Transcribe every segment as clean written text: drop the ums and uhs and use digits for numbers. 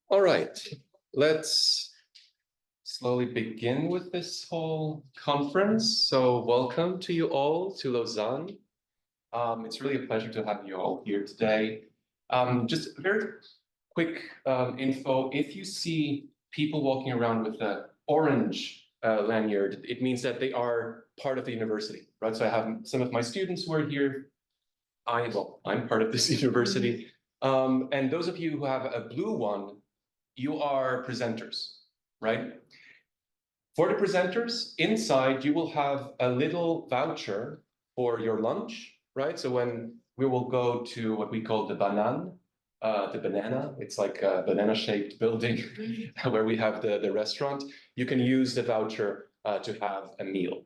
All right, let's slowly begin with this whole conference. So welcome to you all to Lausanne. It's really a pleasure to have you all here today. Just very quick info. If you see people walking around with the orange lanyard, it means that they are part of the university, right? So I have some of my students who are here. I'm part of this university. And those of you who have a blue one, you are presenters, right? For the presenters, inside you will have a little voucher for your lunch, right? So when we will go to what we call the banana, it's like a banana-shaped building where we have the restaurant, you can use the voucher to have a meal.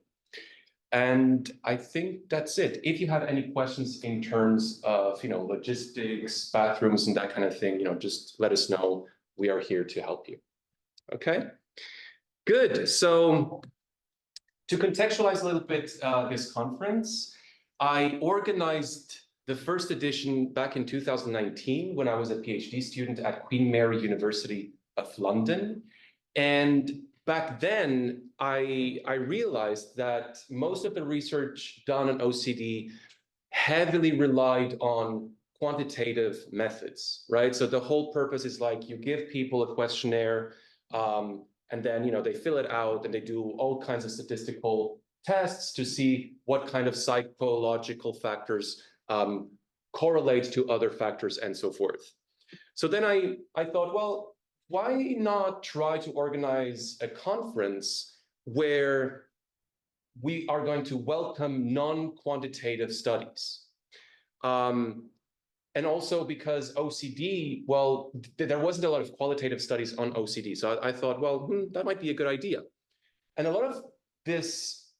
And I think that's it. If you have any questions in terms of, logistics, bathrooms, and that kind of thing, just let us know. We are here to help you. Okay, good. So to contextualize a little bit this conference, I organized the first edition back in 2019 when I was a PhD student at Queen Mary University of London. And back then, I realized that most of the research done on OCD heavily relied on quantitative methods, right? So the whole purpose is like you give people a questionnaire and then, they fill it out and they do all kinds of statistical tests to see what kind of psychological factors correlate to other factors and so forth. So then I thought, well, why not try to organize a conference where we are going to welcome non-quantitative studies? And also because OCD, well, there wasn't a lot of qualitative studies on OCD. So I thought, well, that might be a good idea. And a lot of this,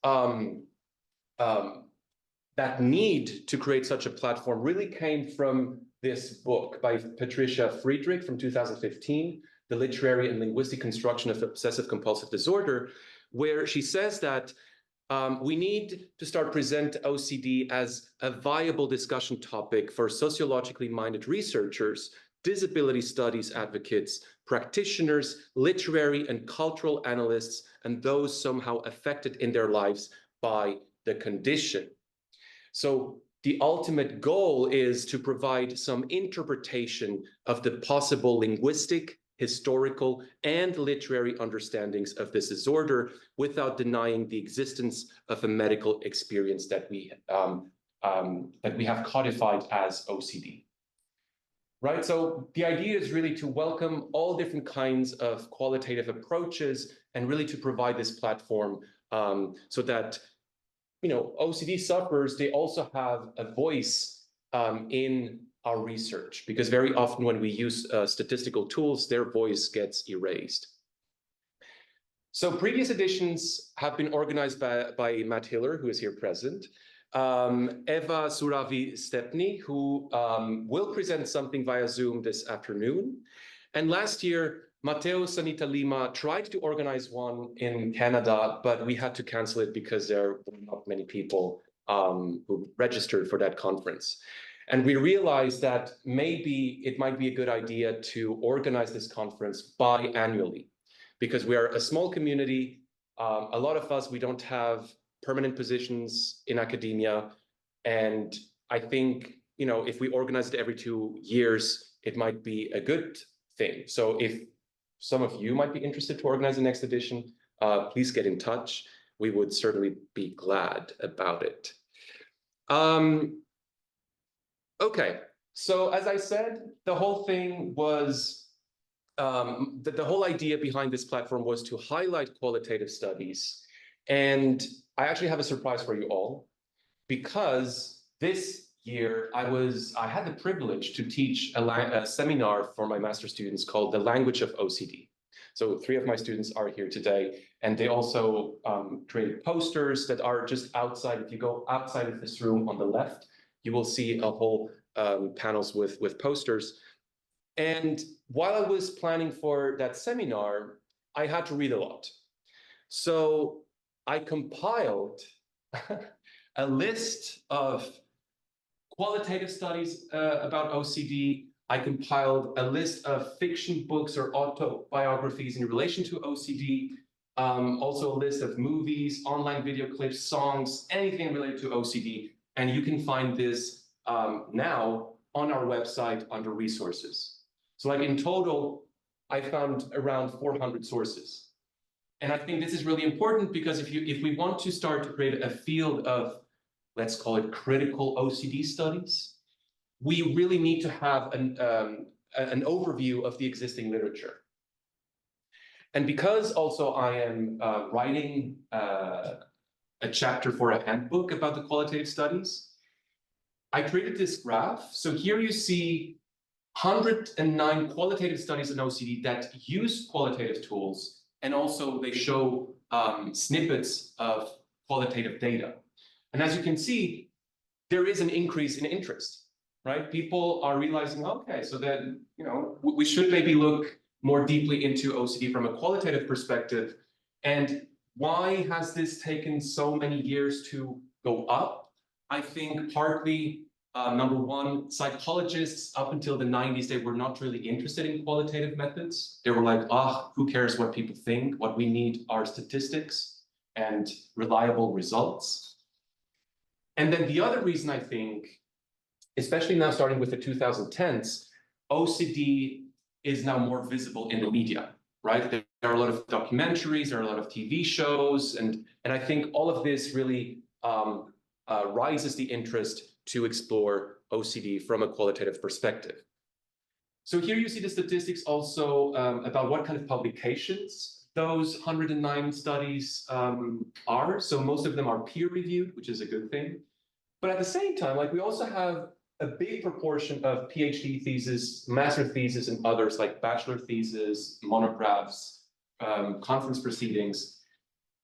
that need to create such a platform really came from this book by Patricia Friedrich from 2015, The Literary and Linguistic Construction of Obsessive-Compulsive Disorder, where she says that we need to start present OCD as a viable discussion topic for sociologically minded researchers, disability studies advocates, practitioners, literary and cultural analysts, and those somehow affected in their lives by the condition. So the ultimate goal is to provide some interpretation of the possible linguistic, historical, and literary understandings of this disorder without denying the existence of a medical experience that we have codified as OCD. Right, so the idea is really to welcome all different kinds of qualitative approaches and really to provide this platform so that OCD sufferers, they also have a voice in our research, because very often when we use statistical tools, their voice gets erased. So previous editions have been organized by Matt Hiller, who is here present, Eva Suravi-Stepny, who will present something via Zoom this afternoon. And last year, Matteo Sanita Lima tried to organize one in Canada, but we had to cancel it because there were not many people who registered for that conference. And we realized that maybe it might be a good idea to organize this conference biannually, because we are a small community. A lot of us, we don't have permanent positions in academia. And I think, if we organize it every 2 years, it might be a good thing. So if some of you might be interested to organize the next edition, please get in touch. We would certainly be glad about it. Okay, so as I said, the whole thing was, the whole idea behind this platform was to highlight qualitative studies. And I actually have a surprise for you all, because this year I had the privilege to teach a seminar for my master's students called The Language of OCD. So 3 of my students are here today, and they also created posters that are just outside. If you go outside of this room on the left, you will see a whole panels with posters. And while I was planning for that seminar, I had to read a lot. So I compiled a list of qualitative studies about OCD, I compiled a list of fiction books or autobiographies in relation to OCD, also a list of movies, online video clips, songs, anything related to OCD. And you can find this now on our website under resources. So like in total, I found around 400 sources. And I think this is really important because if we want to start to create a field of, let's call it critical OCD studies, we really need to have an overview of the existing literature. And because also I am writing a chapter for a handbook about the qualitative studies, I created this graph. So here you see 109 qualitative studies in OCD that use qualitative tools, and also they show snippets of qualitative data. And as you can see, there is an increase in interest, right? People are realizing, okay, so then, you know, we should maybe look more deeply into OCD from a qualitative perspective. And why has this taken so many years to go up? I think partly, number one, psychologists up until the 90s, they were not really interested in qualitative methods. They were like, who cares what people think? What we need are statistics and reliable results. And then the other reason I think, especially now starting with the 2010s, OCD is now more visible in the media, right? There are a lot of documentaries, there are a lot of TV shows, and I think all of this really rises the interest to explore OCD from a qualitative perspective. So here you see the statistics also about what kind of publications those 109 studies are. So most of them are peer-reviewed, which is a good thing. But at the same time, like we also have a big proportion of PhD thesis, master thesis, and others like bachelor thesis, monographs, conference proceedings.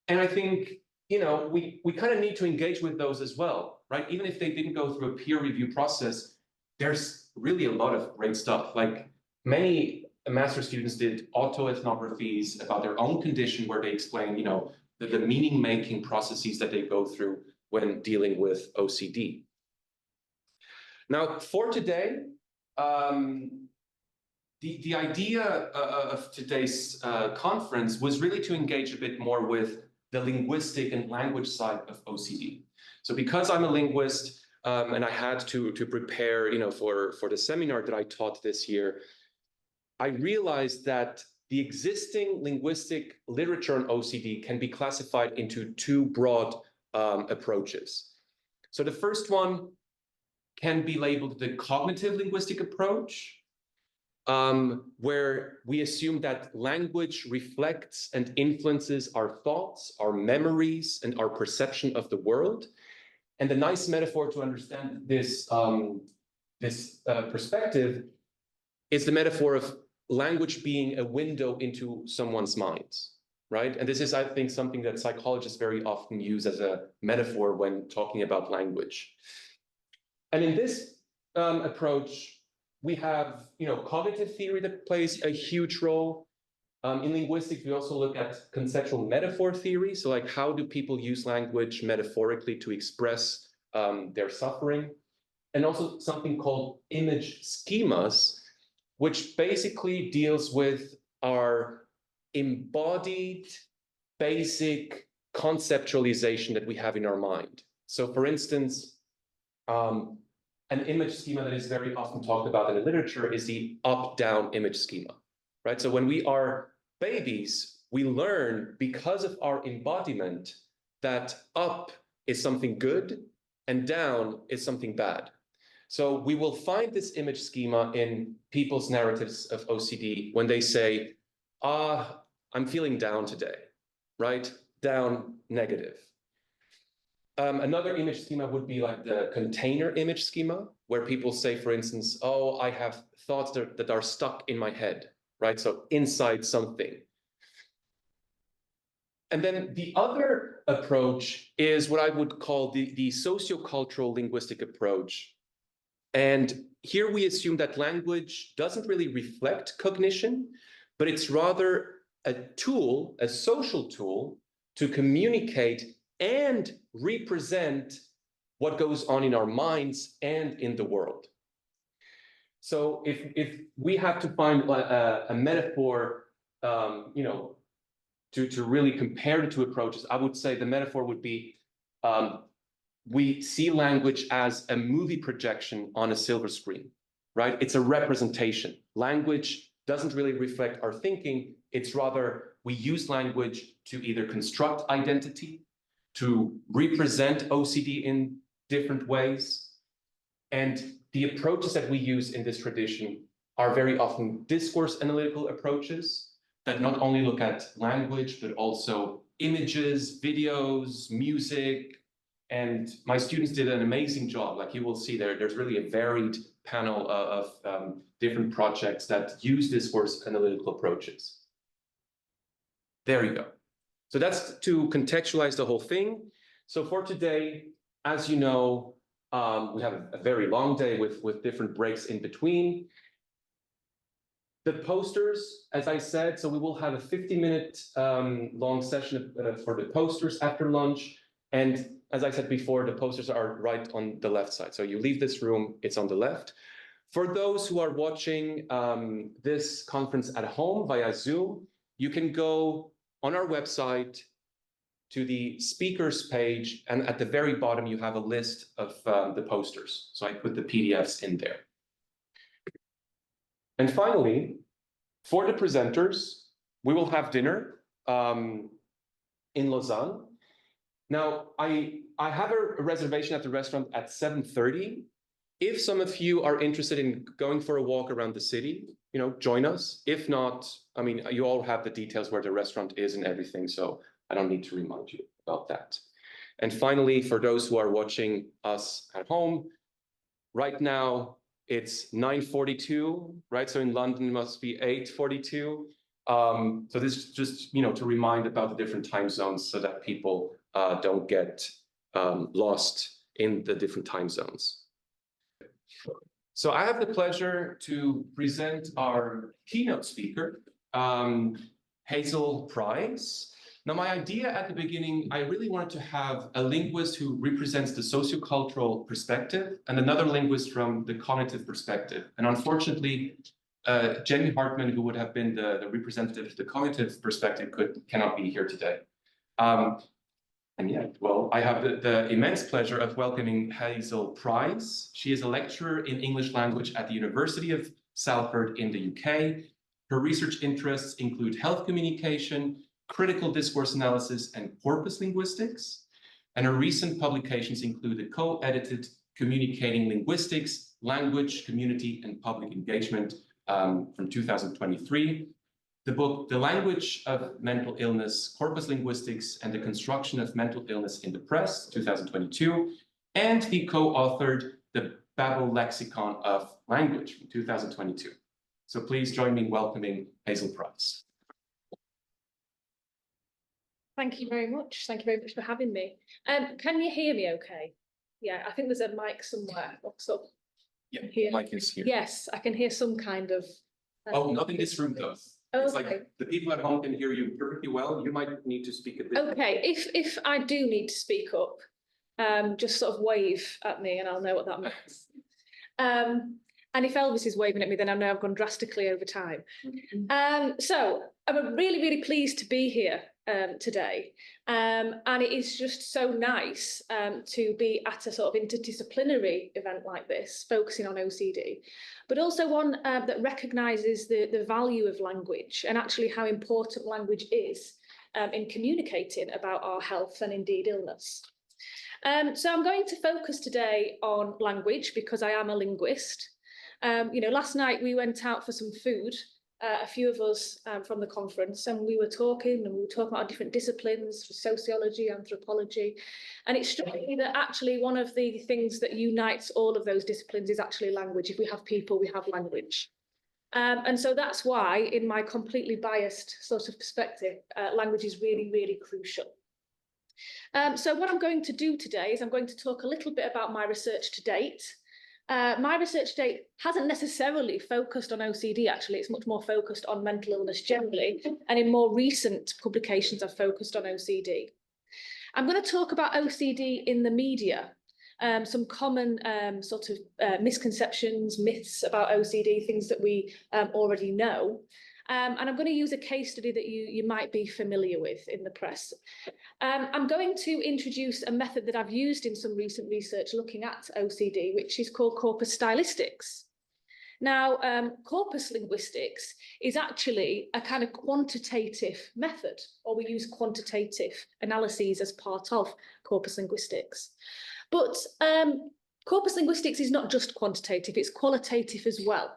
And I think, you know, we kind of need to engage with those as well, right? Even if they didn't go through a peer review process, there's really a lot of great stuff. Like many master students did auto-ethnographies about their own condition where they explain, you know, the meaning-making processes that they go through when dealing with OCD. Now, for today, the idea of today's conference was really to engage a bit more with the linguistic and language side of OCD. So because I'm a linguist and I had to prepare, you know, for the seminar that I taught this year, I realized that the existing linguistic literature on OCD can be classified into two broad approaches. So the first one can be labeled the cognitive linguistic approach, where we assume that language reflects and influences our thoughts, our memories, and our perception of the world. And the nice metaphor to understand this, perspective is the metaphor of language being a window into someone's mind, right? And this is, I think, something that psychologists very often use as a metaphor when talking about language. And in this approach, we have, you know, cognitive theory that plays a huge role. In linguistics, we also look at conceptual metaphor theory. So like, how do people use language metaphorically to express their suffering? And also something called image schemas, which basically deals with our embodied basic conceptualization that we have in our mind. So for instance, an image schema that is very often talked about in the literature is the up-down image schema, right? So when we are babies, we learn because of our embodiment that up is something good and down is something bad. So we will find this image schema in people's narratives of OCD when they say, I'm feeling down today, right? Down, negative. Another image schema would be like the container image schema, where people say, for instance, oh, I have thoughts that are stuck in my head, right? So inside something. And then the other approach is what I would call the sociocultural linguistic approach. And here we assume that language doesn't really reflect cognition, but it's rather a tool, a social tool, to communicate and represent what goes on in our minds and in the world. So if we have to find a metaphor, you know, to really compare the two approaches, I would say the metaphor would be we see language as a movie projection on a silver screen, right? It's a representation. Language doesn't really reflect our thinking. It's rather we use language to either construct identity, to represent OCD in different ways. And the approaches that we use in this tradition are very often discourse analytical approaches that not only look at language, but also images, videos, music. And my students did an amazing job. Like you will see there's really a varied panel of different projects that use discourse analytical approaches. There you go. So that's to contextualize the whole thing. So for today, as you know, we have a very long day with different breaks in between. The posters, as I said, so we will have a 50-minute long session for the posters after lunch. And as I said before, the posters are right on the left side. So you leave this room, it's on the left. For those who are watching this conference at home via Zoom, you can go on our website to the speakers page, and at the very bottom, you have a list of the posters. So I put the PDFs in there. And finally, for the presenters, we will have dinner in Lausanne. Now, I have a reservation at the restaurant at 7:30. If some of you are interested in going for a walk around the city, you know, join us. If not, I mean, you all have the details where the restaurant is and everything, so I don't need to remind you about that. And finally, for those who are watching us at home, right now it's 9:42, right? So in London it must be 8:42. So this is just, you know, to remind about the different time zones so that people don't get lost in the different time zones. So I have the pleasure to present our keynote speaker, Hazel Price. Now, my idea at the beginning, I really wanted to have a linguist who represents the sociocultural perspective and another linguist from the cognitive perspective. And unfortunately, Jenny Hartman, who would have been the representative of the cognitive perspective, cannot be here today. And yet, well, I have the immense pleasure of welcoming Hazel Price. She is a lecturer in English language at the University of Salford in the UK. Her research interests include health communication, critical discourse analysis, and corpus linguistics. And her recent publications include the co-edited Communicating Linguistics, Language, Community, and Public Engagement from 2023. The book, The Language of Mental Illness, Corpus Linguistics, and the Construction of Mental Illness in the Press, 2022. And he co-authored The Babel Lexicon of Language from 2022. So please join me in welcoming Hazel Price. Thank you very much. Thank you very much for having me. Can you hear me okay? Yeah, I think there's a mic somewhere. So yeah, the mic is here. Yes, I can hear some kind of... oh, not in this room though. Oh, it's okay. Like the people at home can hear you perfectly well. You might need to speak a bit. Okay, if I do need to speak up, just sort of wave at me and I'll know what that means. And if Elvis is waving at me, then I know I've gone drastically over time. So I'm really, really pleased to be here today. And it is just so nice to be at a sort of interdisciplinary event like this, focusing on OCD, but also one that recognises the value of language and actually how important language is in communicating about our health and indeed illness. So I'm going to focus today on language because I am a linguist. You know, last night we went out for some food, a few of us from the conference, and we were talking about different disciplines, sociology, anthropology, and it struck me that actually one of the things that unites all of those disciplines is actually language. If we have people, we have language. And so that's why, in my completely biased sort of perspective, language is really, really crucial. So what I'm going to do today is I'm going to talk a little bit about my research to date. My research to date hasn't necessarily focused on OCD, actually. It's much more focused on mental illness generally. And in more recent publications, I've focused on OCD. I'm going to talk about OCD in the media, some common misconceptions, myths about OCD, things that we already know. And I'm going to use a case study that you might be familiar with in the press. I'm going to introduce a method that I've used in some recent research looking at OCD, which is called corpus stylistics. Now, corpus linguistics is actually a kind of quantitative method, or we use quantitative analyses as part of corpus linguistics. But corpus linguistics is not just quantitative, it's qualitative as well.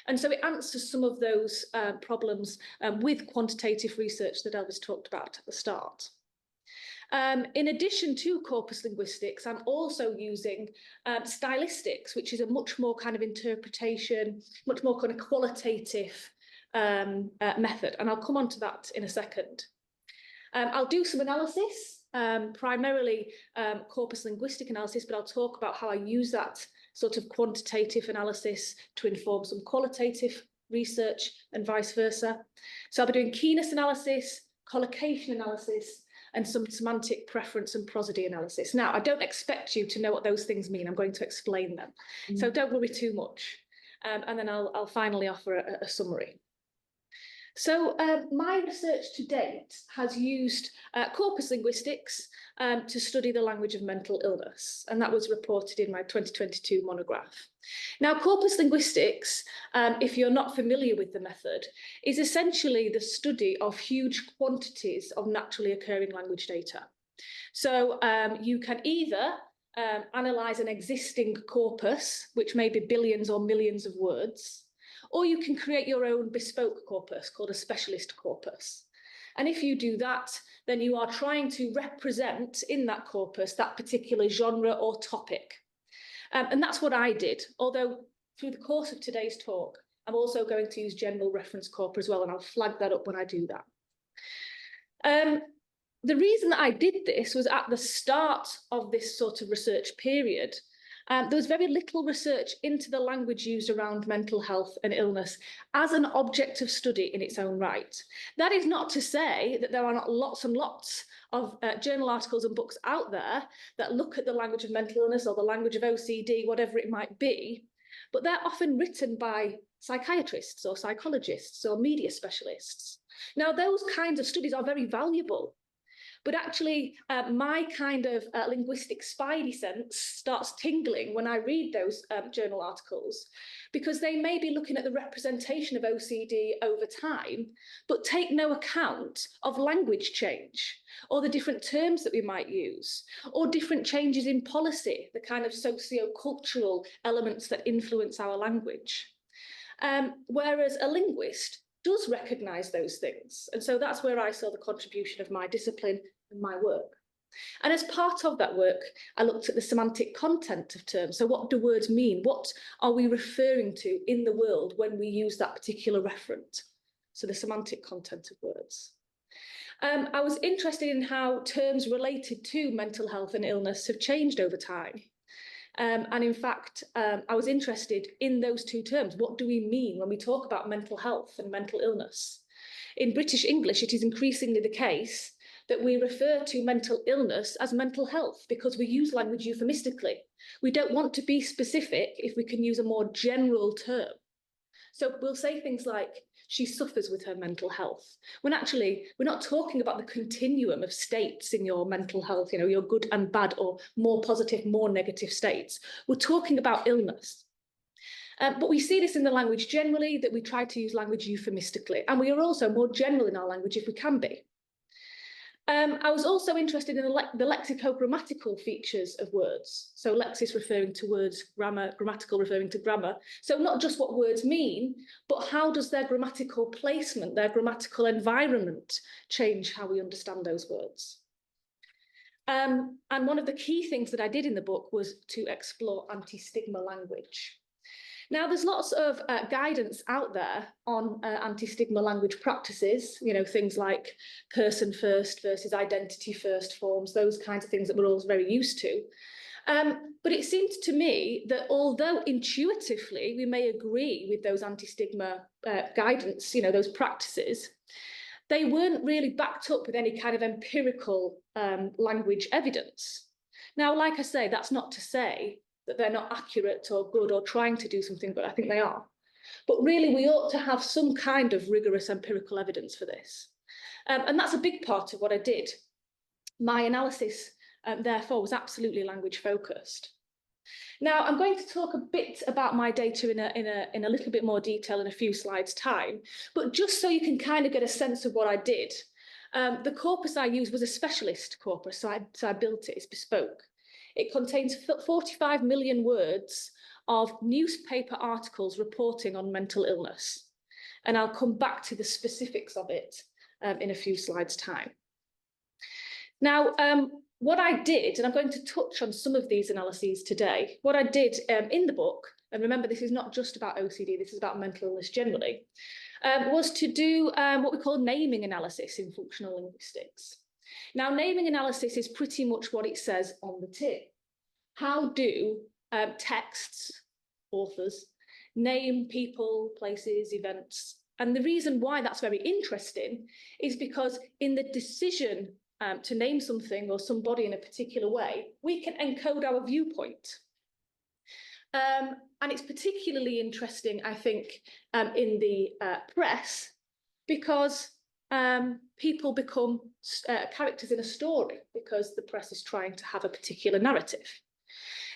And so it answers some of those problems with quantitative research that Elvis talked about at the start. In addition to corpus linguistics, I'm also using stylistics, which is a much more kind of interpretation, much more kind of qualitative method. And I'll come on to that in a second. I'll do some analysis, primarily corpus linguistic analysis, but I'll talk about how I use that sort of quantitative analysis to inform some qualitative research and vice versa. So I'll be doing keenness analysis, collocation analysis, and some semantic preference and prosody analysis. Now, I don't expect you to know what those things mean. I'm going to explain them. So don't worry too much. And then I'll finally offer a summary. So my research to date has used corpus linguistics to study the language of mental illness, and that was reported in my 2022 monograph. Now, corpus linguistics, if you're not familiar with the method, is essentially the study of huge quantities of naturally occurring language data. So you can either analyse an existing corpus, which may be billions or millions of words, or you can create your own bespoke corpus called a specialist corpus. And if you do that, then you are trying to represent in that corpus that particular genre or topic. And that's what I did, although through the course of today's talk, I'm also going to use general reference corpora as well, and I'll flag that up when I do that. The reason that I did this was at the start of this sort of research period, there was very little research into the language used around mental health and illness as an object of study in its own right. That is not to say that there are not lots and lots of journal articles and books out there that look at the language of mental illness or the language of OCD, whatever it might be, but they're often written by psychiatrists or psychologists or media specialists. Now, those kinds of studies are very valuable. But actually, my kind of linguistic spidey sense starts tingling when I read those journal articles, because they may be looking at the representation of OCD over time, but take no account of language change, or the different terms that we might use, or different changes in policy, the kind of socio-cultural elements that influence our language. Whereas a linguist does recognise those things. And so that's where I saw the contribution of my discipline and my work. And as part of that work, I looked at the semantic content of terms. So what do words mean? What are we referring to in the world when we use that particular referent? So the semantic content of words. I was interested in how terms related to mental health and illness have changed over time. And in fact, I was interested in those two terms. What do we mean when we talk about mental health and mental illness? In British English, it is increasingly the case that we refer to mental illness as mental health because we use language euphemistically. We don't want to be specific if we can use a more general term. So we'll say things like, she suffers with her mental health, when actually we're not talking about the continuum of states in your mental health, you know, your good and bad or more positive, more negative states. We're talking about illness. But we see this in the language generally, that we try to use language euphemistically, and we are also more general in our language if we can be. I was also interested in the lexicogrammatical features of words. So lexis referring to words, grammar, grammatical referring to grammar. So not just what words mean, but how does their grammatical placement, their grammatical environment change how we understand those words? And one of the key things that I did in the book was to explore anti-stigma language. Now, there's lots of guidance out there on anti-stigma language practices, you know, things like person first versus identity first forms, those kinds of things that we're all very used to. But it seemed to me that although intuitively we may agree with those anti-stigma guidance, you know, those practices, they weren't really backed up with any kind of empirical language evidence. Now, like I say, that's not to say that they're not accurate or good or trying to do something, but I think they are. But really, we ought to have some kind of rigorous empirical evidence for this. And that's a big part of what I did. My analysis, therefore, was absolutely language focused. Now, I'm going to talk a bit about my data in a little bit more detail in a few slides' time, but just so you can kind of get a sense of what I did. The corpus I used was a specialist corpus, so I built it, it's bespoke. It contains 45 million words of newspaper articles reporting on mental illness. And I'll come back to the specifics of it in a few slides' time. Now, what I did, and I'm going to touch on some of these analyses today, what I did in the book, and remember this is not just about OCD, this is about mental illness generally, was to do what we call naming analysis in functional linguistics. Now, naming analysis is pretty much what it says on the tin. How do texts, authors, name people, places, events? And the reason why that's very interesting is because in the decision to name something or somebody in a particular way, we can encode our viewpoint. And it's particularly interesting, I think, in the press, because people become characters in a story because the press is trying to have a particular narrative.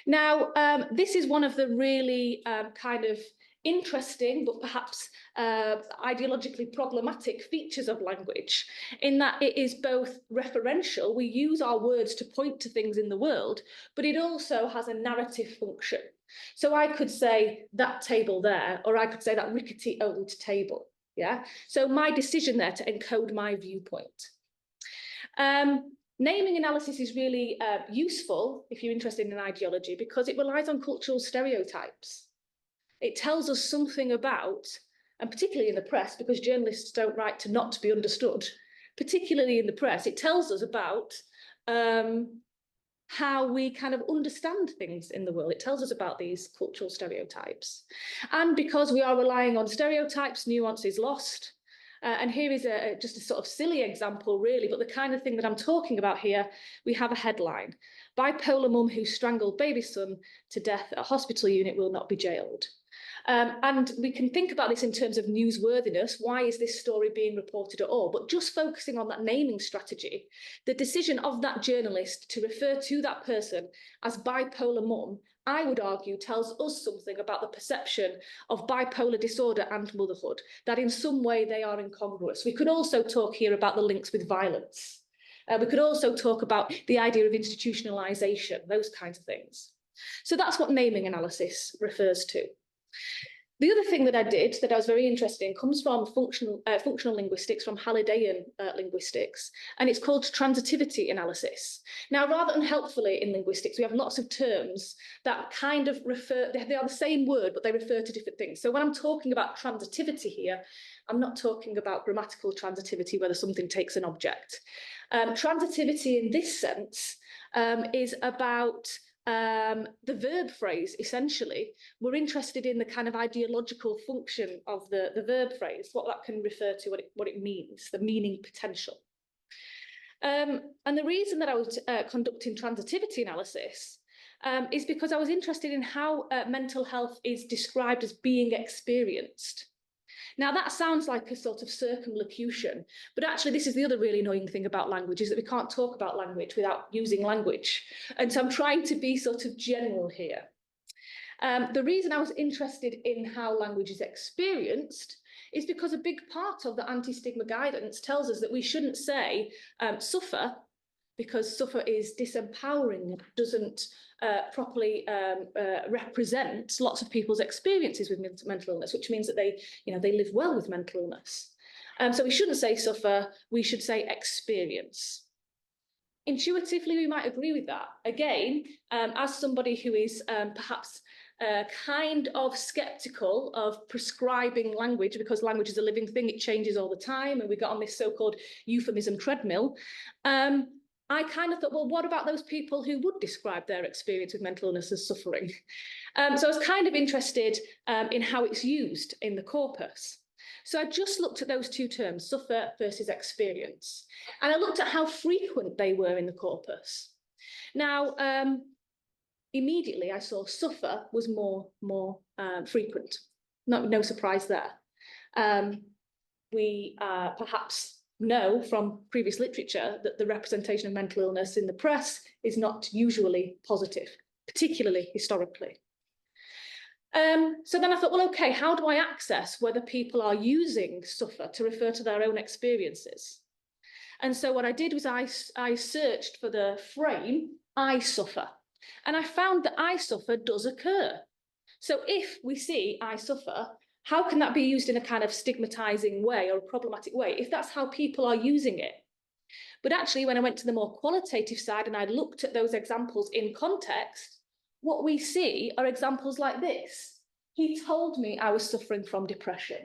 Now, this is one of the really kind of interesting, but perhaps ideologically problematic features of language, in that it is both referential, we use our words to point to things in the world, but it also has a narrative function. So I could say that table there, or I could say that rickety old table, yeah? So my decision there to encode my viewpoint. Naming analysis is really useful if you're interested in ideology because it relies on cultural stereotypes. It tells us something about, and particularly in the press, because journalists don't write to not to be understood, particularly in the press, it tells us about how we kind of understand things in the world. It tells us about these cultural stereotypes. And because we are relying on stereotypes, nuance is lost. And here is just a sort of silly example, really, but the kind of thing that I'm talking about here, we have a headline. Bipolar mum who strangled baby son to death at a hospital unit will not be jailed. And we can think about this in terms of newsworthiness. Why is this story being reported at all? But just focusing on that naming strategy, the decision of that journalist to refer to that person as bipolar mum, I would argue, tells us something about the perception of bipolar disorder and motherhood, that in some way they are incongruous. We could also talk here about the links with violence. We could also talk about the idea of institutionalization, those kinds of things. So that's what naming analysis refers to. The other thing that I did that I was very interested in comes from functional linguistics, from Hallidayan linguistics, and it's called transitivity analysis. Now, rather unhelpfully in linguistics, we have lots of terms that kind of refer, they are the same word, but they refer to different things. So when I'm talking about transitivity here, I'm not talking about grammatical transitivity, whether something takes an object. Transitivity in this sense is about the verb phrase, essentially. We're interested in the kind of ideological function of the verb phrase, what that can refer to, what it means, the meaning potential. And the reason that I was conducting transitivity analysis is because I was interested in how mental health is described as being experienced. Now, that sounds like a sort of circumlocution, but actually this is the other really annoying thing about language, is that we can't talk about language without using language. And so I'm trying to be sort of general here. The reason I was interested in how language is experienced is because a big part of the anti-stigma guidance tells us that we shouldn't say suffer, because suffer is disempowering, doesn't properly represent lots of people's experiences with mental illness, which means that they live well with mental illness. So we shouldn't say suffer, we should say experience. Intuitively, we might agree with that. Again, as somebody who is perhaps kind of skeptical of prescribing language, because language is a living thing, it changes all the time, and we got on this so-called euphemism treadmill, I kind of thought, well, what about those people who would describe their experience with mental illness as suffering? So I was kind of interested in how it's used in the corpus. So I just looked at those two terms, suffer versus experience. And I looked at how frequent they were in the corpus. Now, immediately I saw suffer was more frequent. No surprise there. We perhaps know from previous literature that the representation of mental illness in the press is not usually positive, particularly historically. So then I thought, well, okay, how do I access whether people are using suffer to refer to their own experiences? And so what I did was I searched for the frame, I suffer, and I found that I suffer does occur. So if we see I suffer, how can that be used in a kind of stigmatizing way or a problematic way if that's how people are using it? But actually, when I went to the more qualitative side and I looked at those examples in context, what we see are examples like this. He told me I was suffering from depression.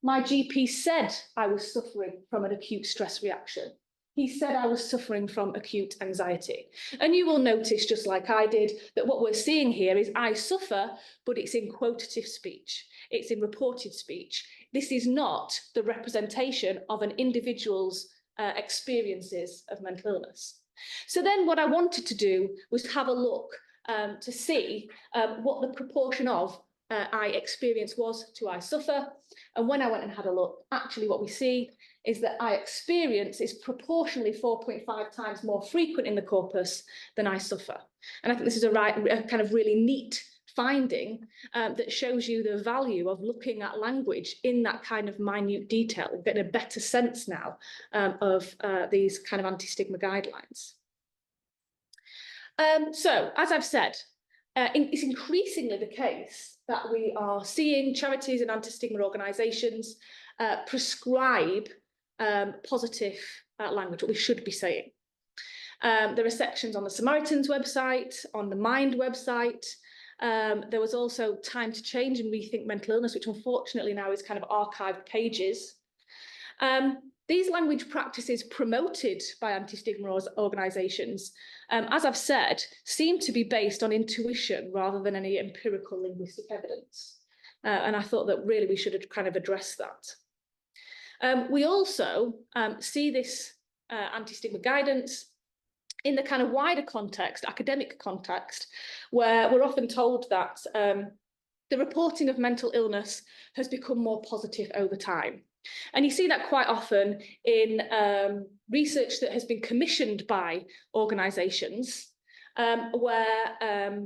My GP said I was suffering from an acute stress reaction. He said I was suffering from acute anxiety. And you will notice, just like I did, that what we're seeing here is I suffer, but it's in quotative speech. It's in reported speech. This is not the representation of an individual's experiences of mental illness. So then what I wanted to do was have a look to see what the proportion of I experience was to I suffer. And when I went and had a look, actually what we see is that I experience is proportionally 4.5 times more frequent in the corpus than I suffer. And I think this is a kind of really neat finding that shows you the value of looking at language in that kind of minute detail, getting a better sense now of these kind of anti-stigma guidelines. So, as I've said, it's increasingly the case that we are seeing charities and anti-stigma organisations prescribe positive language, what we should be saying. There are sections on the Samaritan's website, on the Mind website. There was also Time to Change and Rethink Mental Illness, which unfortunately now is kind of archived pages. These language practices promoted by anti-stigma organisations, as I've said, seem to be based on intuition rather than any empirical linguistic evidence. And I thought that really we should kind of address that. We also see this anti-stigma guidance in the kind of wider context, academic context, where we're often told that the reporting of mental illness has become more positive over time. And you see that quite often in research that has been commissioned by organisations where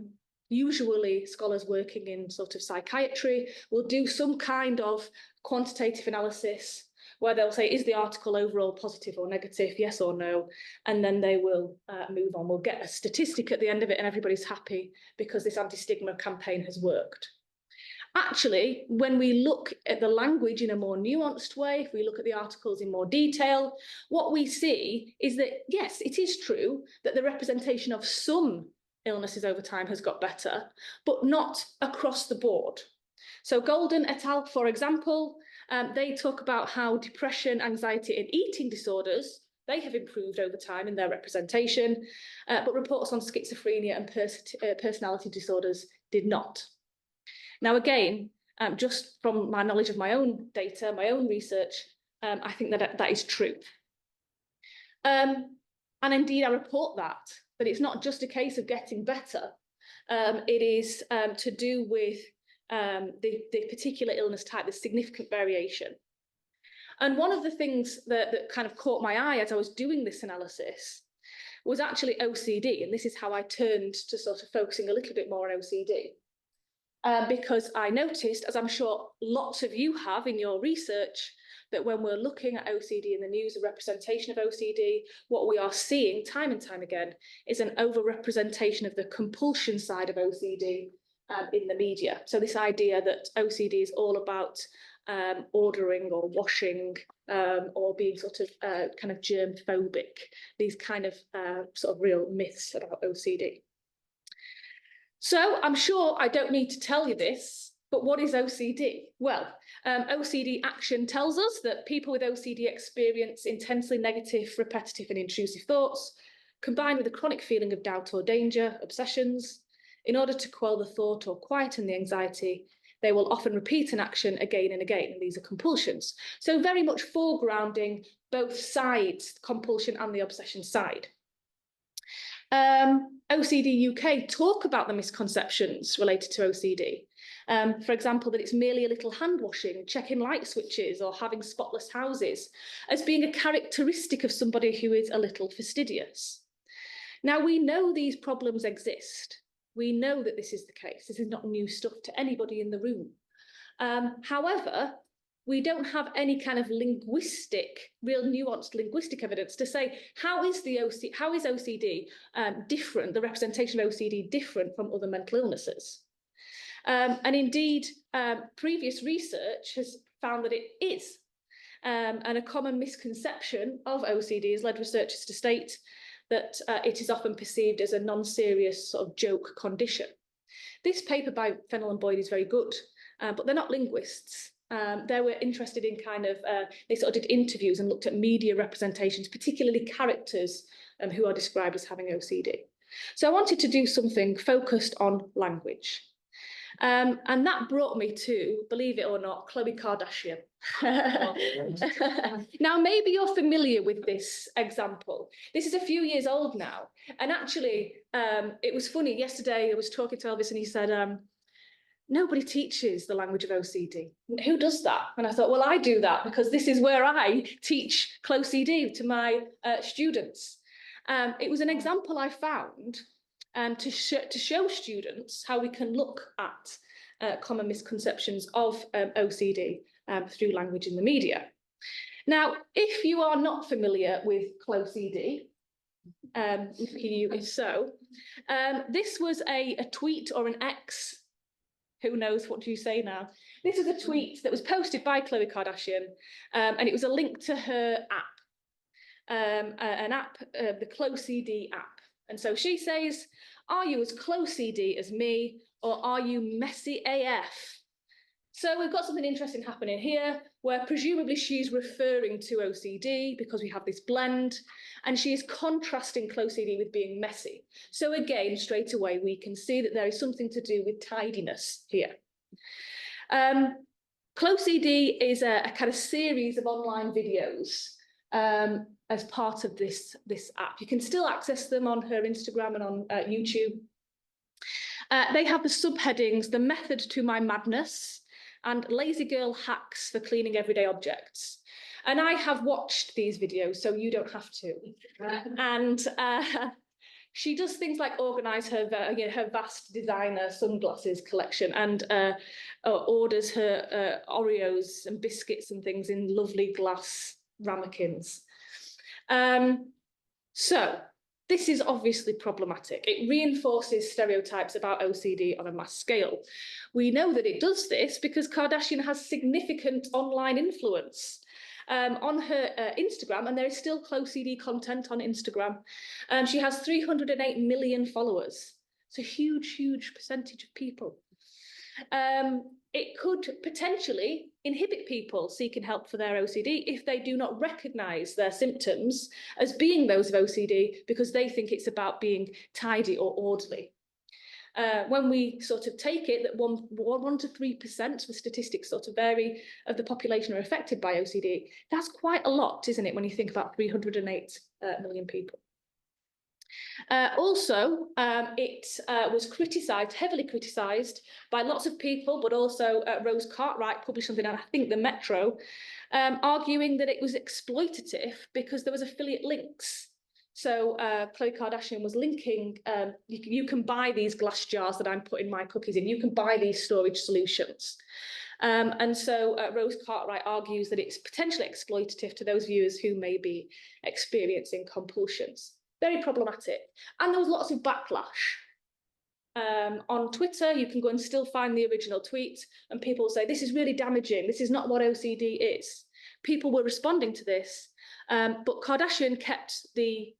usually scholars working in sort of psychiatry will do some kind of quantitative analysis where they'll say, is the article overall positive or negative, yes or no? And then they will move on. We'll get a statistic at the end of it and everybody's happy because this anti-stigma campaign has worked. Actually, when we look at the language in a more nuanced way, if we look at the articles in more detail, what we see is that, yes, it is true that the representation of some illnesses over time has got better, but not across the board. So Golden et al., for example, they talk about how depression, anxiety and eating disorders, they have improved over time in their representation, but reports on schizophrenia and personality disorders did not. Now, again, just from my knowledge of my own data, my own research, I think that is true. And indeed, I report that it's not just a case of getting better. It is to do with the particular illness type, the significant variation. And one of the things that kind of caught my eye as I was doing this analysis was actually OCD. And this is how I turned to sort of focusing a little bit more on OCD. Because I noticed, as I'm sure lots of you have in your research, that when we're looking at OCD in the news, the representation of OCD, what we are seeing time and time again is an overrepresentation of the compulsion side of OCD in the media. So this idea that OCD is all about ordering or washing or being sort of kind of germ phobic, these kind of sort of real myths about OCD. So I'm sure I don't need to tell you this, but what is OCD? Well, OCD action tells us that people with OCD experience intensely negative, repetitive and intrusive thoughts, combined with a chronic feeling of doubt or danger, obsessions. In order to quell the thought or quieten the anxiety, they will often repeat an action again and again, and these are compulsions. So very much foregrounding both sides, compulsion and the obsession side. OCD UK talk about the misconceptions related to OCD. For example, that it's merely a little hand washing, checking light switches, or having spotless houses, as being a characteristic of somebody who is a little fastidious. Now, we know these problems exist. We know that this is the case. This is not new stuff to anybody in the room. However, we don't have any kind of real nuanced linguistic evidence to say how is OCD different, the representation of OCD different from other mental illnesses. And indeed, previous research has found that it is. And a common misconception of OCD has led researchers to state that it is often perceived as a non-serious sort of joke condition. This paper by Fennell and Boyd is very good, but they're not linguists. They were interested in they sort of did interviews and looked at media representations, particularly characters who are described as having OCD. So I wanted to do something focused on language. And that brought me to, believe it or not, Khloe Kardashian. Now, maybe you're familiar with this example. This is a few years old now. And actually, it was funny. Yesterday, I was talking to Elvis and he said, nobody teaches the language of OCD. Who does that? And I thought, well, I do that because this is where I teach CLOCD to my students. It was an example I found to show students how we can look at common misconceptions of OCD through language in the media. Now, if you are not familiar with CLOCD, if so, this was a tweet or an X. Who knows, what do you say now? This is a tweet that was posted by Khloe Kardashian, and it was a link to her app, the CLOCD app. And so she says, are you as CLOCD as me, or are you messy AF? So we've got something interesting happening here, where presumably she's referring to OCD because we have this blend, and she is contrasting CLOCD with being messy. So again, straight away, we can see that there is something to do with tidiness here. CLOCD is a kind of series of online videos as part of this app. You can still access them on her Instagram and on YouTube. They have the subheadings, The Method to My Madness, and Lazy Girl Hacks for Cleaning Everyday Objects. And I have watched these videos, so you don't have to. And she does things like organise her vast designer sunglasses collection, and orders her Oreos and biscuits and things in lovely glass ramekins. So this is obviously problematic. It reinforces stereotypes about OCD on a mass scale. We know that it does this because Kardashian has significant online influence. On her Instagram, and there is still CLOCD content on Instagram. She has 308 million followers. It's a huge, huge percentage of people. It could potentially inhibit people seeking help for their OCD if they do not recognise their symptoms as being those of OCD because they think it's about being tidy or orderly. When we sort of take it that 1 to 3%, the statistics sort of vary, of the population are affected by OCD, that's quite a lot, isn't it, when you think about 308 million people. Also, it was criticised, heavily criticised by lots of people, but also Rose Cartwright published something on, I think, the Metro, arguing that it was exploitative because there was affiliate links. So Khloe Kardashian was linking, you can buy these glass jars that I'm putting my cookies in, you can buy these storage solutions. And so Rose Cartwright argues that it's potentially exploitative to those viewers who may be experiencing compulsions. Very problematic. And there was lots of backlash. On Twitter, you can go and still find the original tweet, and people say, this is really damaging, this is not what OCD is. People were responding to this, but Kardashian kept the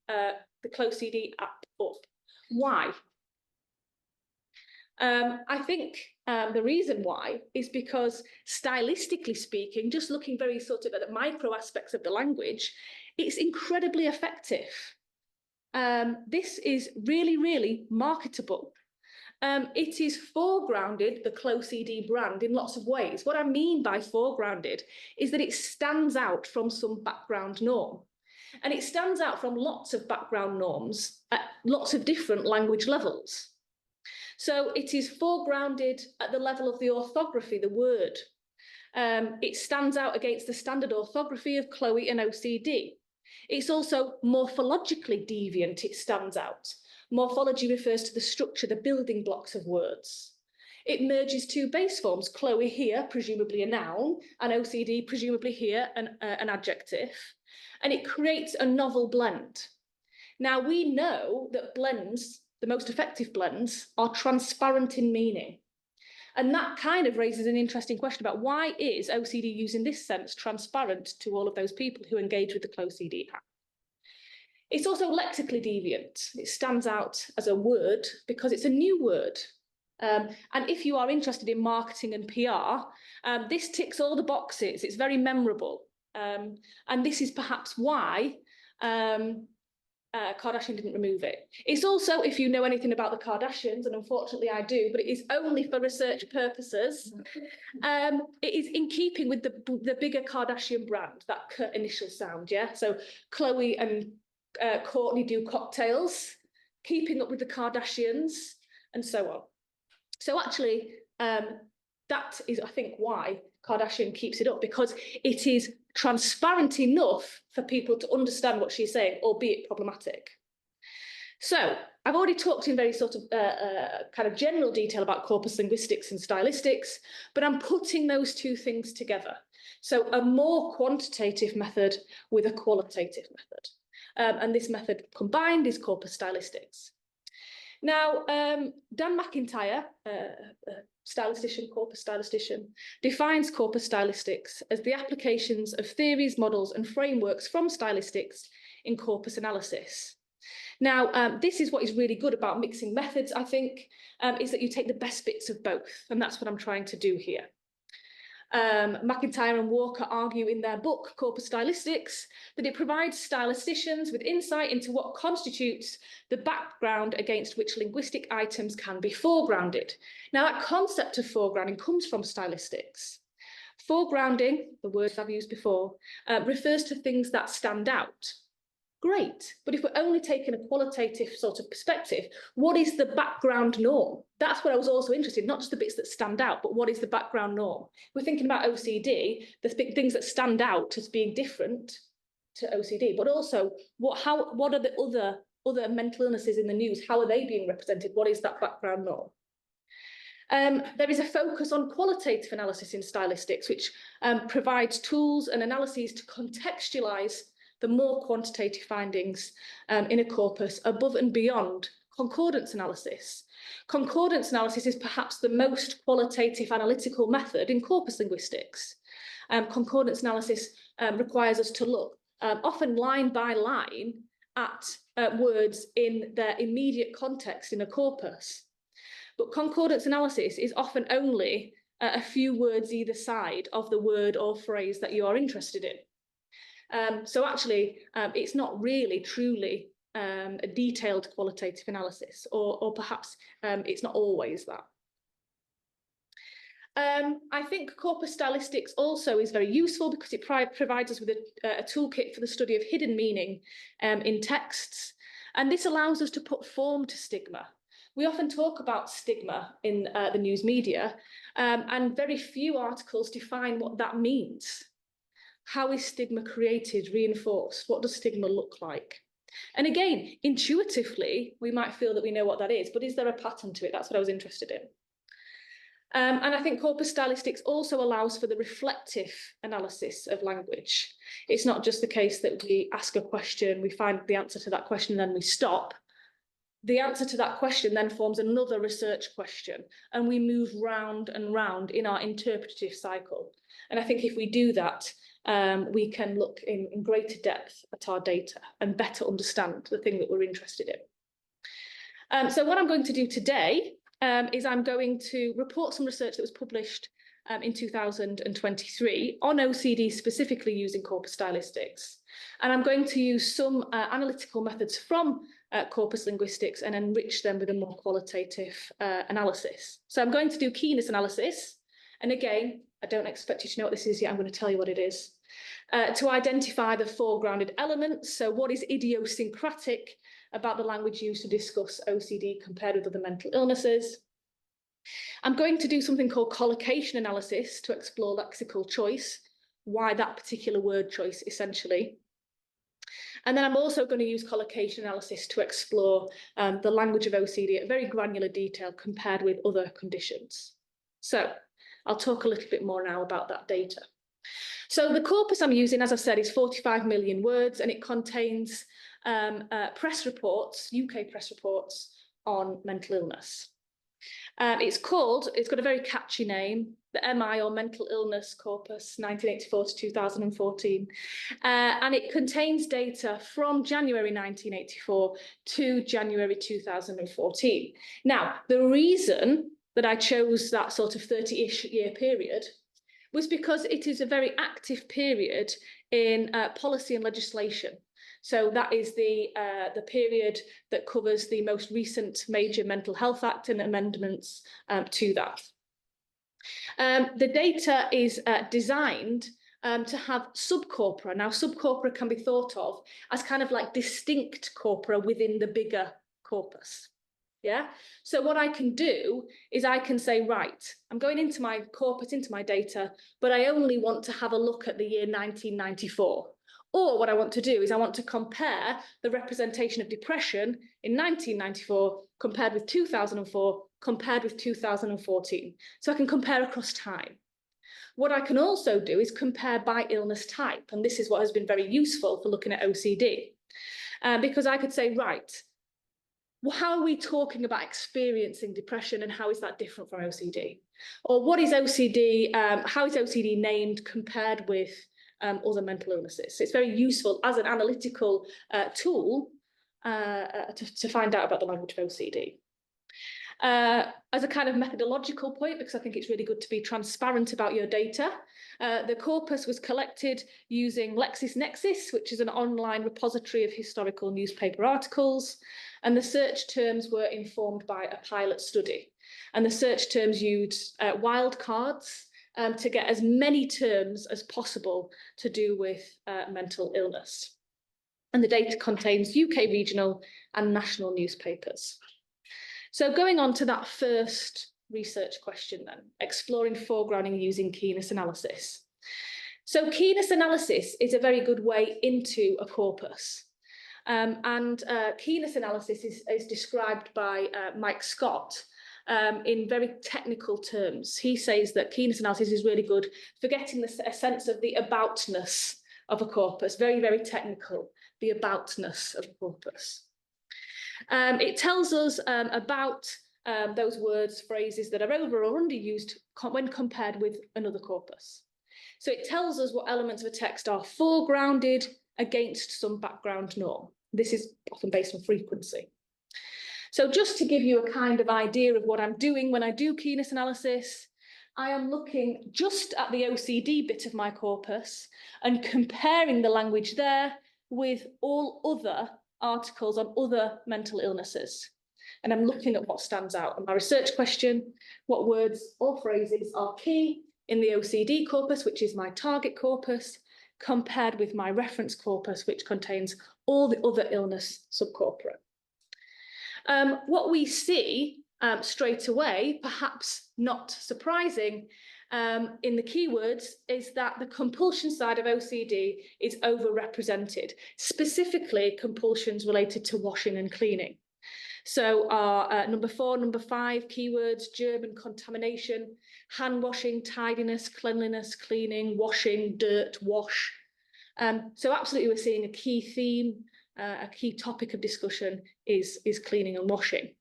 CLOCD app up. Why? I think the reason why is because, stylistically speaking, just looking very sort of at the micro aspects of the language, it's incredibly effective. This is really, really marketable. It is foregrounded, the CLOCD brand, in lots of ways. What I mean by foregrounded is that it stands out from some background norm. And it stands out from lots of background norms at lots of different language levels. So it is foregrounded at the level of the orthography, the word. It stands out against the standard orthography of Chloe and OCD. It's also morphologically deviant, it stands out. Morphology refers to the structure, the building blocks of words. It merges two base forms, Chloe here, presumably a noun, and OCD, presumably here, an adjective. And it creates a novel blend. Now, we know that blends, the most effective blends, are transparent in meaning. And that kind of raises an interesting question about why is OCD used in this sense transparent to all of those people who engage with the CLO-CD app? It's also lexically deviant. It stands out as a word because it's a new word. And if you are interested in marketing and PR, this ticks all the boxes. It's very memorable. And this is perhaps why Kardashian didn't remove it. It's also, if you know anything about the Kardashians, and unfortunately I do, but it is only for research purposes, it is in keeping with the bigger Kardashian brand, that initial sound, yeah? So Chloe and Kourtney do cocktails, keeping up with the Kardashians, and so on. So actually, that is, I think, why Kardashian keeps it up, because it is transparent enough for people to understand what she's saying, albeit problematic. So I've already talked in very sort of kind of general detail about corpus linguistics and stylistics, but I'm putting those two things together. So a more quantitative method with a qualitative method. And this method combined is corpus stylistics. Now, Dan McIntyre, stylistician, corpus stylistician, defines corpus stylistics as the applications of theories, models, and frameworks from stylistics in corpus analysis. Now, this is what is really good about mixing methods, I think, is that you take the best bits of both, and that's what I'm trying to do here. McIntyre and Walker argue in their book, Corpus Stylistics, that it provides stylisticians with insight into what constitutes the background against which linguistic items can be foregrounded. Now, that concept of foregrounding comes from stylistics. Foregrounding, the word I've used before, refers to things that stand out. Great, but if we're only taking a qualitative sort of perspective, what is the background norm? That's what I was also interested in, not just the bits that stand out, but what is the background norm? We're thinking about OCD, there's things that stand out as being different to OCD, but also what are the other mental illnesses in the news? How are they being represented? What is that background norm? There is a focus on qualitative analysis in stylistics, which provides tools and analyses to contextualize the more quantitative findings in a corpus above and beyond concordance analysis. Concordance analysis is perhaps the most qualitative analytical method in corpus linguistics. Concordance analysis requires us to look often line by line at words in their immediate context in a corpus. But concordance analysis is often only a few words either side of the word or phrase that you are interested in. So actually, it's not really truly a detailed qualitative analysis, or perhaps it's not always that. I think corpus stylistics also is very useful because it provides us with a toolkit for the study of hidden meaning in texts. And this allows us to put form to stigma. We often talk about stigma in the news media, and very few articles define what that means. How is stigma created, reinforced? What does stigma look like? And again, intuitively, we might feel that we know what that is, but is there a pattern to it? That's what I was interested in. And I think corpus stylistics also allows for the reflective analysis of language. It's not just the case that we ask a question, we find the answer to that question, and then we stop. The answer to that question then forms another research question, and we move round and round in our interpretative cycle. And I think if we do that, we can look in greater depth at our data and better understand the thing that we're interested in. So what I'm going to do today is I'm going to report some research that was published in 2023 on OCD, specifically using corpus stylistics. And I'm going to use some analytical methods from corpus linguistics and enrich them with a more qualitative analysis. So I'm going to do keenness analysis. And again, I don't expect you to know what this is yet. I'm going to tell you what it is. to identify the foregrounded elements. So what is idiosyncratic about the language used to discuss OCD compared with other mental illnesses? I'm going to do something called collocation analysis to explore lexical choice, why that particular word choice essentially. And then I'm also going to use collocation analysis to explore the language of OCD at very granular detail compared with other conditions. So I'll talk a little bit more now about that data. So the corpus I'm using, as I've said, is 45 million words, and it contains press reports, UK press reports on mental illness. It's got a very catchy name, the MI or Mental Illness Corpus, 1984 to 2014. And it contains data from January 1984 to January 2014. Now, the reason that I chose that sort of 30-ish year period was because it is a very active period in policy and legislation. So that is the period that covers the most recent major Mental Health Act and amendments to that. The data is designed to have subcorpora. Now, subcorpora can be thought of as kind of like distinct corpora within the bigger corpus. Yeah. So what I can do is I can say, right, I'm going into my corpus, into my data, but I only want to have a look at the year 1994. Or what I want to do is I want to compare the representation of depression in 1994 compared with 2004, compared with 2014. So I can compare across time. What I can also do is compare by illness type. And this is what has been very useful for looking at OCD. Because I could say, right, well, how are we talking about experiencing depression and how is that different from OCD? Or what is OCD, how is OCD named compared with other mental illnesses? So it's very useful as an analytical tool to find out about the language of OCD. As a kind of methodological point, because I think it's really good to be transparent about your data, the corpus was collected using LexisNexis, which is an online repository of historical newspaper articles, and the search terms were informed by a pilot study. And the search terms used wildcards to get as many terms as possible to do with mental illness. And the data contains UK regional and national newspapers. So going on to that first research question then, exploring foregrounding using keenness analysis. So keenness analysis is a very good way into a corpus. Keenness analysis is described by Mike Scott in very technical terms. He says that keenness analysis is really good for getting a sense of the aboutness of a corpus, very, very technical, the aboutness of a corpus. It tells us about those words, phrases that are over or underused when compared with another corpus. So it tells us what elements of a text are foregrounded against some background norm. This is often based on frequency. So just to give you a kind of idea of what I'm doing when I do keenness analysis, I am looking just at the OCD bit of my corpus and comparing the language there with all other articles on other mental illnesses. And I'm looking at what stands out. And my research question, what words or phrases are key in the OCD corpus, which is my target corpus, compared with my reference corpus, which contains all the other illness subcorpora. What we see straight away, perhaps not surprising, in the keywords is that the compulsion side of OCD is overrepresented, specifically compulsions related to washing and cleaning. So our number 4, number 5 keywords, germ and contamination, hand washing, tidiness, cleanliness, cleaning, washing, dirt, wash. So absolutely we're seeing a key theme, a key topic of discussion is cleaning and washing.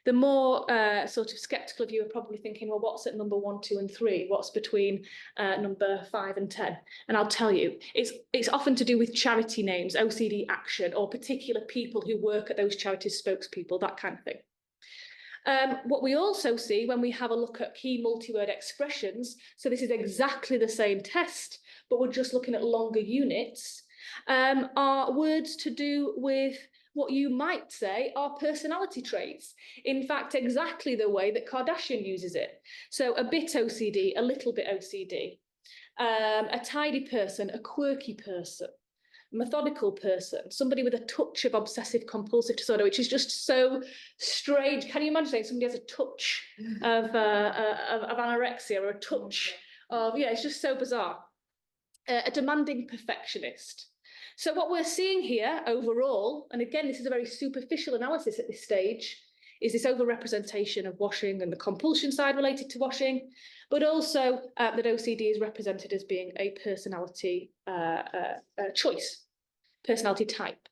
The more sort of sceptical of you are probably thinking, well, what's at number 1, 2, and 3? What's between number 5 and 10? And I'll tell you, it's often to do with charity names, OCD Action, or particular people who work at those charities, spokespeople, that kind of thing. What we also see when we have a look at key multi-word expressions, so this is exactly the same test, but we're just looking at longer units, are words to do with what you might say are personality traits. In fact, exactly the way that Kardashian uses it. So a bit OCD, a little bit OCD. a tidy person, a quirky person, methodical person, somebody with a touch of obsessive-compulsive disorder, which is just so strange. Can you imagine saying somebody has a touch of anorexia or a touch of, yeah, it's just so bizarre. A demanding perfectionist. So what we're seeing here overall, and again, this is a very superficial analysis at this stage, is this overrepresentation of washing and the compulsion side related to washing, but also that OCD is represented as being a personality choice, personality type.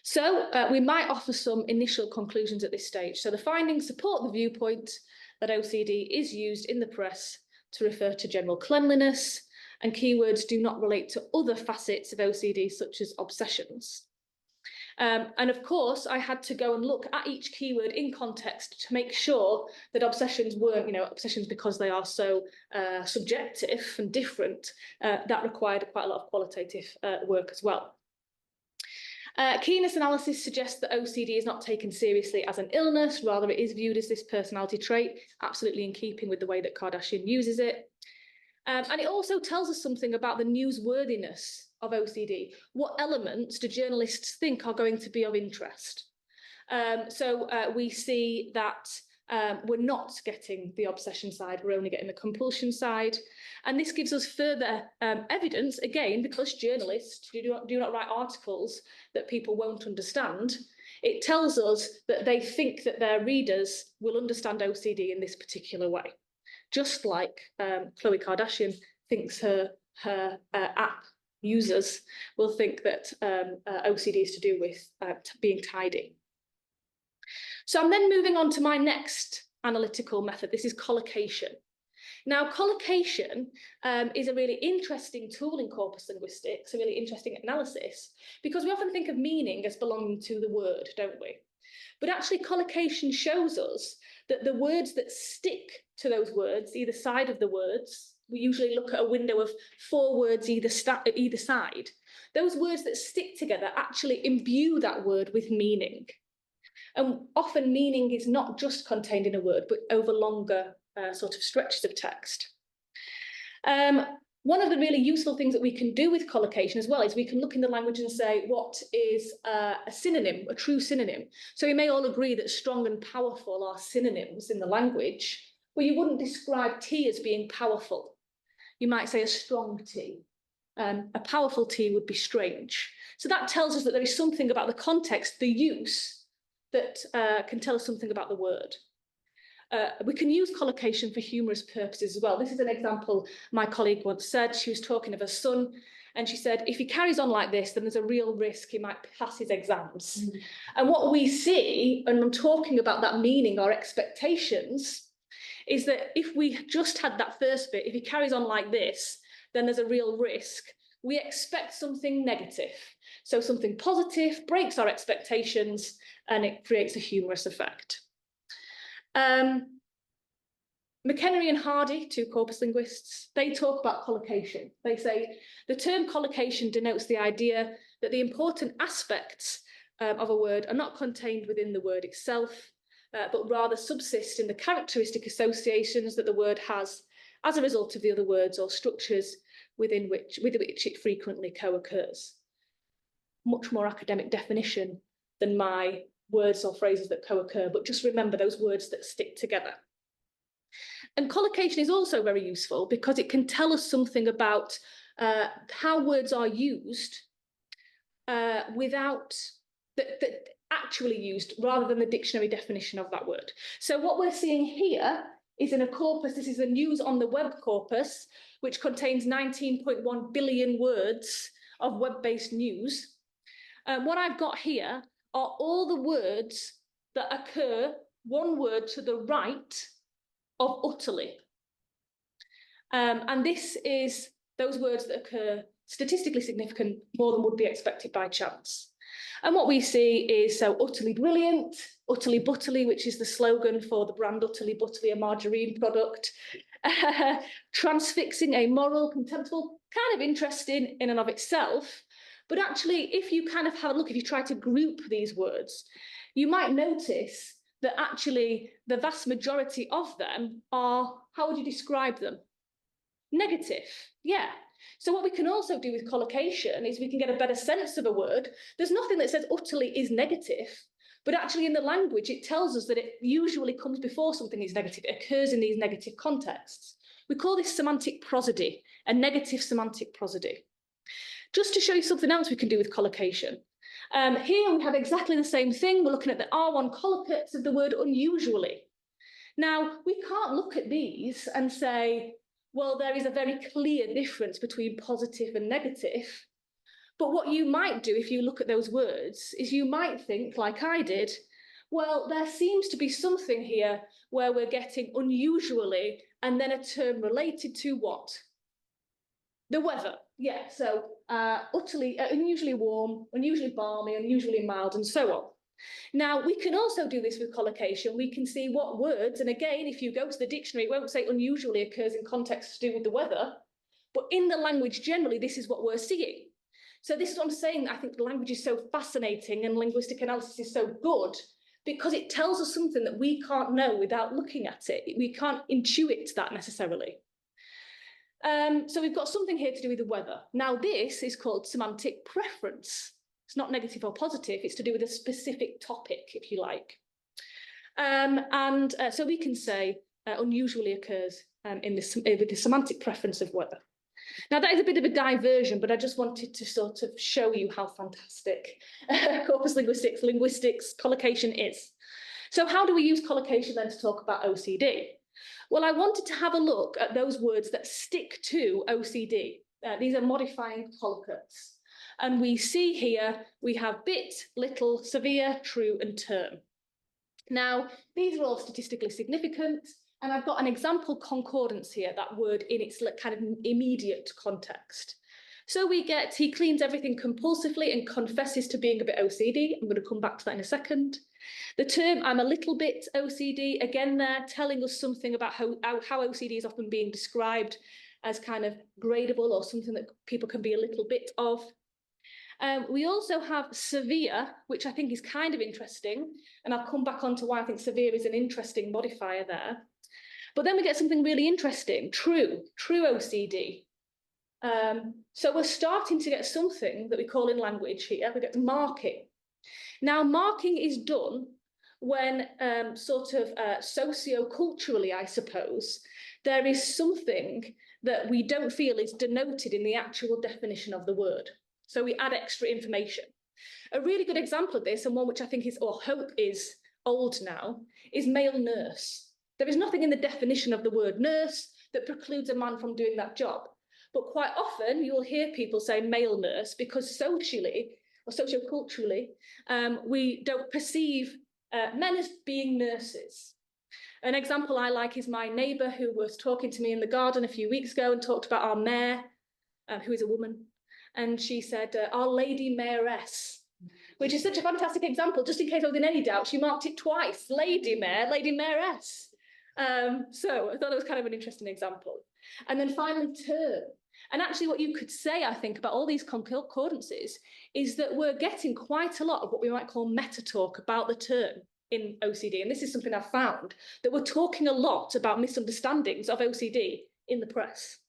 So we might offer some initial conclusions at this stage. So the findings support the viewpoint that OCD is used in the press to refer to general cleanliness, and keywords do not relate to other facets of OCD, such as obsessions. And of course, I had to go and look at each keyword in context to make sure that obsessions weren't, obsessions because they are so subjective and different. That required quite a lot of qualitative work as well. Keenness analysis suggests that OCD is not taken seriously as an illness, rather it is viewed as this personality trait, absolutely in keeping with the way that Kardashian uses it. And it also tells us something about the newsworthiness of OCD. What elements do journalists think are going to be of interest? So we see that we're not getting the obsession side, we're only getting the compulsion side. And this gives us further evidence, again, because journalists do not write articles that people won't understand. It tells us that they think that their readers will understand OCD in this particular way. Just like Khloe Kardashian thinks her app users will think that OCD is to do with being tidy. So I'm then moving on to my next analytical method. This is collocation. Now, collocation is a really interesting tool in corpus linguistics, a really interesting analysis, because we often think of meaning as belonging to the word, don't we? But actually, collocation shows us that the words that stick to those words, either side of the words, we usually look at a window of 4 words either side, those words that stick together actually imbue that word with meaning. And often meaning is not just contained in a word, but over longer sort of stretches of text. One of the really useful things that we can do with collocation as well is we can look in the language and say, what is a synonym, a true synonym? So we may all agree that strong and powerful are synonyms in the language, but you wouldn't describe tea as being powerful. You might say a strong tea. A powerful tea would be strange. So that tells us that there is something about the context, the use, that can tell us something about the word. We can use collocation for humorous purposes as well. This is an example my colleague once said. She was talking of her son, and she said, if he carries on like this, then there's a real risk he might pass his exams. Mm. And what we see, and I'm talking about that meaning, our expectations, is that if we just had that first bit, if he carries on like this, then there's a real risk. We expect something negative. So something positive breaks our expectations, and it creates a humorous effect. McHenry and Hardy, 2 corpus linguists, they talk about collocation. They say the term collocation denotes the idea that the important aspects of a word are not contained within the word itself, but rather subsist in the characteristic associations that the word has as a result of the other words or structures with which it frequently co-occurs. Much more academic definition than my words or phrases that co-occur, but just remember those words that stick together. And collocation is also very useful because it can tell us something about how words are used without that actually used, rather than the dictionary definition of that word. So what we're seeing here is in a corpus. This is a news on the web corpus, which contains 19.1 billion words of web-based news. What I've got here are all the words that occur one word to the right of utterly. And this is those words that occur statistically significant, more than would be expected by chance. And what we see is so utterly brilliant, utterly butterly, which is the slogan for the brand Utterly Butterly, a margarine product, transfixing, amoral, contemptible, kind of interesting in and of itself. But actually, if you kind of have a look, if you try to group these words, you might notice that actually the vast majority of them are, how would you describe them? Negative, yeah. So what we can also do with collocation is we can get a better sense of a word. There's nothing that says utterly is negative, but actually in the language, it tells us that it usually comes before something is negative. It occurs in these negative contexts. We call this semantic prosody, a negative semantic prosody. Just to show you something else we can do with collocation. Here we have exactly the same thing. We're looking at the R1 collocates of the word unusually. Now, we can't look at these and say, well, there is a very clear difference between positive and negative. But what you might do if you look at those words is you might think, like I did, well, there seems to be something here where we're getting unusually and then a term related to what? The weather. Yeah, so utterly, unusually warm, unusually balmy, unusually mild, and so on. Now, we can also do this with collocation. We can see what words, and again, if you go to the dictionary, it won't say unusually occurs in context to do with the weather, but in the language generally, this is what we're seeing. So this is what I'm saying. I think the language is so fascinating and linguistic analysis is so good because it tells us something that we can't know without looking at it. We can't intuit that necessarily. So we've got something here to do with the weather. Now, this is called semantic preference. It's not negative or positive, it's to do with a specific topic, if you like. So we can say unusually occurs with the semantic preference of weather. Now, that is a bit of a diversion, but I just wanted to sort of show you how fantastic corpus linguistics collocation is. So how do we use collocation then to talk about OCD? Well, I wanted to have a look at those words that stick to OCD. These are modifying collocates. And we see here, we have bit, little, severe, true, and term. Now, these are all statistically significant, and I've got an example concordance here, that word in its kind of immediate context. So we get, he cleans everything compulsively and confesses to being a bit OCD. I'm going to come back to that in a second. The term, I'm a little bit OCD, again there, telling us something about how OCD is often being described as kind of gradable or something that people can be a little bit of. We also have severe, which I think is kind of interesting, and I'll come back on to why I think severe is an interesting modifier there. But then we get something really interesting, true OCD. So we're starting to get something that we call in language here, we get marking. Now, marking is done when socio-culturally, I suppose, there is something that we don't feel is denoted in the actual definition of the word. So we add extra information. A really good example of this, and one which I think is, or hope is old now, is male nurse. There is nothing in the definition of the word nurse that precludes a man from doing that job. But quite often you'll hear people say male nurse because socially or socioculturally, we don't perceive men as being nurses. An example I like is my neighbour who was talking to me in the garden a few weeks ago and talked about our mayor, who is a woman. And she said, Our Lady Mayoress, which is such a fantastic example. Just in case I was in any doubt, she marked it twice, Lady Mayor, Lady Mayoress. So I thought it was kind of an interesting example. And then finally, term. And actually what you could say, I think, about all these concordances is that we're getting quite a lot of what we might call meta talk about the term in OCD. And this is something I've found, that we're talking a lot about misunderstandings of OCD in the press.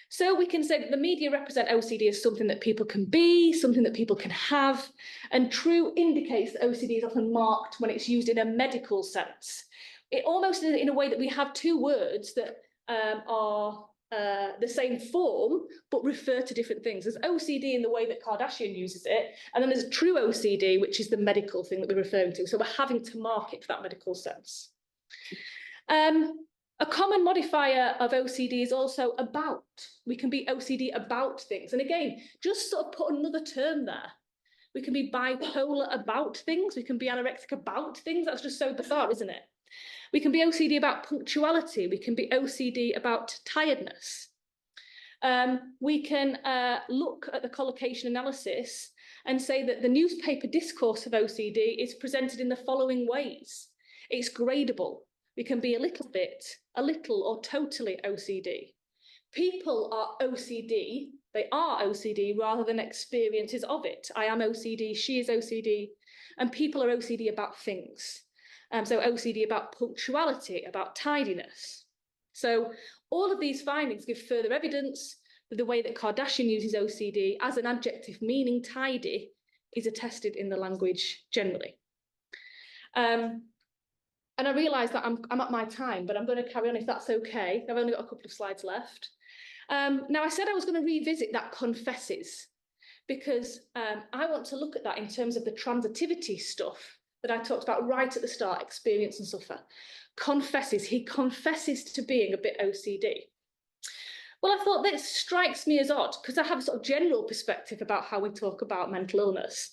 So we can say that the media represent OCD as something that people can be, something that people can have, and true indicates that OCD is often marked when it's used in a medical sense. It almost in a way that we have two words that are the same form, but refer to different things. There's OCD in the way that Kardashian uses it, and then there's true OCD, which is the medical thing that we're referring to. So we're having to mark it for that medical sense. A common modifier of OCD is also about. We can be OCD about things. And again, just sort of put another term there. We can be bipolar about things. We can be anorexic about things. That's just so bizarre, isn't it? We can be OCD about punctuality. We can be OCD about tiredness. We can look at the collocation analysis and say that the newspaper discourse of OCD is presented in the following ways. It's gradable. We can be a little bit, a little, or totally OCD. People are OCD. They are OCD rather than experiences of it. I am OCD, she is OCD, and people are OCD about things. So OCD about punctuality, about tidiness. So all of these findings give further evidence that the way that Kardashian uses OCD as an adjective meaning tidy is attested in the language generally. And I realise that I'm at my time, but I'm going to carry on if that's okay. I've only got a couple of slides left. Now, I said I was going to revisit that confesses, because I want to look at that in terms of the transitivity stuff that I talked about right at the start, experience and suffer. Confesses, he confesses to being a bit OCD. Well, I thought this strikes me as odd, because I have a sort of general perspective about how we talk about mental illness.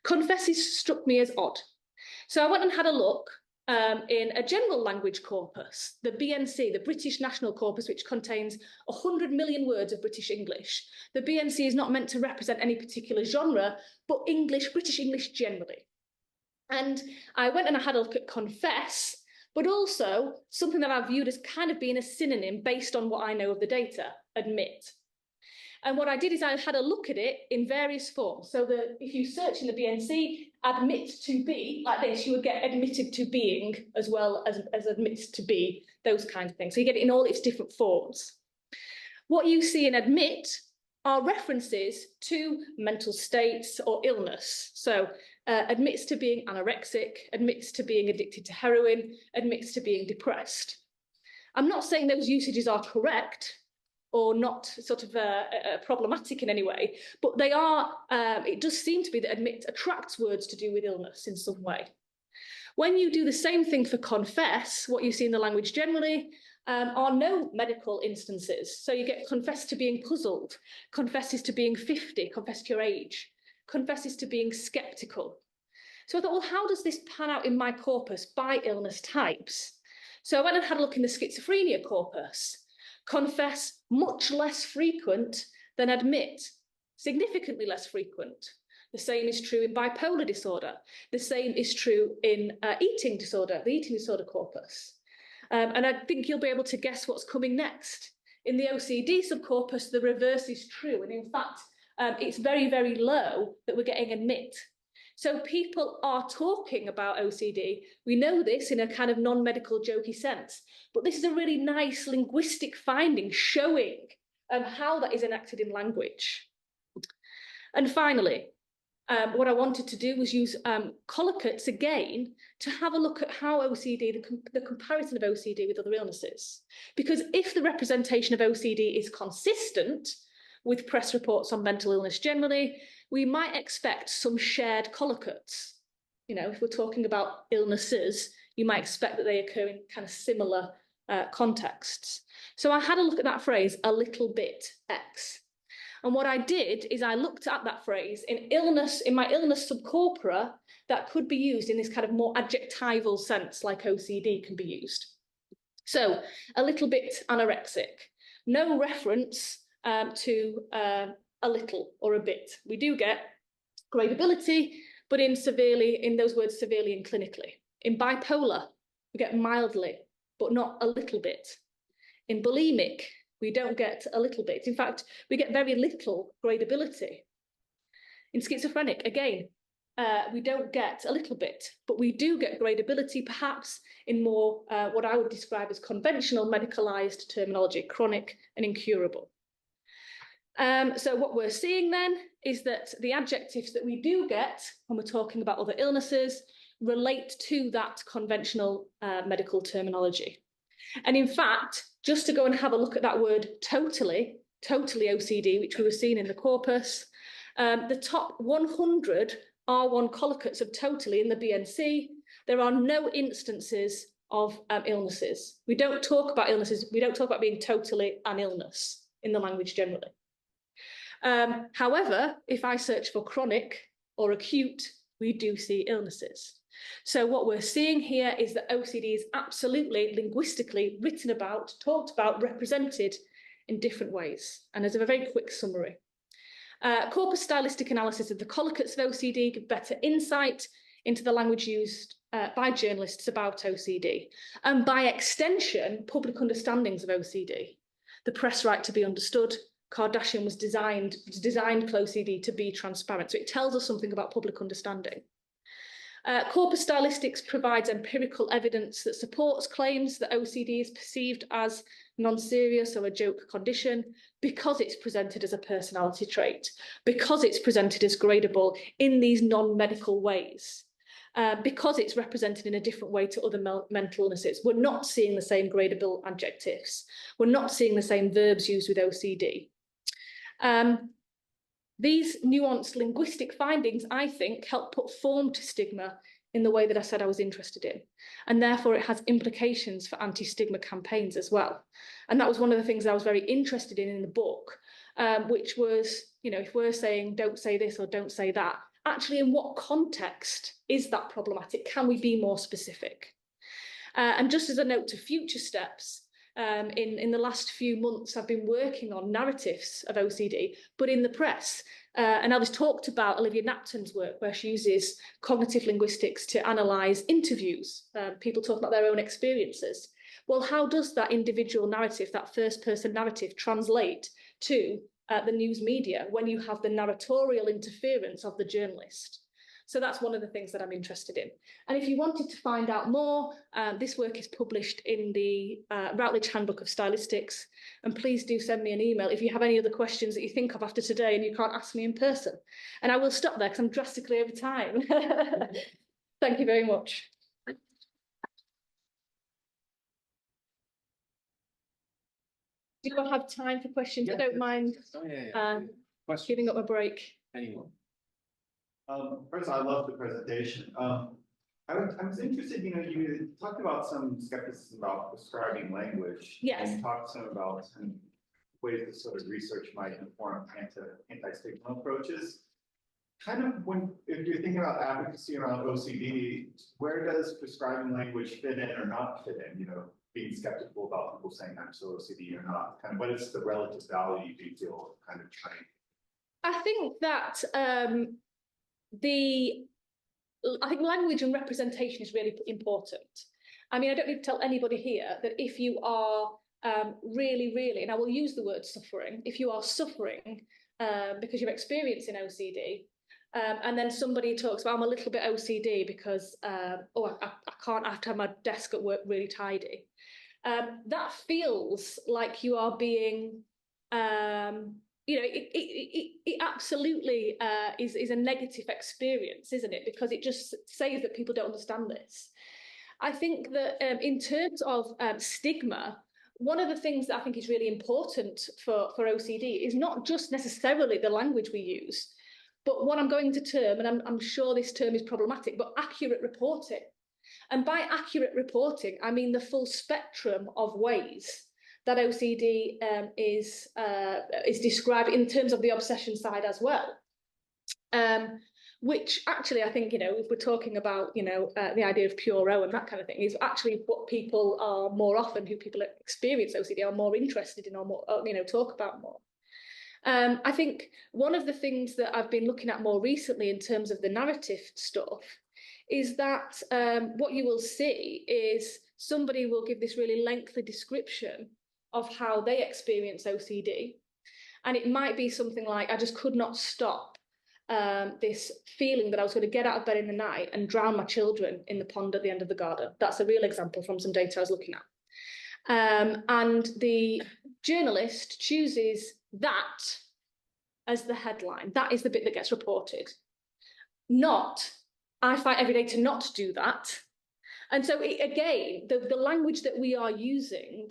Confesses struck me as odd. So I went and had a look in a general language corpus, the BNC, the British National Corpus, which contains 100 million words of British English. The BNC is not meant to represent any particular genre, but English, British English generally. And I went and I had a look at confess, but also something that I viewed as kind of being a synonym based on what I know of the data, admit. And what I did is I had a look at it in various forms. So that if you search in the BNC, admit to be, like this, you would get admitted to being as well as admits to be, those kinds of things. So you get it in all its different forms. What you see in admit are references to mental states or illness. So admits to being anorexic, admits to being addicted to heroin, admits to being depressed. I'm not saying those usages are correct or not sort of problematic in any way, but they are, it does seem to be that admit attracts words to do with illness in some way. When you do the same thing for confess, what you see in the language generally are no medical instances. So you get confess to being puzzled, confesses to being 50, confess to your age, confesses to being skeptical. So I thought, well, how does this pan out in my corpus by illness types? So I went and had a look in the schizophrenia corpus. Confess, much less frequent than admit, significantly less frequent. The same is true in bipolar disorder. The same is true in eating disorder, the eating disorder corpus. And I think you'll be able to guess what's coming next. In the OCD subcorpus, the reverse is true. And in fact, it's very, very low that we're getting admit. So people are talking about OCD. We know this in a kind of non-medical jokey sense, but this is a really nice linguistic finding showing how that is enacted in language. And finally, what I wanted to do was use collocates again to have a look at how OCD, the comparison of OCD with other illnesses. Because if the representation of OCD is consistent with press reports on mental illness generally, we might expect some shared collocates. You know, if we're talking about illnesses, you might expect that they occur in kind of similar contexts. So I had a look at that phrase, a little bit X. And what I did is I looked at that phrase in my illness subcorpora that could be used in this kind of more adjectival sense, like OCD can be used. So a little bit anorexic, no reference to a little or a bit. We do get gradability, but in those words, severely and clinically. In bipolar, we get mildly, but not a little bit. In bulimic, we don't get a little bit. In fact, we get very little gradability. In schizophrenic, again, we don't get a little bit, but we do get gradability, perhaps in more what I would describe as conventional medicalized terminology, chronic and incurable. So what we're seeing then is that the adjectives that we do get when we're talking about other illnesses relate to that conventional medical terminology. And in fact, just to go and have a look at that word totally OCD, which we were seeing in the corpus, the top 100 R1 collocates of totally in the BNC, there are no instances of illnesses. We don't talk about illnesses. We don't talk about being totally an illness in the language generally. However, if I search for chronic or acute, we do see illnesses. So what we're seeing here is that OCD is absolutely linguistically written about, talked about, represented in different ways. And as a very quick summary, corpus stylistic analysis of the collocates of OCD give better insight into the language used by journalists about OCD, and by extension, public understandings of OCD. The press right to be understood. Kardashian was designed for OCD to be transparent. So it tells us something about public understanding. Corpus stylistics provides empirical evidence that supports claims that OCD is perceived as non-serious or a joke condition because it's presented as a personality trait, because it's presented as gradable in these non-medical ways, because it's represented in a different way to other mental illnesses. We're not seeing the same gradable adjectives. We're not seeing the same verbs used with OCD. These nuanced linguistic findings, I think, help put form to stigma in the way that I said I was interested in. And therefore, it has implications for anti-stigma campaigns as well. And that was one of the things I was very interested in the book, which was, you know, if we're saying don't say this or don't say that, actually, in what context is that problematic? Can we be more specific? And just as a note to future steps, in the last few months, I've been working on narratives of OCD, but in the press. And Elvis talked about Olivia Knapton's work, where she uses cognitive linguistics to analyse interviews, people talking about their own experiences. Well, how does that individual narrative, that first-person narrative, translate to the news media when you have the narratorial interference of the journalist? So that's one of the things that I'm interested in. And if you wanted to find out more, this work is published in the Routledge Handbook of Stylistics. And please do send me an email if you have any other questions that you think of after today and you can't ask me in person. And I will stop there because I'm drastically over time. Thank you very much. Do I have time for questions? I don't mind giving up a break. Anyone? First, I love the presentation. I was interested, you know, you talked about some skepticism about prescribing language. Yes. And you talked some about some ways that sort of research might inform anti-stigma approaches. Kind of if you're thinking about advocacy around OCD, where does prescribing language fit in or not fit in? You know, being skeptical about people saying I'm so OCD or not. Kind of what is the relative value do you feel kind of trying? I think that I think language and representation is really important. I mean, I don't need to tell anybody here that if you are really, and I will use the word suffering, if you are suffering because you're experiencing OCD, and then somebody talks about, I'm a little bit OCD because, I can't, I have to have my desk at work really tidy. That feels like you are being, you know, it absolutely is a negative experience, isn't it? Because it just says that people don't understand this. I think that in terms of stigma, one of the things that I think is really important for OCD is not just necessarily the language we use, but what I'm going to term, and I'm sure this term is problematic, but accurate reporting. And by accurate reporting, I mean the full spectrum of ways that OCD is described in terms of the obsession side as well. Which actually, I think, you know, if we're talking about, you know, the idea of pure O and that kind of thing, is actually what people are more often, who people experience OCD are more interested in or more, you know, talk about more. I think one of the things that I've been looking at more recently in terms of the narrative stuff is that what you will see is somebody will give this really lengthy description of how they experience OCD. And it might be something like, I just could not stop this feeling that I was going to get out of bed in the night and drown my children in the pond at the end of the garden. That's a real example from some data I was looking at. And the journalist chooses that as the headline. That is the bit that gets reported. Not, I fight every day to not do that. And so again, the language that we are using,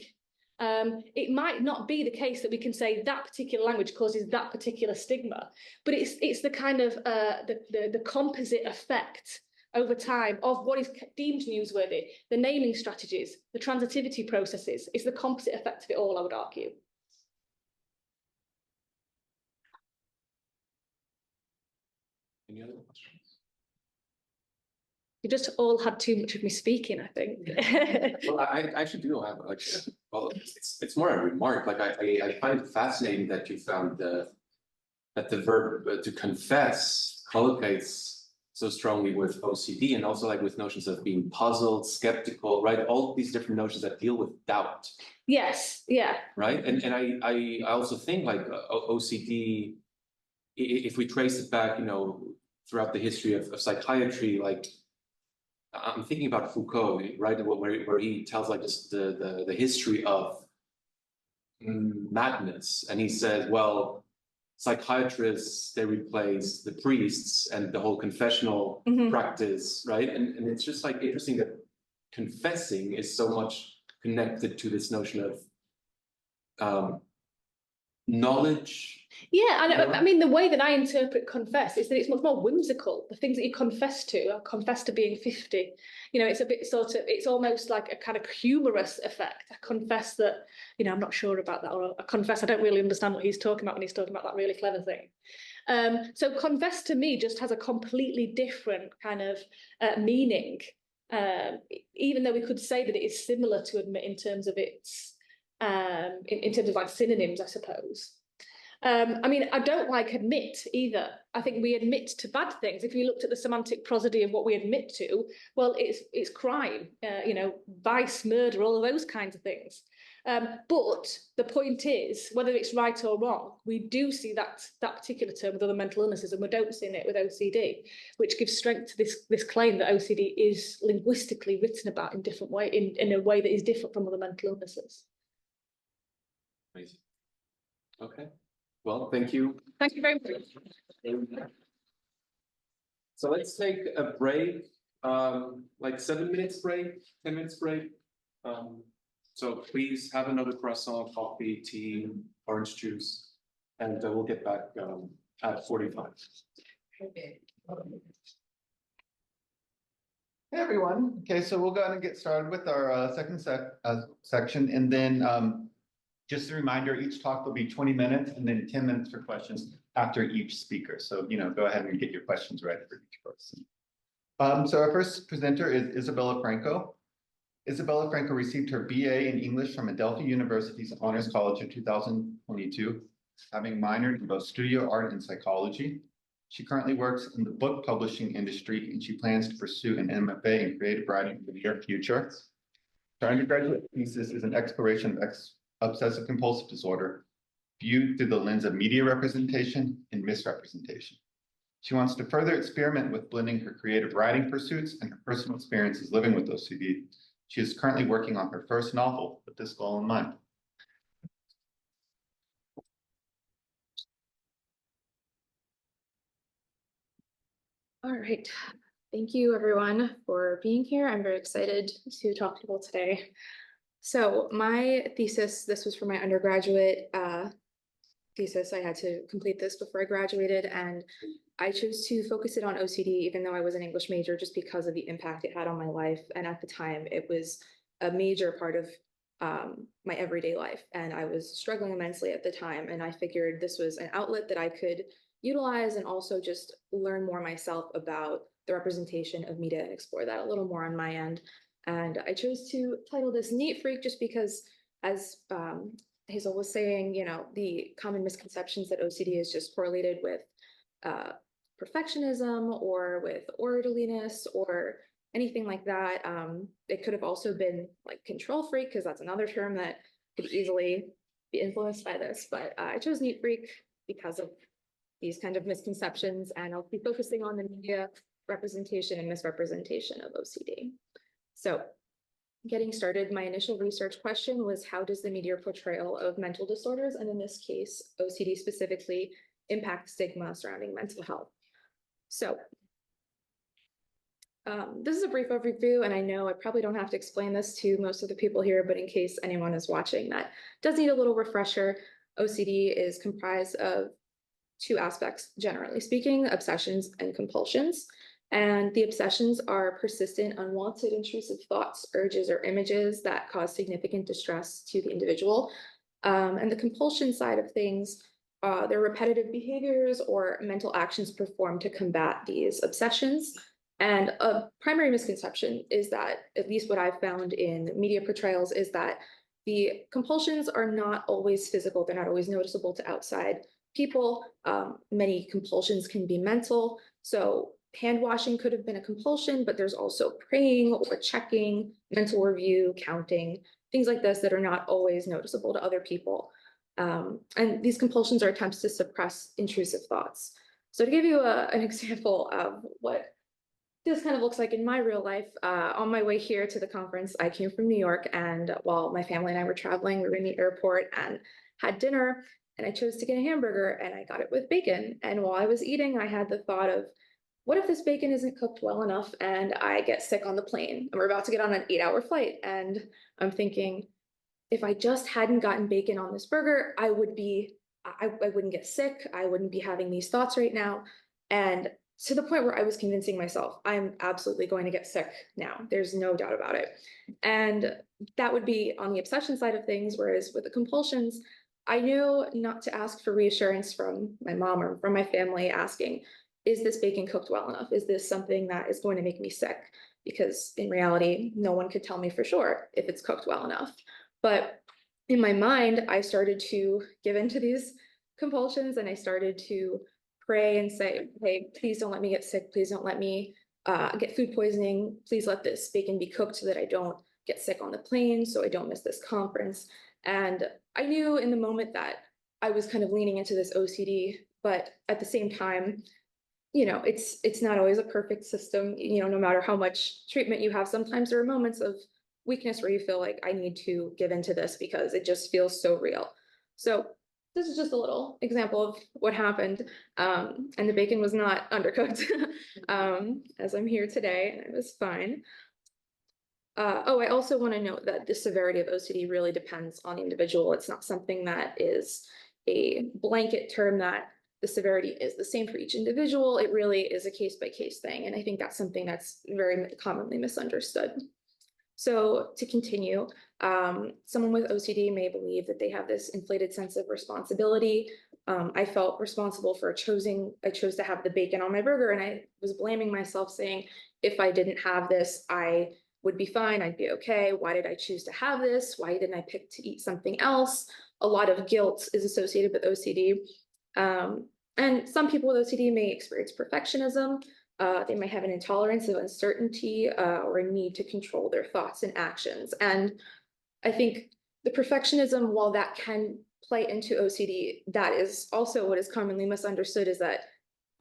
it might not be the case that we can say that particular language causes that particular stigma, but it's the kind of the composite effect over time of what is deemed newsworthy, the naming strategies, the transitivity processes. It's the composite effect of it all, I would argue. Any other questions? You just all had too much of me speaking, I think. Well, I actually do have like, well, it's more a remark. Like I find it fascinating that you found that the verb to confess collocates so strongly with OCD and also like with notions of being puzzled, skeptical, right? All these different notions that deal with doubt. Yes, yeah. Right, and I also think like OCD, if we trace it back, you know, throughout the history of psychiatry, like I'm thinking about Foucault, right, where he tells like just the history of madness, and he says, well, psychiatrists, they replace the priests and the whole confessional practice, right? And it's just like interesting that confessing is so much connected to this notion of knowledge. Yeah, and I mean, the way that I interpret confess is that it's much more whimsical. The things that you confess to, I confess to being 50. You know, it's a bit sort of, it's almost like a kind of humorous effect. I confess that, you know, I'm not sure about that, or I confess I don't really understand what he's talking about when he's talking about that really clever thing. So confess to me just has a completely different kind of meaning, even though we could say that it is similar to admit in terms of its, in terms of like synonyms, I suppose. I mean, I don't like admit either. I think we admit to bad things. If you looked at the semantic prosody of what we admit to, well, it's crime, you know, vice, murder, all of those kinds of things. But the point is, whether it's right or wrong, we do see that particular term with other mental illnesses, and we don't see it with OCD, which gives strength to this claim that OCD is linguistically written about in different way, in a way that is different from other mental illnesses. Amazing. Okay. Well, thank you. Thank you very much. So let's take a break, like 7 minutes break, 10 minutes break. So please have another croissant, coffee, tea, orange juice, and we'll get back at 45. Hey everyone. Okay, so we'll go ahead and get started with our second section, and then just a reminder, each talk will be 20 minutes and then 10 minutes for questions after each speaker. So, you know, go ahead and get your questions ready for each person. So our first presenter is Isabella Franco. Isabella Franco received her BA in English from Adelphi University's Honors College in 2022, having minored in both studio art and psychology. She currently works in the book publishing industry, and she plans to pursue an MFA in creative writing in the near future. Her undergraduate thesis is an exploration of obsessive-compulsive disorder viewed through the lens of media representation and misrepresentation. She wants to further experiment with blending her creative writing pursuits and her personal experiences living with OCD. She is currently working on her first novel with this goal in mind. All right. Thank you, everyone, for being here. I'm very excited to talk to you all today. So my thesis, this was for my undergraduate thesis. I had to complete this before I graduated, and I chose to focus it on OCD, even though I was an English major, just because of the impact it had on my life. And at the time, it was a major part of my everyday life, and I was struggling immensely at the time. And I figured this was an outlet that I could utilize and also just learn more myself about the representation of media and explore that a little more on my end. And I chose to title this Neat Freak just because, as Hazel was saying, you know, the common misconceptions that OCD is just correlated with perfectionism or with orderliness or anything like that. It could have also been like control freak, because that's another term that could easily be influenced by this. But I chose Neat Freak because of these kind of misconceptions, and I'll be focusing on the media representation and misrepresentation of OCD. So getting started, my initial research question was, how does the media portrayal of mental disorders, and in this case, OCD specifically, impact stigma surrounding mental health? So this is a brief overview, and I know I probably don't have to explain this to most of the people here, but in case anyone is watching that does need a little refresher, OCD is comprised of two aspects, generally speaking: obsessions and compulsions. And the obsessions are persistent, unwanted, intrusive thoughts, urges, or images that cause significant distress to the individual. And the compulsion side of things, they're repetitive behaviors or mental actions performed to combat these obsessions. And a primary misconception is that, at least what I've found in media portrayals, is that the compulsions are not always physical. They're not always noticeable to outside people. Many compulsions can be mental. So hand washing could have been a compulsion, but there's also praying or checking, mental review, counting, things like this that are not always noticeable to other people. And these compulsions are attempts to suppress intrusive thoughts. So to give you an example of what this kind of looks like in my real life. On my way here to the conference, I came from New York, and while my family and I were traveling, we were in the airport and had dinner, and I chose to get a hamburger, and I got it with bacon. And while I was eating, I had the thought of, what if this bacon isn't cooked well enough and I get sick on the plane? And we're about to get on an 8-hour flight, and I'm thinking, if I just hadn't gotten bacon on this burger, I wouldn't get sick. I wouldn't be having these thoughts right now. And to the point where I was convincing myself, I'm absolutely going to get sick now. There's no doubt about it. And that would be on the obsession side of things, whereas with the compulsions, I knew not to ask for reassurance from my mom or from my family asking, is this bacon cooked well enough? Is this something that is going to make me sick? Because in reality, no one could tell me for sure if it's cooked well enough. But in my mind, I started to give into these compulsions, and I started to pray and say, hey, please don't let me get sick. Please don't let me get food poisoning. Please let this bacon be cooked so that I don't get sick on the plane, so I don't miss this conference. And I knew in the moment that I was kind of leaning into this OCD, but at the same time, it's not always a perfect system. No matter how much treatment you have, sometimes there are moments of weakness where you feel like I need to give into this because it just feels so real. So this is just a little example of what happened. And the bacon was not undercooked as I'm here today, and it was fine. I also want to note that the severity of OCD really depends on the individual. It's not something that is a blanket term that the severity is the same for each individual. It really is a case-by-case thing. And I think that's something that's very commonly misunderstood. So to continue, someone with OCD may believe that they have this inflated sense of responsibility. I felt responsible for I chose to have the bacon on my burger, and I was blaming myself, saying, if I didn't have this, I would be fine, I'd be okay. Why did I choose to have this? Why didn't I pick to eat something else? A lot of guilt is associated with OCD. And some people with OCD may experience perfectionism. They might have an intolerance of uncertainty or a need to control their thoughts and actions. And I think the perfectionism, while that can play into OCD, that is also what is commonly misunderstood, is that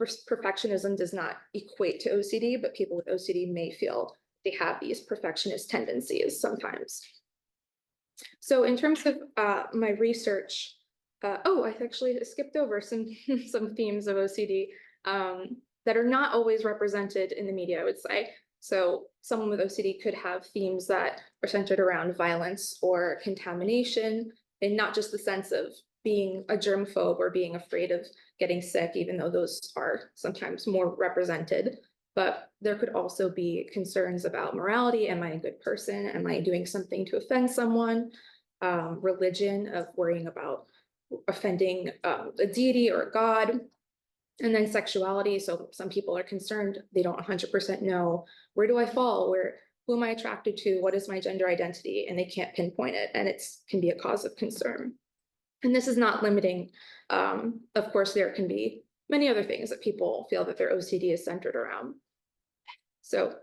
perfectionism does not equate to OCD, but people with OCD may feel they have these perfectionist tendencies sometimes. So in terms of my research, I actually skipped over some themes of OCD that are not always represented in the media, I would say. So someone with OCD could have themes that are centered around violence or contamination, and not just the sense of being a germphobe or being afraid of getting sick, even though those are sometimes more represented. But there could also be concerns about morality. Am I a good person? Am I doing something to offend someone? Religion, of worrying about offending a deity or a god. And then sexuality. So some people are concerned, they don't 100% know, where do I fall? Who am I attracted to? What is my gender identity? And they can't pinpoint it. And it can be a cause of concern. And this is not limiting. Of course, there can be many other things that people feel that their OCD is centered around. So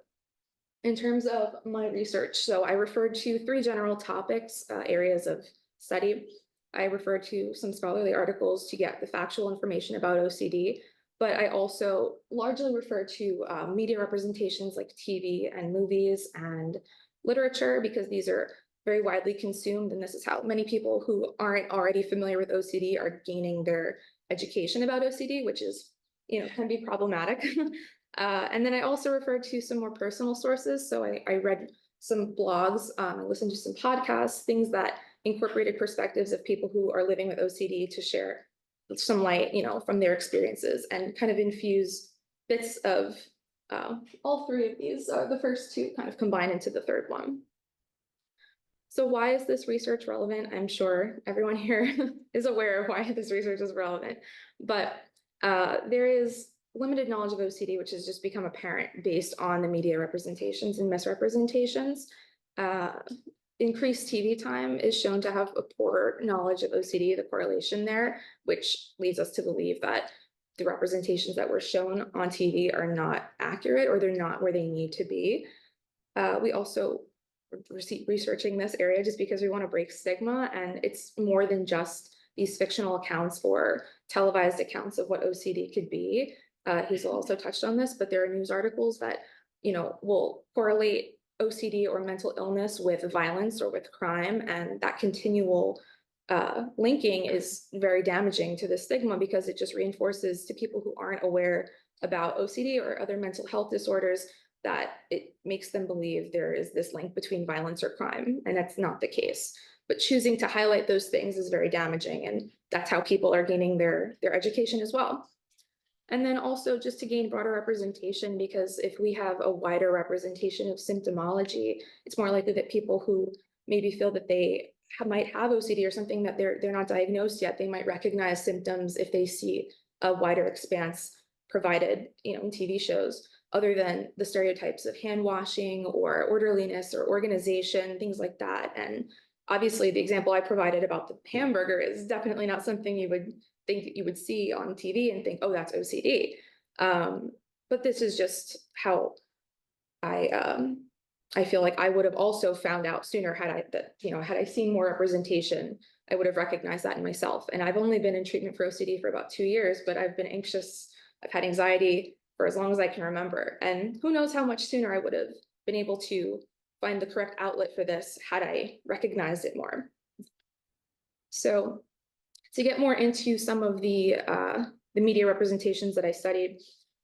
in terms of my research, so I referred to 3 general topics, areas of study. I referred to some scholarly articles to get the factual information about OCD, but I also largely refer to media representations like TV and movies and literature, because these are very widely consumed, and this is how many people who aren't already familiar with OCD are gaining their education about OCD, which is, can be problematic. And then I also referred to some more personal sources. So I read some blogs, I listened to some podcasts, things that incorporated perspectives of people who are living with OCD to share some light, from their experiences, and kind of infuse bits of all 3 of these. The first 2 kind of combine into the third one. So why is this research relevant? I'm sure everyone here is aware of why this research is relevant, but there is limited knowledge of OCD, which has just become apparent based on the media representations and misrepresentations. Increased TV time is shown to have a poor knowledge of OCD, the correlation there, which leads us to believe that the representations that were shown on TV are not accurate, or they're not where they need to be. We also researching this area just because we want to break stigma, and it's more than just these fictional accounts or televised accounts of what OCD could be. Hazel also touched on this, but there are news articles that will correlate OCD or mental illness with violence or with crime, and that continual linking is very damaging to the stigma because it just reinforces to people who aren't aware about OCD or other mental health disorders that it makes them believe there is this link between violence or crime, and that's not the case. But choosing to highlight those things is very damaging, and that's how people are gaining their education as well. And then also just to gain broader representation, because if we have a wider representation of symptomology, it's more likely that people who maybe feel that they might have OCD or something that they're not diagnosed yet, they might recognize symptoms if they see a wider expanse provided, in TV shows, other than the stereotypes of hand washing or orderliness or organization, things like that. And obviously the example I provided about the hamburger is definitely not something you would think that you would see on TV and think, oh, that's OCD. But this is just how I feel like I would have also found out sooner had I seen more representation, I would have recognized that in myself. And I've only been in treatment for OCD for about 2 years, but I've been anxious, I've had anxiety for as long as I can remember. And who knows how much sooner I would have been able to find the correct outlet for this had I recognized it more. So to get more into some of the media representations that I studied.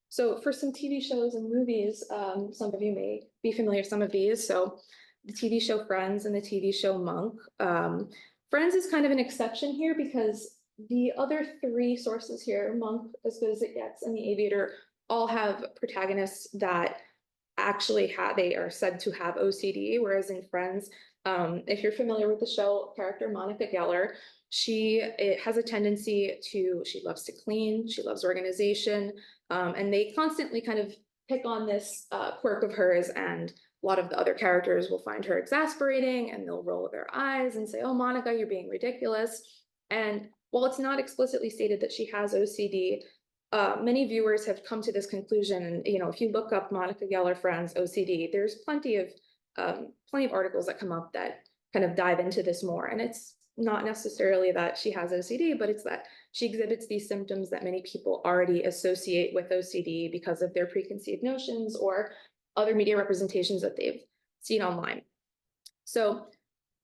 So for some TV shows and movies, some of you may be familiar with some of these. So the TV show Friends and the TV show Monk. Friends is kind of an exception here because the other 3 sources here, Monk, As Good as It Gets, and The Aviator, all have protagonists that actually they are said to have OCD, whereas in Friends, if you're familiar with the show, character Monica Geller, she has a tendency she loves to clean, she loves organization, and they constantly kind of pick on this quirk of hers, and a lot of the other characters will find her exasperating and they'll roll their eyes and say, oh, Monica, you're being ridiculous. And while it's not explicitly stated that she has OCD, many viewers have come to this conclusion. And, if you look up Monica Geller Friends OCD, there's plenty of articles that come up that kind of dive into this more. And it's not necessarily that she has OCD, but it's that she exhibits these symptoms that many people already associate with OCD because of their preconceived notions or other media representations that they've seen online. So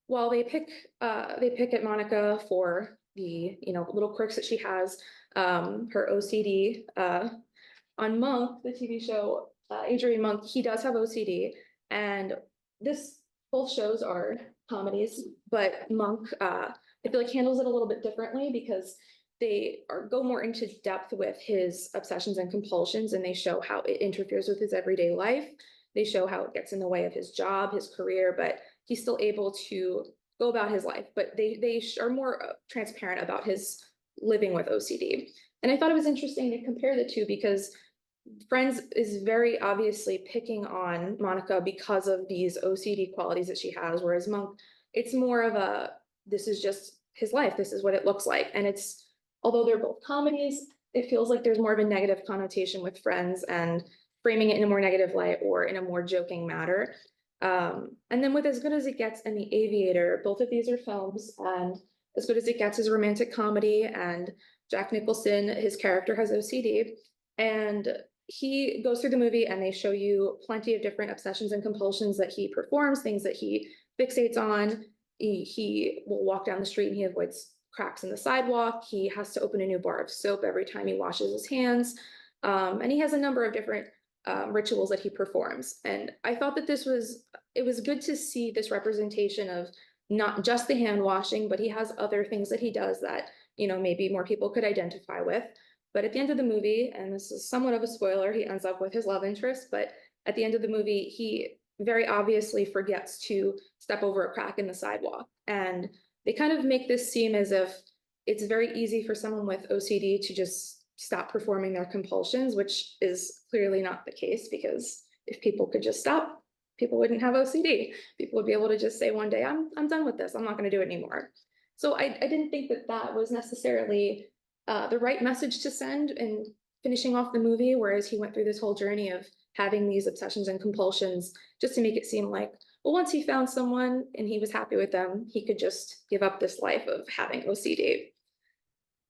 while they pick at Monica for the little quirks that she has, her OCD, on Monk, the TV show, Adrian Monk, he does have OCD, and both shows are comedies, but Monk, I feel like handles it a little bit differently because they go more into depth with his obsessions and compulsions, and they show how it interferes with his everyday life. They show how it gets in the way of his job, his career, but he's still able to go about his life. But they are more transparent about his living with OCD. And I thought it was interesting to compare the two because Friends is very obviously picking on Monica because of these OCD qualities that she has, whereas Monk, it's more of this is just his life, this is what it looks like. And although they're both comedies, it feels like there's more of a negative connotation with Friends and framing it in a more negative light or in a more joking manner. And then with As Good as It Gets and The Aviator, both of these are films, and As Good as It Gets is a romantic comedy, and Jack Nicholson, his character, has OCD, and he goes through the movie and they show you plenty of different obsessions and compulsions that he performs, things that he fixates on. He will walk down the street and he avoids cracks in the sidewalk. He has to open a new bar of soap every time he washes his hands. And he has a number of different rituals that he performs. And I thought that it was good to see this representation of not just the hand washing, but he has other things that he does that, maybe more people could identify with. But at the end of the movie, and this is somewhat of a spoiler, he ends up with his love interest, but at the end of the movie, he very obviously forgets to step over a crack in the sidewalk. And they kind of make this seem as if it's very easy for someone with OCD to just stop performing their compulsions, which is clearly not the case, because if people could just stop, people wouldn't have OCD. People would be able to just say one day, I'm done with this, I'm not going to do it anymore. So I didn't think that was necessarily the right message to send in finishing off the movie, whereas he went through this whole journey of having these obsessions and compulsions just to make it seem like, well, once he found someone and he was happy with them, he could just give up this life of having OCD.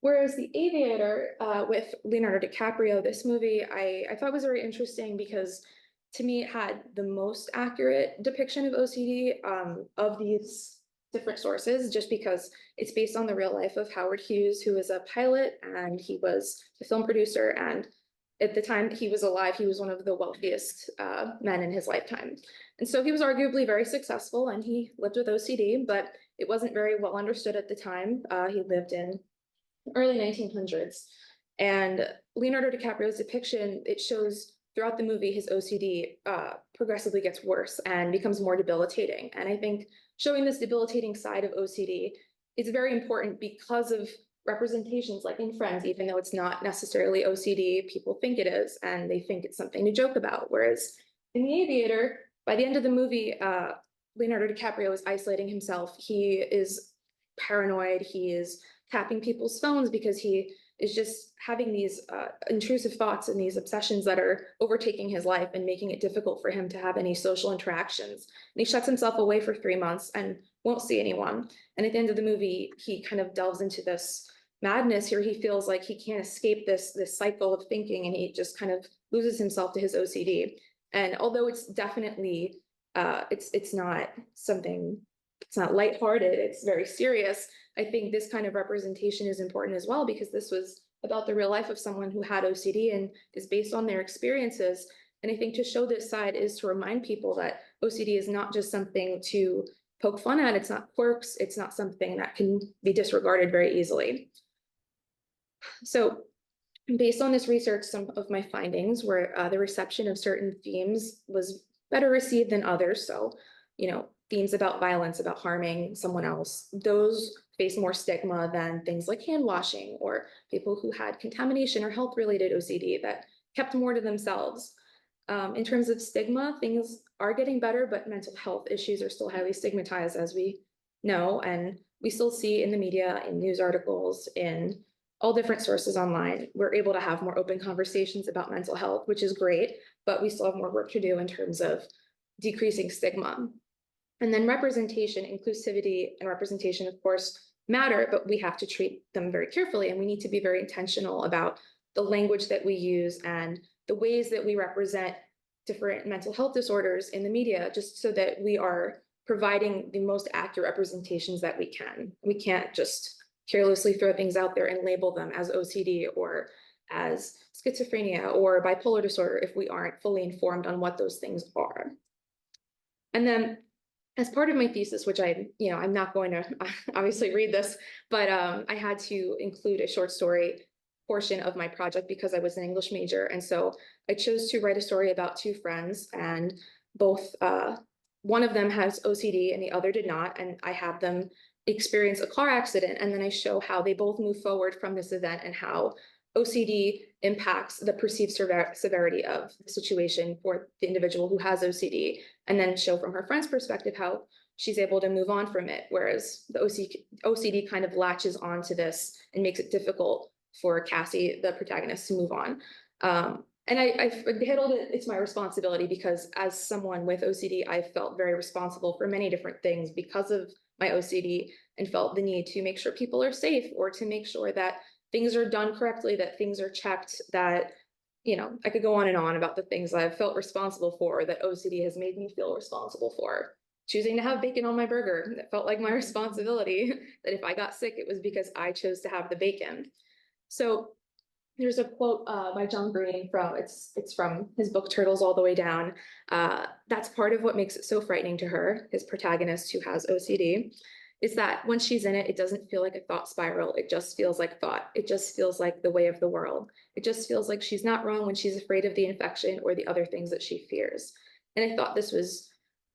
Whereas The Aviator with Leonardo DiCaprio, this movie I thought was very interesting because to me, had the most accurate depiction of OCD of these different sources, just because it's based on the real life of Howard Hughes, who was a pilot and he was a film producer. And at the time he was alive, he was one of the wealthiest men in his lifetime. And so he was arguably very successful and he lived with OCD, but it wasn't very well understood at the time. He lived in early 1900s. And Leonardo DiCaprio's depiction, it shows throughout the movie, his OCD progressively gets worse and becomes more debilitating. And I think showing this debilitating side of OCD is very important because of representations like in Friends, even though it's not necessarily OCD, people think it is, and they think it's something to joke about. Whereas in The Aviator, by the end of the movie, Leonardo DiCaprio is isolating himself. He is paranoid. He is tapping people's phones because he is just having these intrusive thoughts and these obsessions that are overtaking his life and making it difficult for him to have any social interactions. And he shuts himself away for 3 months and won't see anyone. And at the end of the movie, he kind of delves into this madness here. He feels like he can't escape this cycle of thinking, and he just kind of loses himself to his OCD. And although it's definitely, it's not something, it's not lighthearted, it's very serious. I think this kind of representation is important as well, because this was about the real life of someone who had OCD and is based on their experiences. And I think to show this side is to remind people that OCD is not just something to poke fun at. It's not quirks. It's not something that can be disregarded very easily. So based on this research, some of my findings were the reception of certain themes was better received than others. So, themes about violence, about harming someone else, those face more stigma than things like hand washing or people who had contamination or health-related OCD that kept more to themselves. In terms of stigma, things are getting better, but mental health issues are still highly stigmatized, as we know, and we still see in the media, in news articles, in all different sources online, we're able to have more open conversations about mental health, which is great, but we still have more work to do in terms of decreasing stigma. And then representation, inclusivity, and representation, of course, matter, but we have to treat them very carefully, and we need to be very intentional about the language that we use and the ways that we represent different mental health disorders in the media, just so that we are providing the most accurate representations that we can. We can't just carelessly throw things out there and label them as OCD or as schizophrenia or bipolar disorder if we aren't fully informed on what those things are. And then as part of my thesis, which I'm not going to obviously read this, but I had to include a short story portion of my project because I was an English major. And so I chose to write a story about two friends, and both, one of them has OCD and the other did not. And I have them experience a car accident. And then I show how they both move forward from this event and how OCD impacts the perceived severity of the situation for the individual who has OCD, and then show from her friend's perspective how she's able to move on from it, whereas the OCD kind of latches onto this and makes it difficult for Cassie, the protagonist, to move on. And I handled it, it's my responsibility, because as someone with OCD, I felt very responsible for many different things because of my OCD, and felt the need to make sure people are safe, or to make sure that things are done correctly, that things are checked, that, I could go on and on about the things I've felt responsible for, that OCD has made me feel responsible for. Choosing to have bacon on my burger, that felt like my responsibility, that if I got sick, it was because I chose to have the bacon. So there's a quote by John Green it's from his book Turtles All the Way Down. That's part of what makes it so frightening to her, his protagonist who has OCD, is that when she's in it, it doesn't feel like a thought spiral. It just feels like thought. It just feels like the way of the world. It just feels like she's not wrong when she's afraid of the infection or the other things that she fears. And I thought this was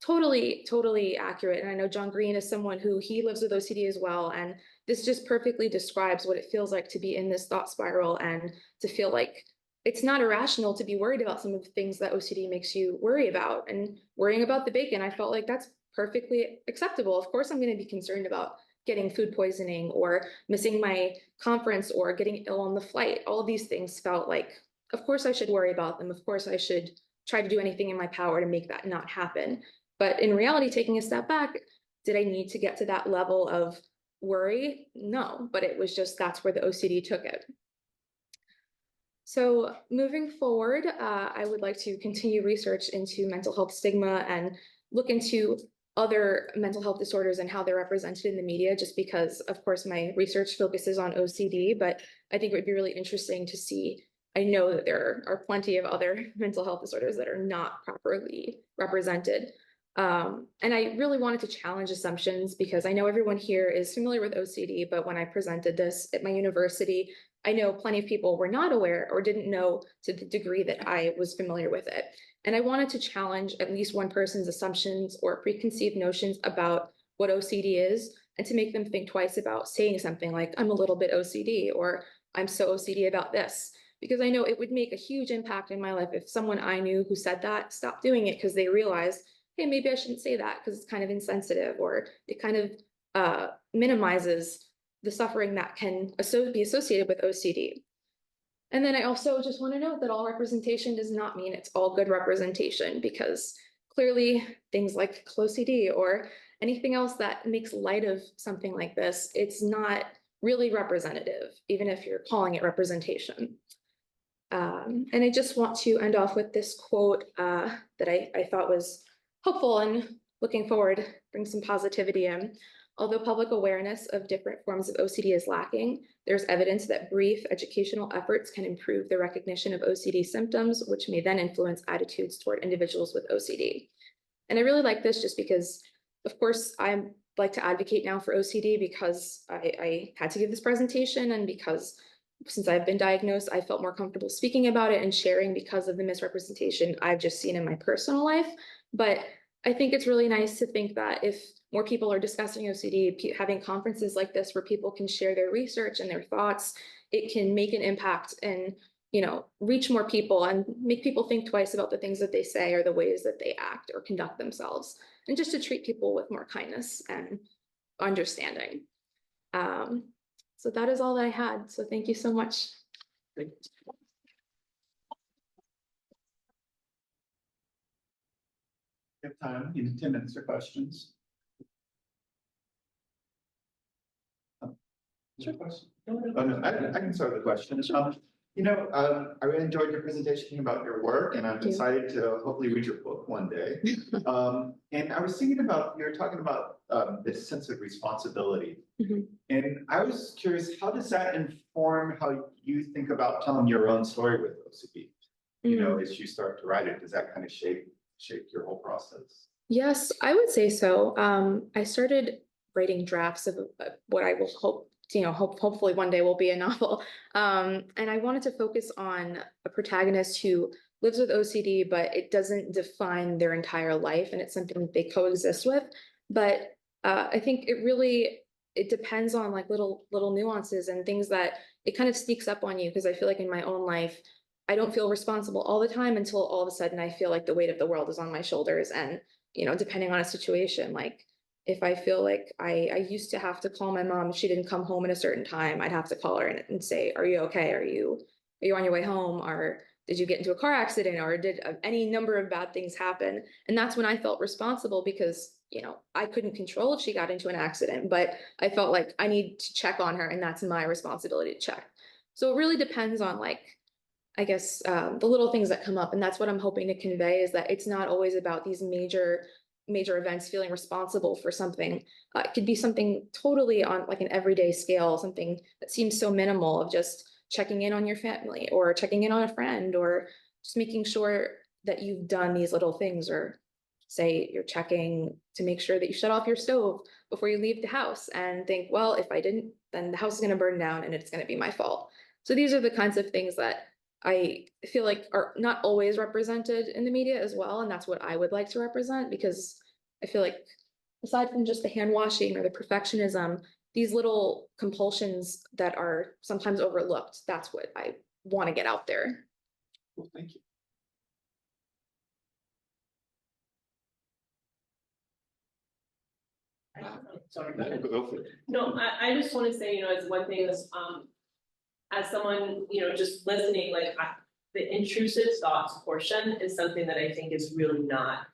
totally, totally accurate. And I know John Green is someone who, he lives with OCD as well. And this just perfectly describes what it feels like to be in this thought spiral, and to feel like it's not irrational to be worried about some of the things that OCD makes you worry about. And worrying about the bacon, I felt like that's perfectly acceptable. Of course, I'm going to be concerned about getting food poisoning or missing my conference or getting ill on the flight. All of these things felt like, of course I should worry about them. Of course I should try to do anything in my power to make that not happen. But in reality, taking a step back, did I need to get to that level of worry? No, but it was just, that's where the OCD took it. So moving forward, I would like to continue research into mental health stigma and look into other mental health disorders and how they're represented in the media, just because, of course, my research focuses on OCD, but I think it would be really interesting to see. I know that there are plenty of other mental health disorders that are not properly represented. And I really wanted to challenge assumptions because I know everyone here is familiar with OCD, but when I presented this at my university, I know plenty of people were not aware or didn't know to the degree that I was familiar with it. And I wanted to challenge at least one person's assumptions or preconceived notions about what OCD is and to make them think twice about saying something like, I'm a little bit OCD or I'm so OCD about this. Because I know it would make a huge impact in my life if someone I knew who said that stopped doing it because they realized, hey, maybe I shouldn't say that because it's kind of insensitive or it kind of minimizes the suffering that can be associated with OCD. And then I also just want to note that all representation does not mean it's all good representation, because clearly things like OCD or anything else that makes light of something like this, it's not really representative, even if you're calling it representation. And I just want to end off with this quote that I thought was hopeful and looking forward, bring some positivity in. Although public awareness of different forms of OCD is lacking, there's evidence that brief educational efforts can improve the recognition of OCD symptoms, which may then influence attitudes toward individuals with OCD. And I really like this just because, of course, I like to advocate now for OCD because I had to give this presentation, and because since I've been diagnosed, I felt more comfortable speaking about it and sharing because of the misrepresentation I've just seen in my personal life. But I think it's really nice to think that if more people are discussing OCD, having conferences like this where people can share their research and their thoughts, it can make an impact and, you know, reach more people and make people think twice about the things that they say or the ways that they act or conduct themselves, and just to treat people with more kindness and understanding. So that is all that I had. So thank you so much. Thank you. We have time, 10 minutes for questions. Sure. Question? Oh, no, I can start with the question. I really enjoyed your presentation about your work, and I'm excited to hopefully read your book one day. And I was thinking about, you were talking about this sense of responsibility. And I was curious, how does that inform how you think about telling your own story with OCD? You know, as you start to write it, does that kind of shape your whole process? Yes, I would say so. I started writing drafts of what I will hopefully one day will be a novel. And I wanted to focus on a protagonist who lives with OCD, but it doesn't define their entire life, and it's something that they coexist with. But I think it depends on like little nuances and things that it kind of sneaks up on you, because I feel like in my own life, I don't feel responsible all the time until all of a sudden I feel like the weight of the world is on my shoulders. And, you know, depending on a situation, like if I feel like I used to have to call my mom if she didn't come home at a certain time, I'd have to call her and say, are you okay? Are you on your way home? Or did you get into a car accident? Or did any number of bad things happen? And that's when I felt responsible, because, you know, I couldn't control if she got into an accident, but I felt like I need to check on her, and that's my responsibility to check. So it really depends on, like, I guess, the little things that come up. And that's what I'm hoping to convey, is that it's not always about these major events feeling responsible for something. It could be something totally on like an everyday scale, something that seems so minimal, of just checking in on your family or checking in on a friend, or just making sure that you've done these little things, or say you're checking to make sure that you shut off your stove before you leave the house and think, well, if I didn't, then the house is going to burn down and it's going to be my fault. So these are the kinds of things that I feel like are not always represented in the media as well. And that's what I would like to represent, because I feel like aside from just the hand washing or the perfectionism, these little compulsions that are sometimes overlooked, that's what I want to get out there. Well, thank you. Sorry, go for it. No, I just want to say, you know, as one thing is, as someone, you know, just listening, like the intrusive thoughts portion is something that I think is really not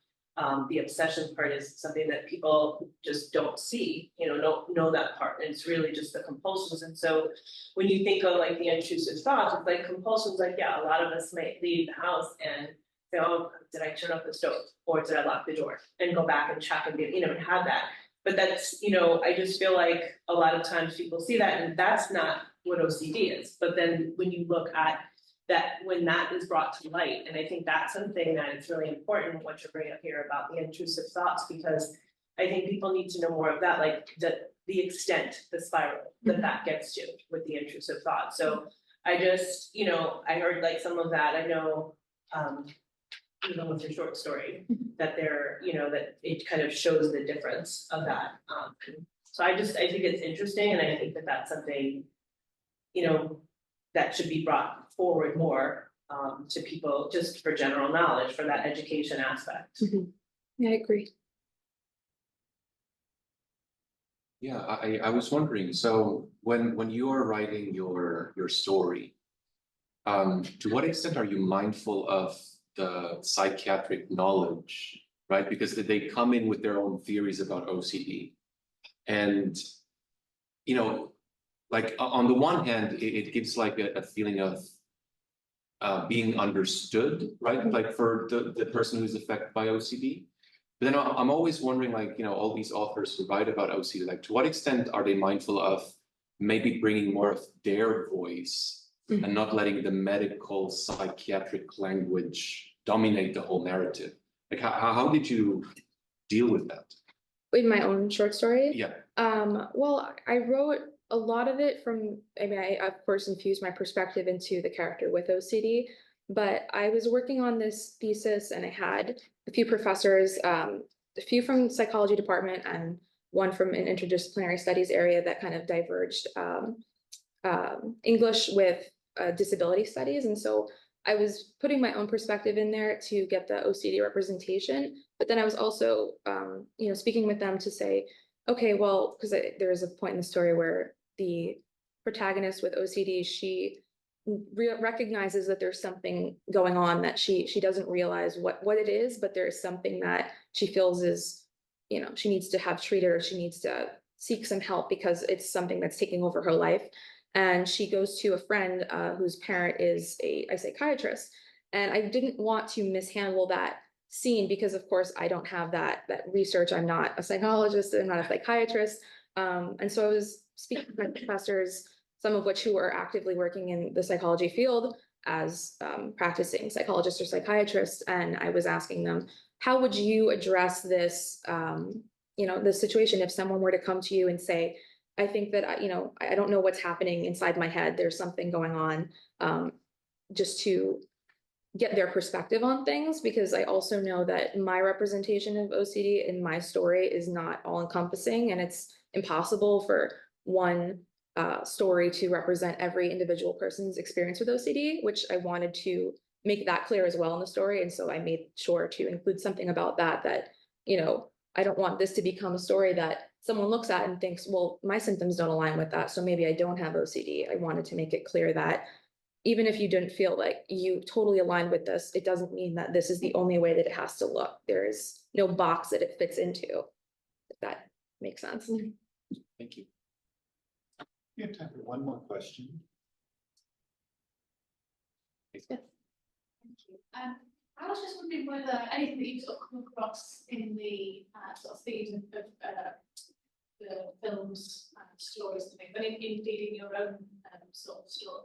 the obsession part is something that people just don't see, don't know that part. And it's really just the compulsions. And so when you think of like the intrusive thoughts, it's like compulsions, like, yeah, a lot of us might leave the house and say, oh, did I turn off the stove? Or did I lock the door? And go back and check and get, and have that. But that's, I just feel like a lot of times people see that and that's not what OCD is. But then when you look at that, when that is brought to light, and I think that's something that is really important, what you're bringing up here about the intrusive thoughts, because I think people need to know more of that, like the extent, the spiral that gets to with the intrusive thoughts. So I just, I heard like some of that. I know, even with your short story, that there, that it kind of shows the difference of that. So I think it's interesting, and I think that that's something, that should be brought forward more to people, just for general knowledge, for that education aspect. Yeah, I agree. Yeah, I was wondering, so when you are writing your story, to what extent are you mindful of the psychiatric knowledge, right? Because they come in with their own theories about OCD. And, like on the one hand, it gives like a feeling of being understood, right? Like for the person who's affected by OCD. But then I'm always wondering, like, all these authors who write about OCD, like to what extent are they mindful of maybe bringing more of their voice and not letting the medical psychiatric language dominate the whole narrative? Like how did you deal with that? In my own short story? Yeah. Well, I wrote a lot of it from, I of course infused my perspective into the character with OCD, but I was working on this thesis and I had a few professors, a few from the psychology department and one from an interdisciplinary studies area that kind of diverged English with disability studies. And so I was putting my own perspective in there to get the OCD representation, but then I was also, speaking with them to say, okay, well, because there is a point in the story where the protagonist with OCD, she recognizes that there's something going on that she doesn't realize what it is, but there's something that she feels is, she needs to have treated or she needs to seek some help because it's something that's taking over her life. And she goes to a friend whose parent is a psychiatrist. And I didn't want to mishandle that scene because, of course, I don't have that research. I'm not a psychologist. I'm not a psychiatrist. And so I was speaking to my professors, some of which who are actively working in the psychology field as practicing psychologists or psychiatrists. And I was asking them, how would you address this, this situation if someone were to come to you and say, I think that, I don't know what's happening inside my head. There's something going on, just to get their perspective on things, because I also know that my representation of OCD in my story is not all encompassing, and it's impossible for one story to represent every individual person's experience with OCD, which I wanted to make that clear as well in the story. And so I made sure to include something about that, I don't want this to become a story that someone looks at and thinks, well, my symptoms don't align with that, so maybe I don't have OCD. I wanted to make it clear that even if you didn't feel like you totally aligned with this, it doesn't mean that this is the only way that it has to look. There is no box that it fits into, if that makes sense. Thank you. We have time for one more question. Yes. Thank you. I was just wondering whether anything that you've sort of come across in the sort of themes of the films and stories and things, but indeed in your own sort of story,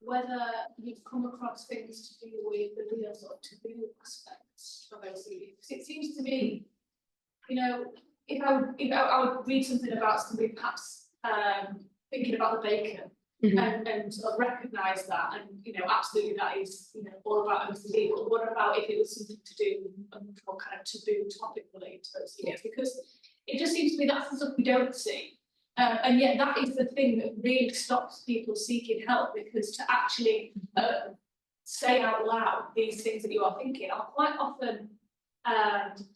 whether you've come across things to do with the real sort of taboo aspects of OCD. Because it seems to me, if I would read something about somebody perhaps thinking about the bacon, and sort of recognise that, and absolutely that is all about OCD. But what about if it was something to do with a much more kind of taboo topic related to OCD? Yeah. Because it just seems to me that's the stuff we don't see, and yet that is the thing that really stops people seeking help, because to actually say out loud these things that you are thinking are quite often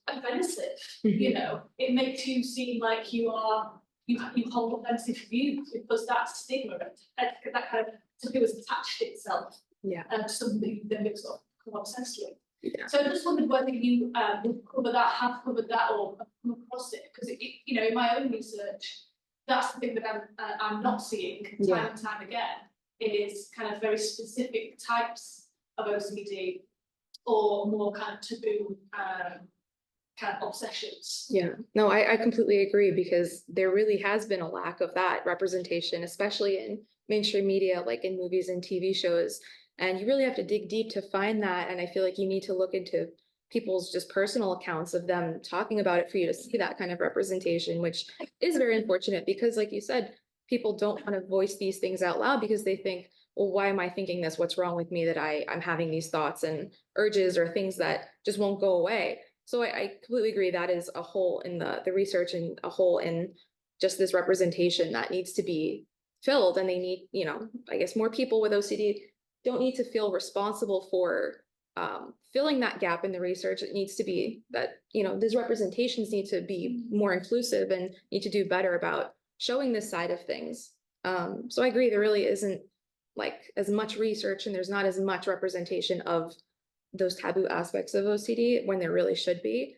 offensive. It makes you seem like you hold offensive views, because that stigma, that kind of taboo has attached itself to something that you then sort of become obsessed with. So I just wondered whether you would cover that, have covered that, or have come across it, because you know, in my own research, that's the thing that I'm not seeing time and time again. It is kind of very specific types of OCD, or more kind of taboo kind of obsessions. Yeah, no, I completely agree, because there really has been a lack of that representation, especially in mainstream media, like in movies and TV shows. And you really have to dig deep to find that. And I feel like you need to look into people's just personal accounts of them talking about it for you to see that kind of representation, which is very unfortunate, because like you said, people don't want to voice these things out loud because they think, well, why am I thinking this? What's wrong with me that I'm having these thoughts and urges or things that just won't go away? So I completely agree, that is a hole in the research and a hole in just this representation that needs to be filled. And they need, you know, I guess more people with OCD don't need to feel responsible for filling that gap in the research. It needs to be that, you know, these representations need to be more inclusive and need to do better about showing this side of things. So I agree, there really isn't like as much research, and there's not as much representation of those taboo aspects of OCD when there really should be.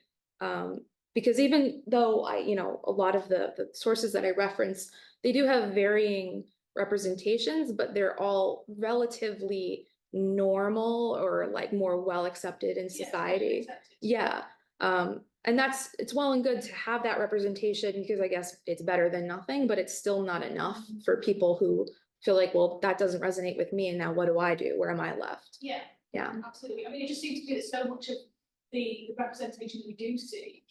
Because even though you know, a lot of the sources that I reference, they do have varying representations, but they're all relatively normal or like more well accepted in society. Yeah. And it's well and good to have that representation, because I guess it's better than nothing, but it's still not enough for people who feel like, well, that doesn't resonate with me, and now what do I do? Where am I left? Yeah. Yeah. Absolutely. I mean, it just seems to be that so much of the representation we do see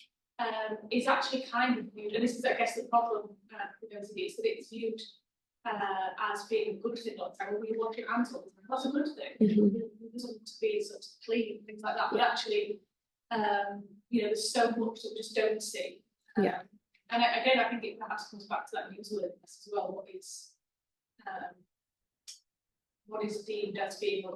is actually kind of viewed, and this is, I guess, the problem with OCD, is that it's viewed as being a good thing. Like, when we watch it answer, that's a good thing. It doesn't be sort of clean, things like that. But actually, you know, there's so much that we just don't see. Yeah. And again, I think it perhaps comes back to that newsworthiness as well. What is deemed as being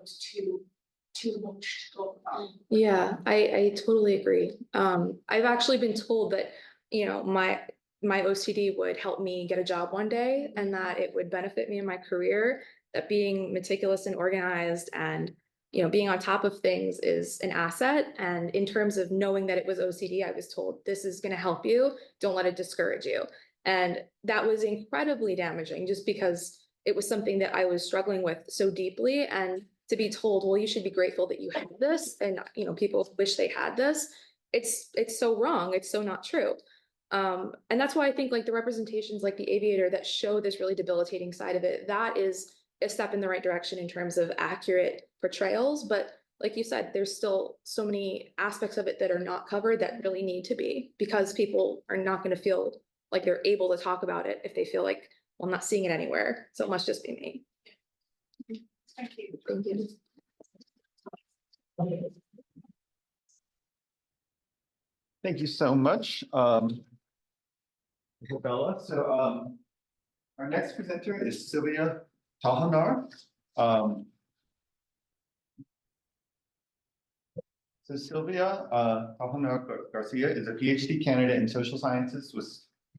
too much to talk about? Yeah, I totally agree. I've actually been told that, you know, my OCD would help me get a job one day, and that it would benefit me in my career, that being meticulous and organized and, you know, being on top of things is an asset. And in terms of knowing that it was OCD, I was told, this is going to help you. Don't let it discourage you. And that was incredibly damaging, just because it was something that I was struggling with so deeply. And to be told, well, you should be grateful that you had this, and, you know, people wish they had this. It's so wrong. It's so not true. And that's why I think like the representations like The Aviator that show this really debilitating side of it, that is a step in the right direction in terms of accurate portrayals. But like you said, there's still so many aspects of it that are not covered that really need to be, because people are not going to feel like they're able to talk about it if they feel like, well, I'm not seeing it anywhere, so it must just be me. Thank you. Thank you. Thank you so much, Isabella. So our next presenter is Silvia Tajonar. So Silvia Tajonar García is a PhD candidate in social sciences with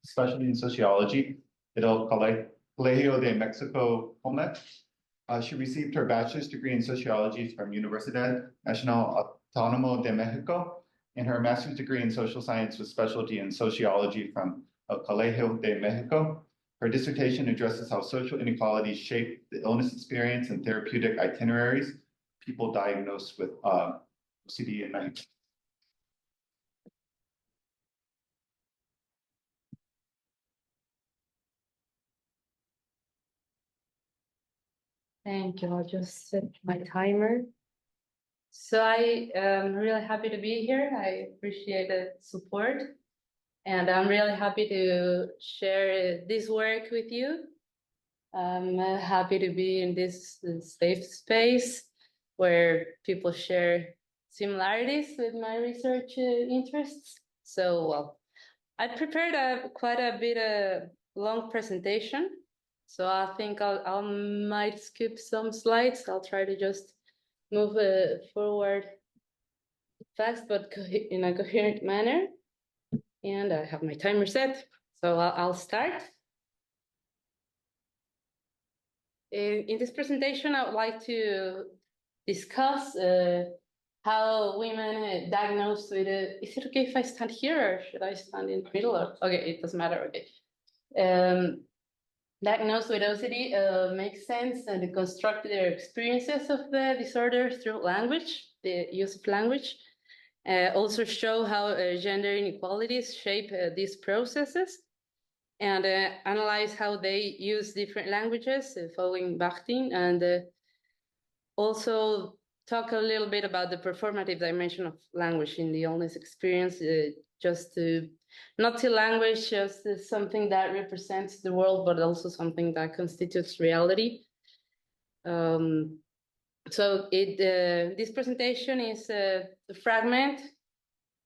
specialty in sociology at El Colegio de Mexico, Coimbra. She received her bachelor's degree in sociology from Universidad Nacional Autónoma de Mexico, and her master's degree in social science with specialty in sociology from El Colegio de Mexico. Her dissertation addresses how social inequalities shape the illness experience and therapeutic itineraries people diagnosed with OCD in Mexico. Thank you. I'll just set my timer. So I am really happy to be here. I appreciate the support, and I'm really happy to share this work with you. I'm happy to be in this safe space where people share similarities with my research interests. So, well, I prepared quite a bit of long presentation. So I think I might skip some slides. I'll try to just move forward fast, but in a coherent manner. And I have my timer set, so I'll start. In this presentation, I would like to discuss how women diagnosed with is it okay if I stand here or should I stand in the middle? Okay, it doesn't matter. Okay. Diagnosed with OCD makes sense and they construct their experiences of the disorder through language, the use of language. Also show how gender inequalities shape these processes and analyze how they use different languages following Bakhtin, and also talk a little bit about the performative dimension of language in the illness experience, just to not to language just something that represents the world, but also something that constitutes reality. So this presentation is a fragment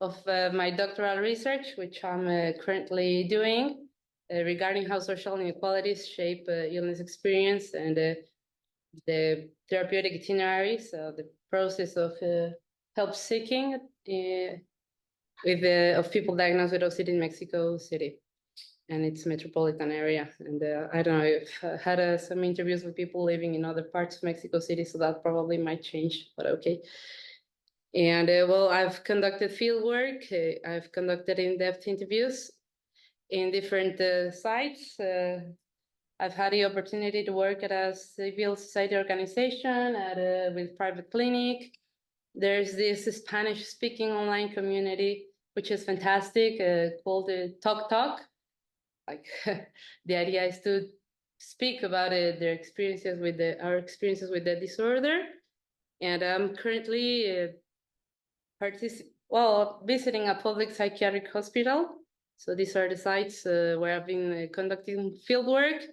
of my doctoral research, which I'm currently doing regarding how social inequalities shape illness experience and the therapeutic itinerary, so the process of help seeking of people diagnosed with OCD in Mexico City and its metropolitan area. And I don't know, I've had some interviews with people living in other parts of Mexico City, so that probably might change, but okay. And well, I've conducted field work. I've conducted in-depth interviews in different sites. I've had the opportunity to work at a civil society organization, with private clinic. There's this Spanish-speaking online community, which is fantastic, called Talk Talk. Like the idea is to speak about their experiences with our experiences with the disorder. And I'm currently visiting a public psychiatric hospital. So these are the sites where I've been conducting field work.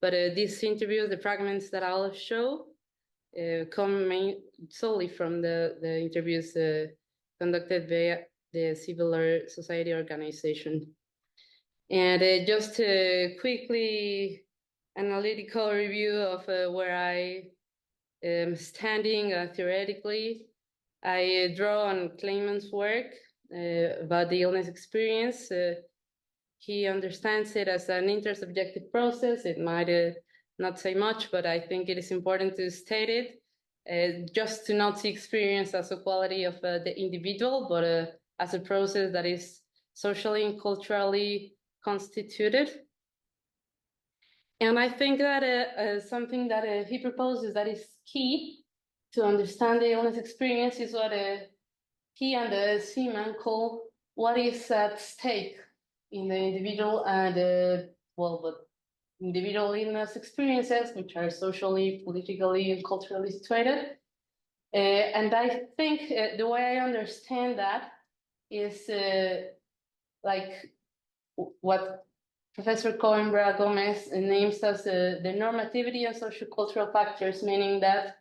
But these interviews, the fragments that I'll show, come solely from the interviews conducted via the civil society organization. And just a quickly analytical review of where I am standing theoretically. I draw on Kleiman's work about the illness experience. He understands it as an intersubjective process. It might not say much, but I think it is important to state it, just to not see experience as a quality of the individual, but as a process that is socially and culturally constituted. And I think that something that he proposes that is key to understand the illness experience is what he and Seaman call what is at stake in the individual and the individual illness experiences, which are socially, politically, and culturally situated. And I think the way I understand that is like what Professor Coimbra Gomes names as the normativity and sociocultural factors, meaning that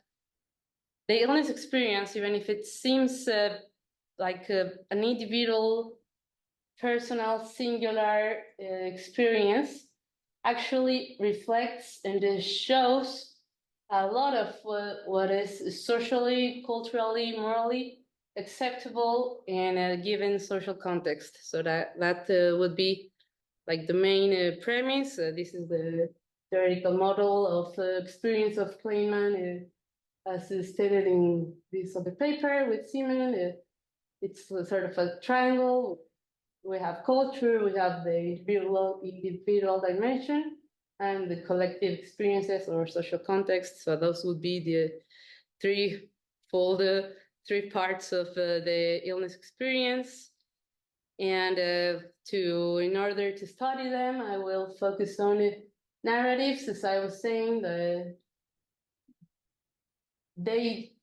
the illness experience, even if it seems like an individual, personal, singular experience, actually reflects and shows a lot of what is socially, culturally, morally acceptable in a given social context. So that would be like the main premise. This is the theoretical model of experience of Kleiman, as stated in this other paper with Simon. It's sort of a triangle. We have culture, we have the individual dimension, and the collective experiences or social context. So those would be the three parts of the illness experience. And in order to study them, I will focus on narratives. As I was saying,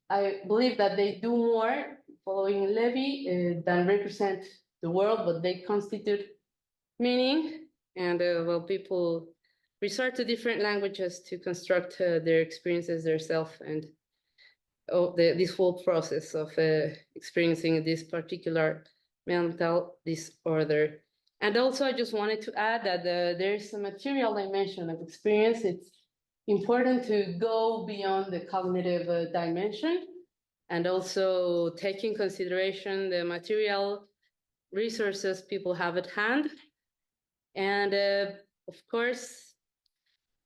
I believe that they do more, following Levy, than represent the world, but they constitute meaning. And people resort to different languages to construct their experiences themselves, and this whole process of experiencing this particular mental disorder. And also, I just wanted to add that there's a material dimension of experience. It's important to go beyond the cognitive dimension and also take in consideration the material resources people have at hand. And of course,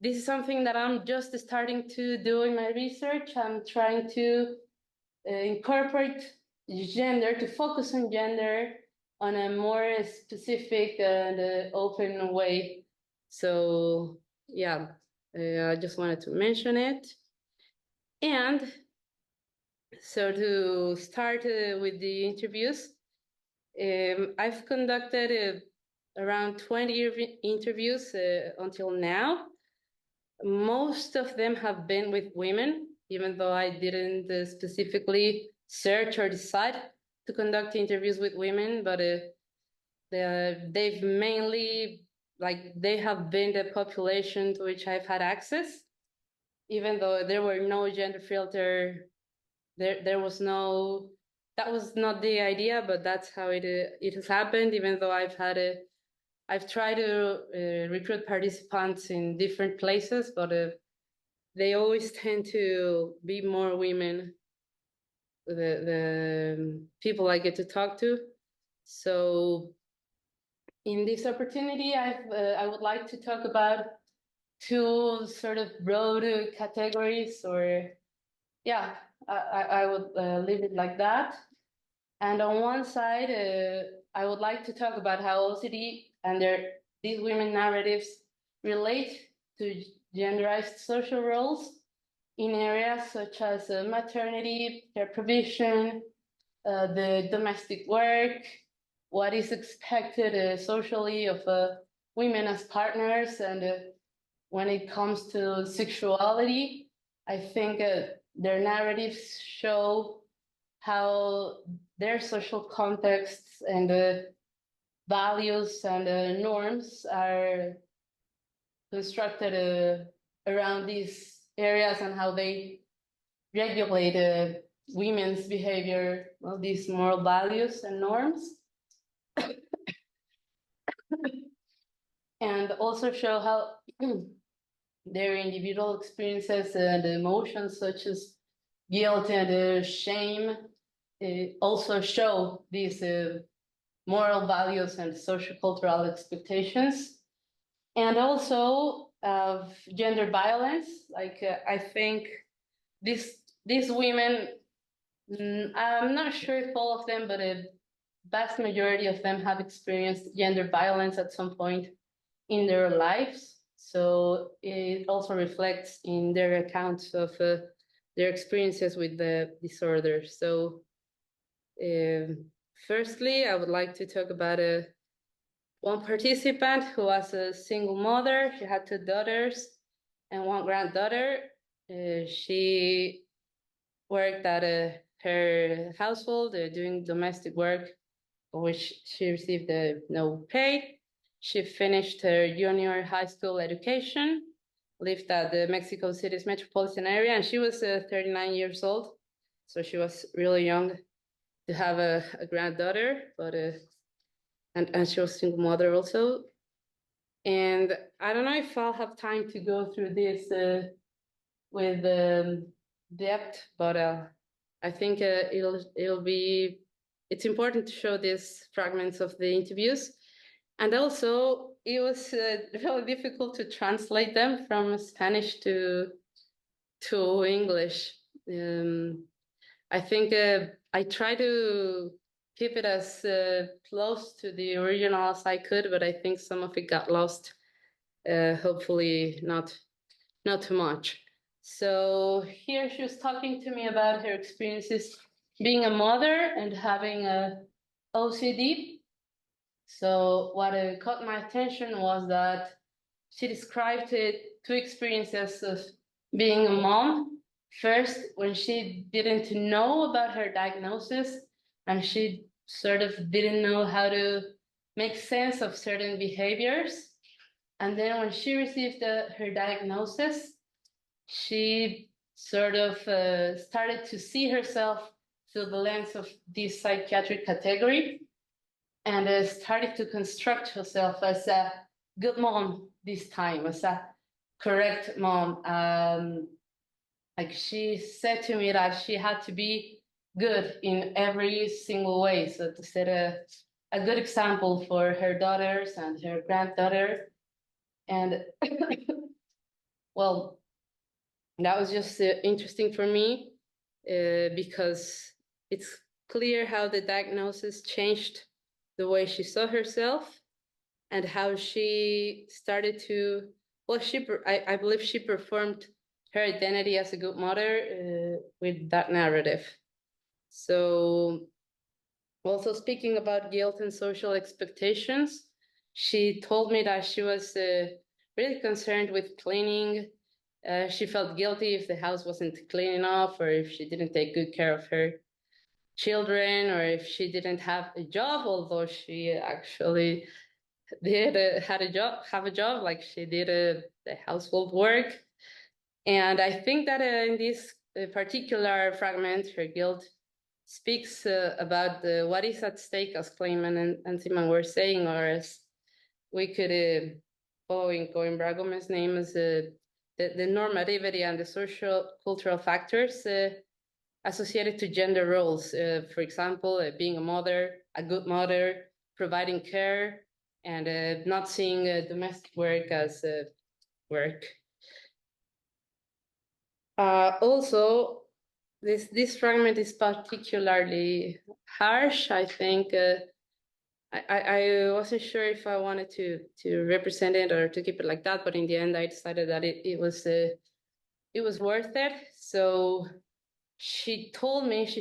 this is something that I'm just starting to do in my research. I'm trying to incorporate gender, to focus on gender on a more specific and open way. So yeah, I just wanted to mention it. And so to start with the interviews, I've conducted around 20 interviews until now. Most of them have been with women, even though I didn't specifically search or decide to conduct interviews with women, but they've mainly, like, they have been the population to which I've had access, even though there were no gender filter, there was no, that was not the idea, but that's how it has happened, even though I've tried to recruit participants in different places, but they always tend to be more women, the people I get to talk to. So in this opportunity, I would like to talk about two sort of broad categories, or yeah, I would leave it like that. And on one side, I would like to talk about how OCD and these women narratives relate to genderized social roles in areas such as maternity, care provision, the domestic work, what is expected socially of women as partners, and when it comes to sexuality, I think their narratives show how their social contexts and values and norms are constructed around these areas, and how they regulate women's behavior, well, these moral values and norms. And also show how their individual experiences and emotions such as guilt and shame also show these moral values and social cultural expectations. And also of gender violence, like I think these women, I'm not sure if all of them, but a vast majority of them have experienced gender violence at some point in their lives. So it also reflects in their accounts of their experiences with the disorder. So firstly, I would like to talk about one participant who was a single mother. She had 2 daughters and 1 granddaughter. She worked at her household doing domestic work, for which she received no pay. She finished her junior high school education, lived at the Mexico City's Metropolitan area, and she was 39 years old. So she was really young to have a granddaughter, but and she was a single mother also. And I don't know if I'll have time to go through this with depth, but I think it's important to show these fragments of the interviews. And also, it was really difficult to translate them from Spanish to English. I think I try to keep it as close to the original as I could, but I think some of it got lost. Hopefully not too much. So here she was talking to me about her experiences being a mother and having a OCD. So what caught my attention was that she described 2 experiences of being a mom. First, when she didn't know about her diagnosis, and she sort of didn't know how to make sense of certain behaviors. And then when she received her diagnosis, she sort of started to see herself through the lens of this psychiatric category, and started to construct herself as a good mom this time, as a correct mom. Like she said to me that she had to be good in every single way. So to set a good example for her daughters and her granddaughter. And well, that was just interesting for me because it's clear how the diagnosis changed the way she saw herself and how she started to, well, I believe she performed her identity as a good mother with that narrative. So also speaking about guilt and social expectations, she told me that she was really concerned with cleaning. She felt guilty if the house wasn't clean enough, or if she didn't take good care of her children, or if she didn't have a job, although she actually did have a job, like she did the household work. And I think that in this particular fragment, her guilt speaks about what is at stake, as Clayman and Simon were saying, or as we could, following Coimbra Gomes' name, as the normativity and the social cultural factors associated to gender roles. For example, being a mother, a good mother, providing care, and not seeing domestic work as work. Also, this fragment is particularly harsh. I think I wasn't sure if I wanted to represent it or to keep it like that, but in the end, I decided that it was worth it. So she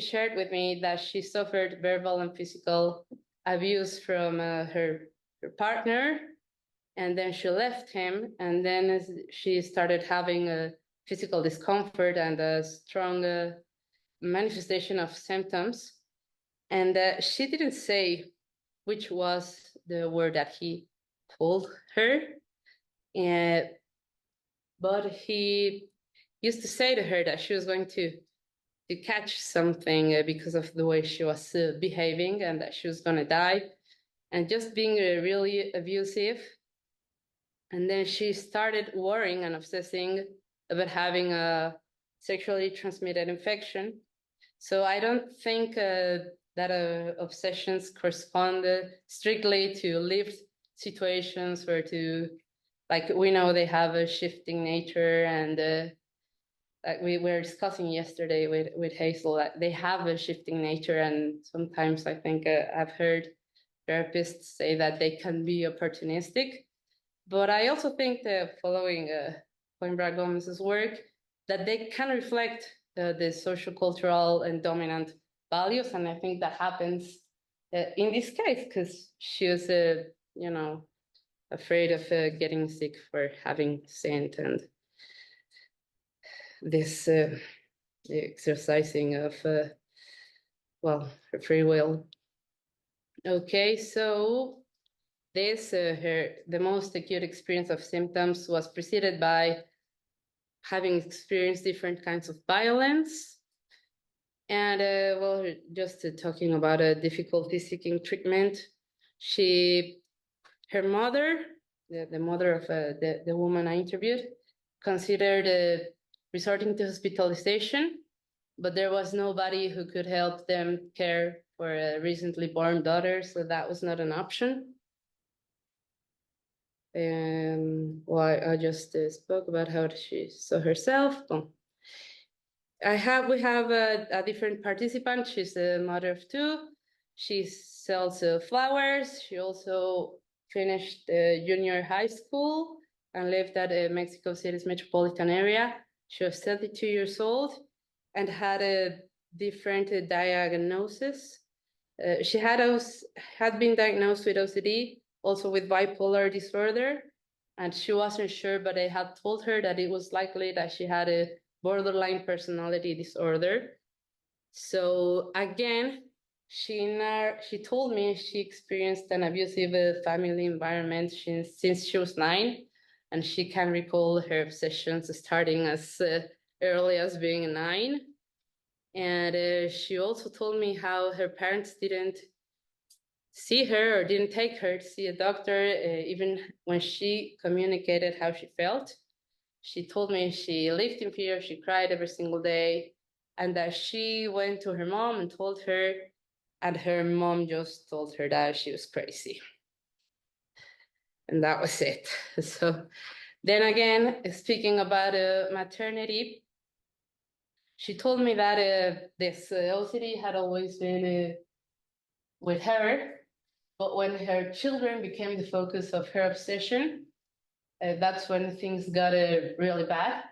shared with me that she suffered verbal and physical abuse from her partner, and then she left him, and then she started having a physical discomfort and a strong manifestation of symptoms. And she didn't say which was the word that he told her, but he used to say to her that she was going to catch something because of the way she was behaving, and that she was going to die, and just being really abusive. And then she started worrying and obsessing about having a sexually transmitted infection. So I don't think that obsessions correspond strictly to lived situations, or to, like, we know they have a shifting nature, and like we were discussing yesterday with Hazel, that they have a shifting nature, and sometimes I think I've heard therapists say that they can be opportunistic. But I also think that, following Coimbra Gomes's work, that they can reflect the social, cultural, and dominant values, and I think that happens in this case, because she was, afraid of getting sick for having sinned, and this the exercising of her free will. Okay, so the most acute experience of symptoms was preceded by having experienced different kinds of violence, and just talking about a difficulty seeking treatment. Her mother, the mother of the woman I interviewed, considered resorting to hospitalization, but there was nobody who could help them care for a recently born daughter, so that was not an option. I just spoke about how she saw herself. We have a different participant. She's a mother of two. She sells flowers. She also finished junior high school and lived at Mexico City's Metropolitan area. She was 32 years old and had a different diagnosis. She had been diagnosed with OCD, also with bipolar disorder, and she wasn't sure, but they had told her that it was likely that she had a borderline personality disorder. So again, she told me she experienced an abusive family environment since she was 9, and she can recall her obsessions starting as early as being 9. And she also told me how her parents didn't see her or didn't take her to see a doctor, even when she communicated how she felt. She told me she lived in fear, she cried every single day, and that she went to her mom and told her, and her mom just told her that she was crazy. And that was it. So then again, speaking about maternity, she told me that this OCD had always been with her, but when her children became the focus of her obsession, that's when things got really bad.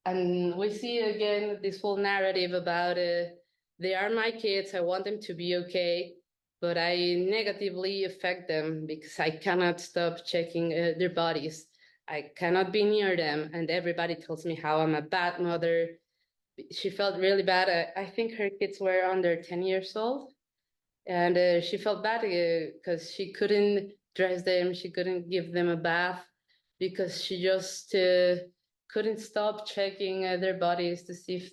And we see again this whole narrative about they are my kids, I want them to be okay, but I negatively affect them because I cannot stop checking their bodies. I cannot be near them, and everybody tells me how I'm a bad mother. She felt really bad. I think her kids were under 10 years old, and she felt bad because she couldn't dress them, she couldn't give them a bath, because she just couldn't stop checking their bodies to see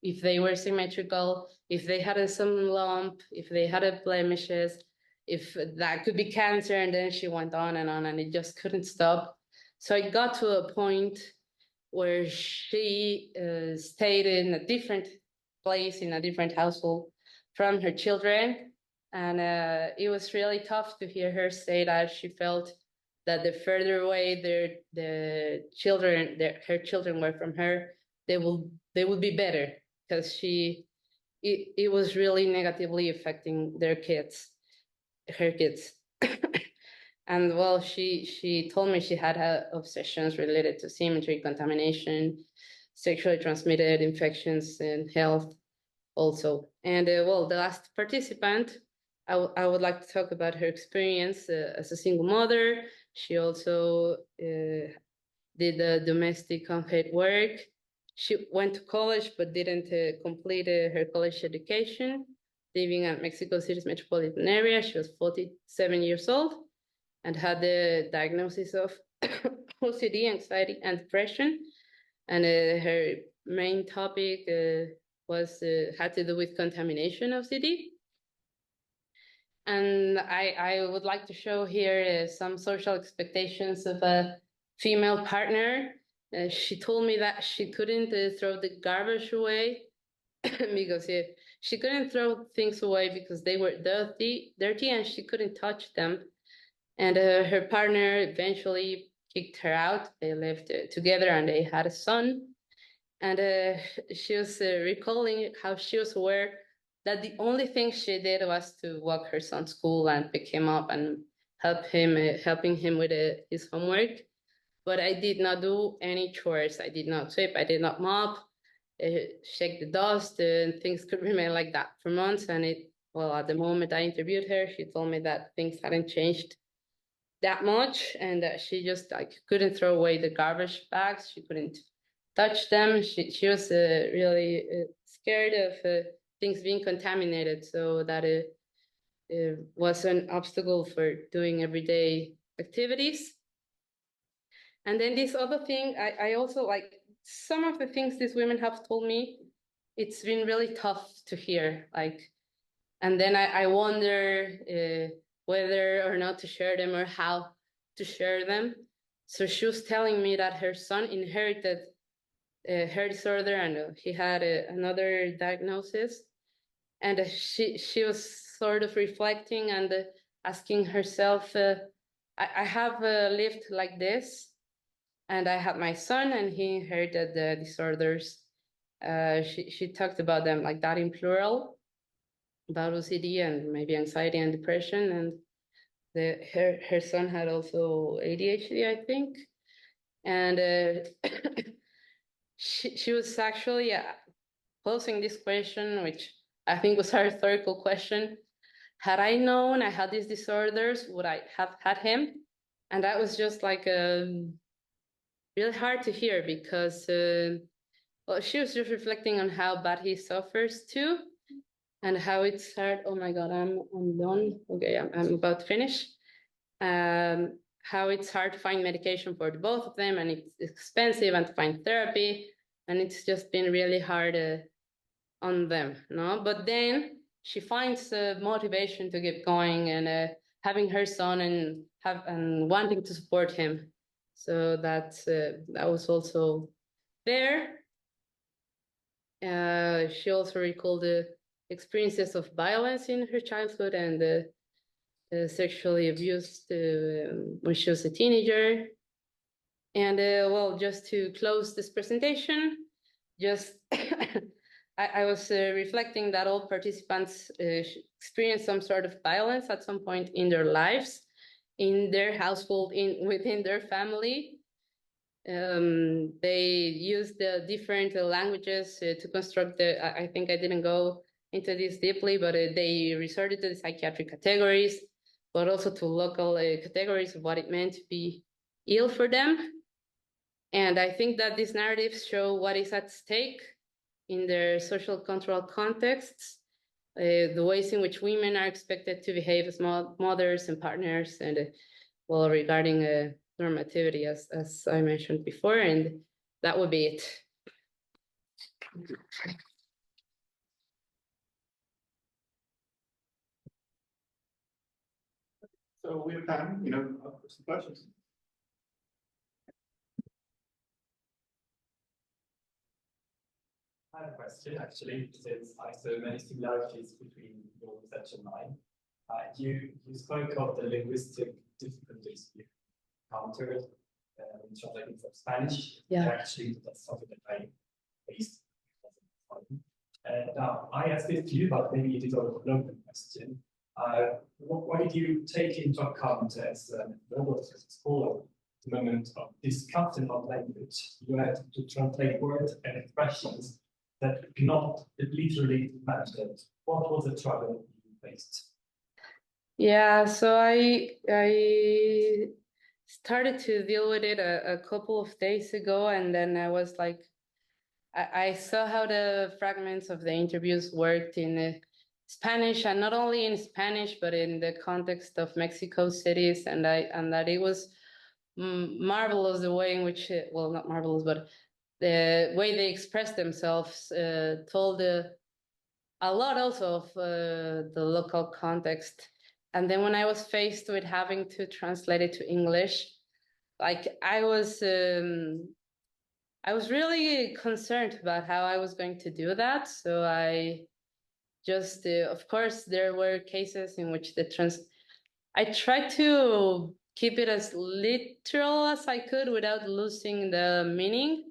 if they were symmetrical, if they had some lump, if they had blemishes, if that could be cancer. And then she went on, and it just couldn't stop. So it got to a point where she stayed in a different place, in a different household from her children. And it was really tough to hear her say that she felt that the further away her children were from her, they would be better, because it was really negatively affecting her kids. And well, she told me she had obsessions related to symmetry, contamination, sexually transmitted infections, and health also. And well, the last participant, I would like to talk about her experience as a single mother. She also did domestic unpaid work. She went to college but didn't complete her college education, living at Mexico City's metropolitan area. She was 47 years old and had the diagnosis of OCD, anxiety, and depression. And her main topic had to do with contamination OCD. And I would like to show here some social expectations of a female partner. She told me that she couldn't throw the garbage away because she couldn't throw things away because they were dirty, and she couldn't touch them. And her partner eventually kicked her out. They lived together and they had a son. And she was recalling how she was aware that the only thing she did was to walk her son to school and pick him up and helping him with his homework. But I did not do any chores. I did not sweep, I did not mop, shake the dust, and things could remain like that for months. And at the moment I interviewed her, she told me that things hadn't changed that much, and that she just couldn't throw away the garbage bags. She couldn't touch them. She was really scared of things being contaminated, so that it was an obstacle for doing everyday activities. And then this other thing, I also some of the things these women have told me, it's been really tough to hear. And then I wonder whether or not to share them or how to share them. So she was telling me that her son inherited her disorder, and he had another diagnosis. And she was sort of reflecting and asking herself, I have lived like this, and I had my son, and he inherited the disorders. She talked about them like that in plural, about OCD and maybe anxiety and depression. And her son had also ADHD, I think. And she was actually posing this question, which I think was a rhetorical question. Had I known I had these disorders, would I have had him? And that was just really hard to hear, because she was just reflecting on how bad he suffers too, and how it's hard. Oh my God, I'm done. Okay, I'm about to finish. How it's hard to find medication for the both of them, and it's expensive, and to find therapy, and it's just been really hard on them, no? But then she finds motivation to keep going, and having her son and wanting to support him. So that was also there. She also recalled the experiences of violence in her childhood, and sexually abused when she was a teenager. And just to close this presentation, just I was reflecting that all participants experience some sort of violence at some point in their lives, in their household, within their family. They use the different languages to construct I think I didn't go into this deeply, but they resorted to the psychiatric categories, but also to local categories of what it meant to be ill for them. And I think that these narratives show what is at stake in their social control contexts, the ways in which women are expected to behave as mothers and partners, and well, regarding normativity, as I mentioned before, and that would be it. So we have time, for some questions. I have a question actually, since I saw many similarities between your research and mine. You spoke of the linguistic difficulties you encountered in translating from Spanish. Yeah. Actually, that's something that I faced. Now, I asked it to you, but maybe it is an open question. What did you take into account as a scholar, the moment of discussion of language? You had to translate words and expressions that not literally mattered. What was the trouble you faced? Yeah, so I started to deal with it a couple of days ago, and then I was like, I saw how the fragments of the interviews worked in Spanish, and not only in Spanish, but in the context of Mexico cities, and that it was marvelous the way in which, well, not marvelous, but the way they expressed themselves told a lot also of the local context. And then when I was faced with having to translate it to English, like I was really concerned about how I was going to do that. So I just, of course, there were cases in which I tried to keep it as literal as I could without losing the meaning.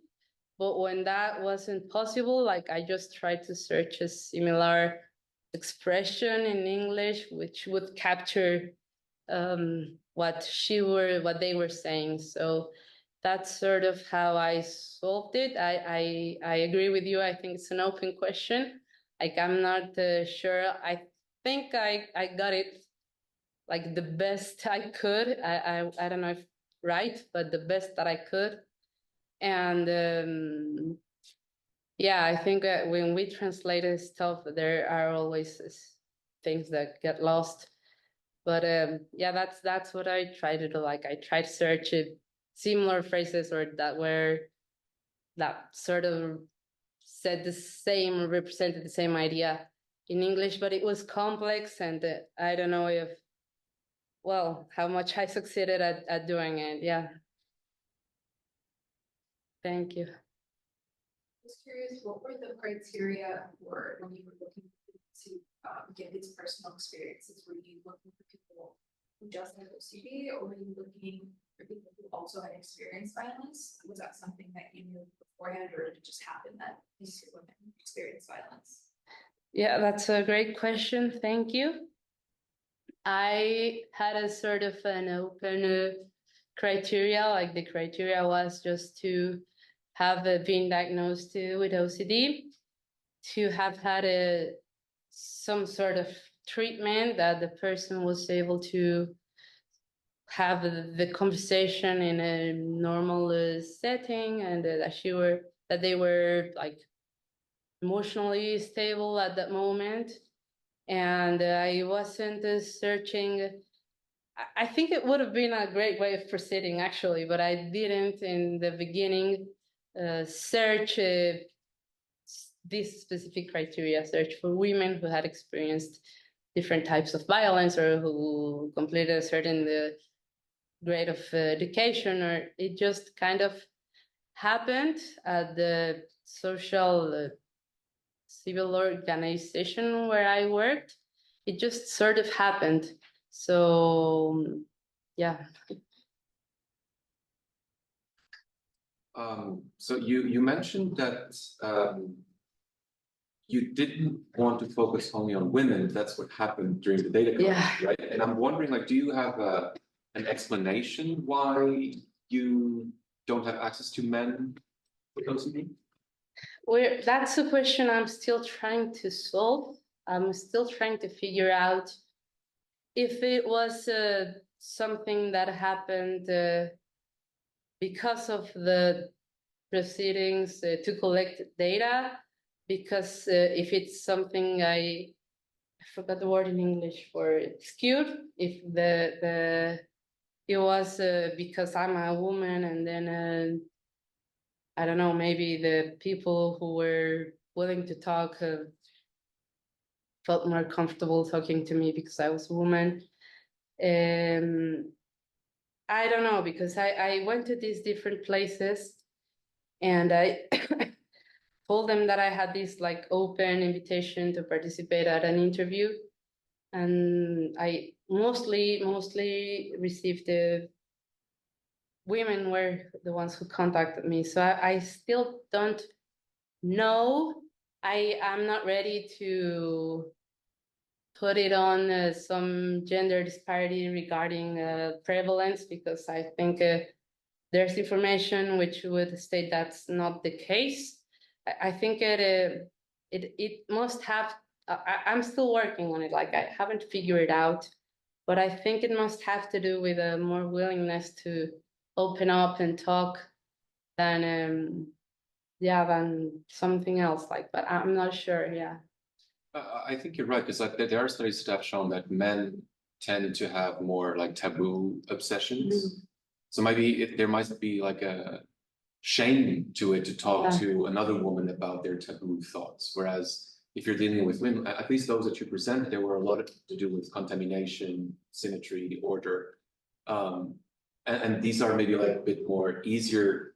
But when that wasn't possible, like I just tried to search a similar expression in English, which would capture what they were saying. So that's sort of how I solved it. I agree with you. I think it's an open question. Like I'm not sure. I think I got it like the best I could. I don't know if right, but the best that I could. And yeah, I think that when we translate stuff, there are always things that get lost. But yeah, that's what I try to do. Like I try to search similar phrases or that sort of represented the same idea in English, but it was complex, and I don't know how much I succeeded at doing it. Yeah. Thank you. I was curious, what were the criteria for when you were looking to get these personal experiences? Were you looking for people who just had OCD, or were you looking for people who also had experienced violence? Was that something that you knew beforehand, or did it just happen that these two women experienced violence? Yeah, that's a great question. Thank you. I had a sort of an open criteria, like the criteria was just to have been diagnosed with OCD, to have had some sort of treatment, that the person was able to have the conversation in a normal setting, and that they were like emotionally stable at that moment. And I wasn't searching. I think it would have been a great way of proceeding, actually, but I didn't in the beginning search this specific criteria, search for women who had experienced different types of violence or who completed a certain grade of education, or it just kind of happened at the social civil organization where I worked. It just sort of happened. So, yeah. So you mentioned that you didn't want to focus only on women. That's what happened during the data collection, Yeah. right? And I'm wondering, like, do you have an explanation why you don't have access to men with OCD? That's a question I'm still trying to solve. I'm still trying to figure out if it was something that happened because of the proceedings to collect data, because if it's something I forgot the word in English for skewed, if it was because I'm a woman, and then I don't know, maybe the people who were willing to talk felt more comfortable talking to me because I was a woman. I don't know, because I went to these different places and I told them that I had this like open invitation to participate at an interview. And I mostly received the women were the ones who contacted me. So I still don't know. I'm not ready to put it on some gender disparity regarding prevalence, because I think there's information which would state that's not the case. I think it must have. I'm still working on it. Like, I haven't figured it out, but I think it must have to do with a more willingness to open up and talk than something else. Like, but I'm not sure. Yeah. I think you're right, because like there are studies that have shown that men tend to have more like taboo obsessions. So maybe there might be like a shame to it to talk to another woman about their taboo thoughts. Whereas if you're dealing with women, at least those that you present, there were a lot to do with contamination, symmetry, order. And these are maybe like a bit more easier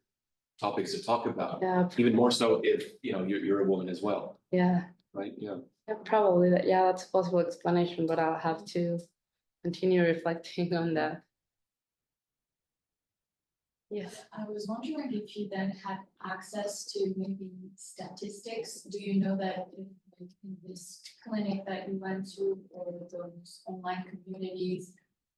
topics to talk about. Yeah. Even more so if you're a woman as well. Yeah. Right. Yeah. Yeah, probably that. Yeah, that's a possible explanation, but I'll have to continue reflecting on that. Yes. I was wondering if you then had access to maybe statistics. Do you know that in this clinic that you went to, or those online communities,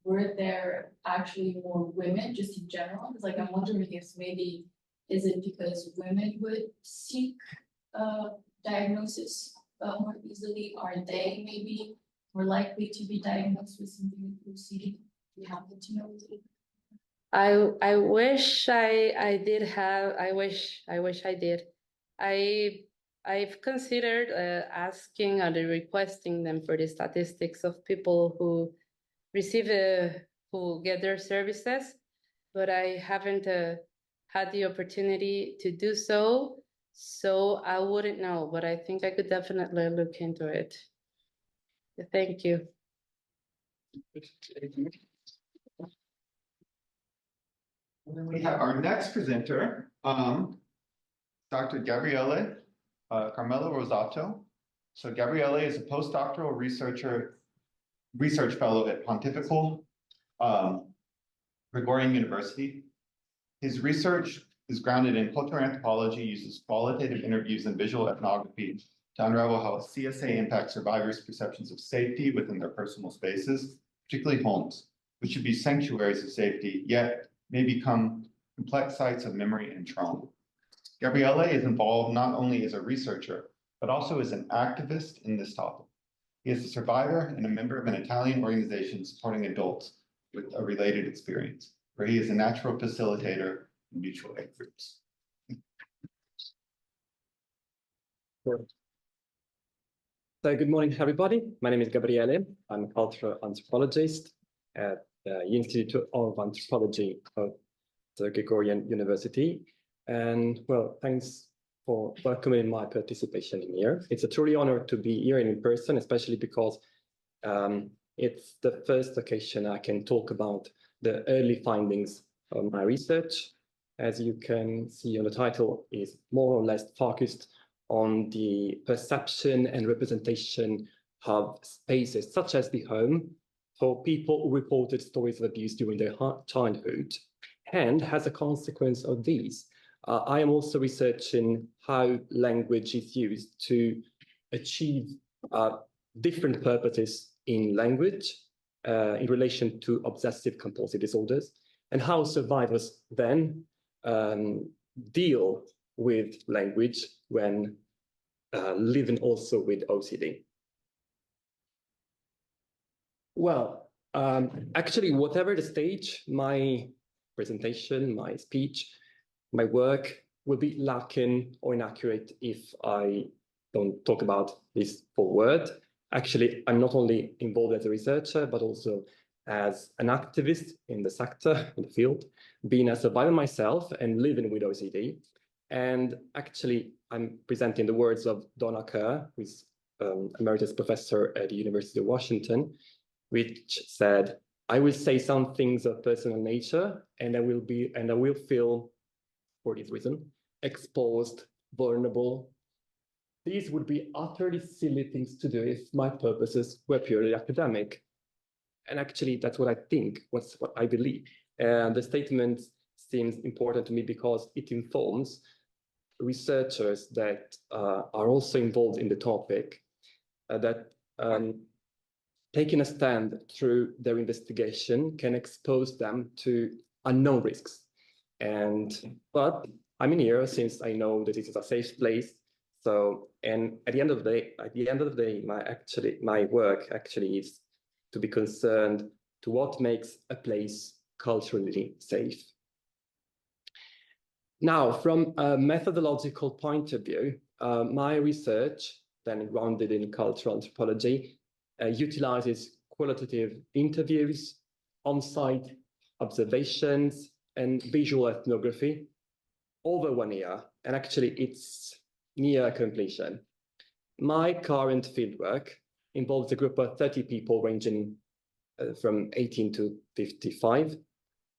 were there actually more women just in general? Because like, I'm wondering if maybe, is it because women would seek diagnosis more easily? Are they maybe more likely to be diagnosed with something with OCD? Do you happen to know? I wish I did have. I wish I did. I've considered asking or requesting them for the statistics of people who receive who get their services, but I haven't had the opportunity to do so. So I wouldn't know, but I think I could definitely look into it. Thank you. And then we have our next presenter, Dr. Gabriele Carmelo Rosato. So Gabriele is a postdoctoral research fellow at Pontifical Gregorian University. His research is grounded in cultural anthropology, uses qualitative interviews and visual ethnography to unravel how CSA impacts survivors' perceptions of safety within their personal spaces, particularly homes, which should be sanctuaries of safety, yet may become complex sites of memory and trauma. Gabriele is involved not only as a researcher, but also as an activist in this topic. He is a survivor and a member of an Italian organization supporting adults with a related experience, where he is a natural facilitator in mutual aid groups. So good morning, everybody. My name is Gabriele. I'm a cultural anthropologist at the Institute of Anthropology of the Gregorian University. And well, thanks for welcoming my participation in here. It's a truly honor to be here in person, especially because it's the first occasion I can talk about the early findings of my research. As you can see on the title, is more or less focused on the perception and representation of spaces such as the home for people who reported stories of abuse during their childhood. And as a consequence of these, I am also researching how language is used to achieve different purposes in language in relation to obsessive-compulsive disorders, and how survivors then deal with language when living also with OCD. Well, actually, whatever the stage, my presentation, my speech, my work will be lacking or inaccurate if I don't talk about this full word. Actually, I'm not only involved as a researcher, but also as an activist in the sector, in the field, being a survivor myself and living with OCD. And actually, I'm presenting the words of Donna Kerr, who is emeritus professor at the University of Washington, which said, "I will say some things of personal nature, and I will feel, for this reason, exposed, vulnerable. These would be utterly silly things to do if my purposes were purely academic." And actually, that's what I think, what I believe. And the statement seems important to me because it informs researchers that are also involved in the topic, that taking a stand through their investigation can expose them to unknown risks. But I'm in here since I know that this is a safe place. So, and at the end of the day, my work actually is to be concerned to what makes a place culturally safe. Now, from a methodological point of view, my research, then grounded in cultural anthropology, utilizes qualitative interviews, on-site observations, and visual ethnography over 1 year, and actually it's near completion. My current fieldwork involves a group of 30 people ranging from 18 to 55,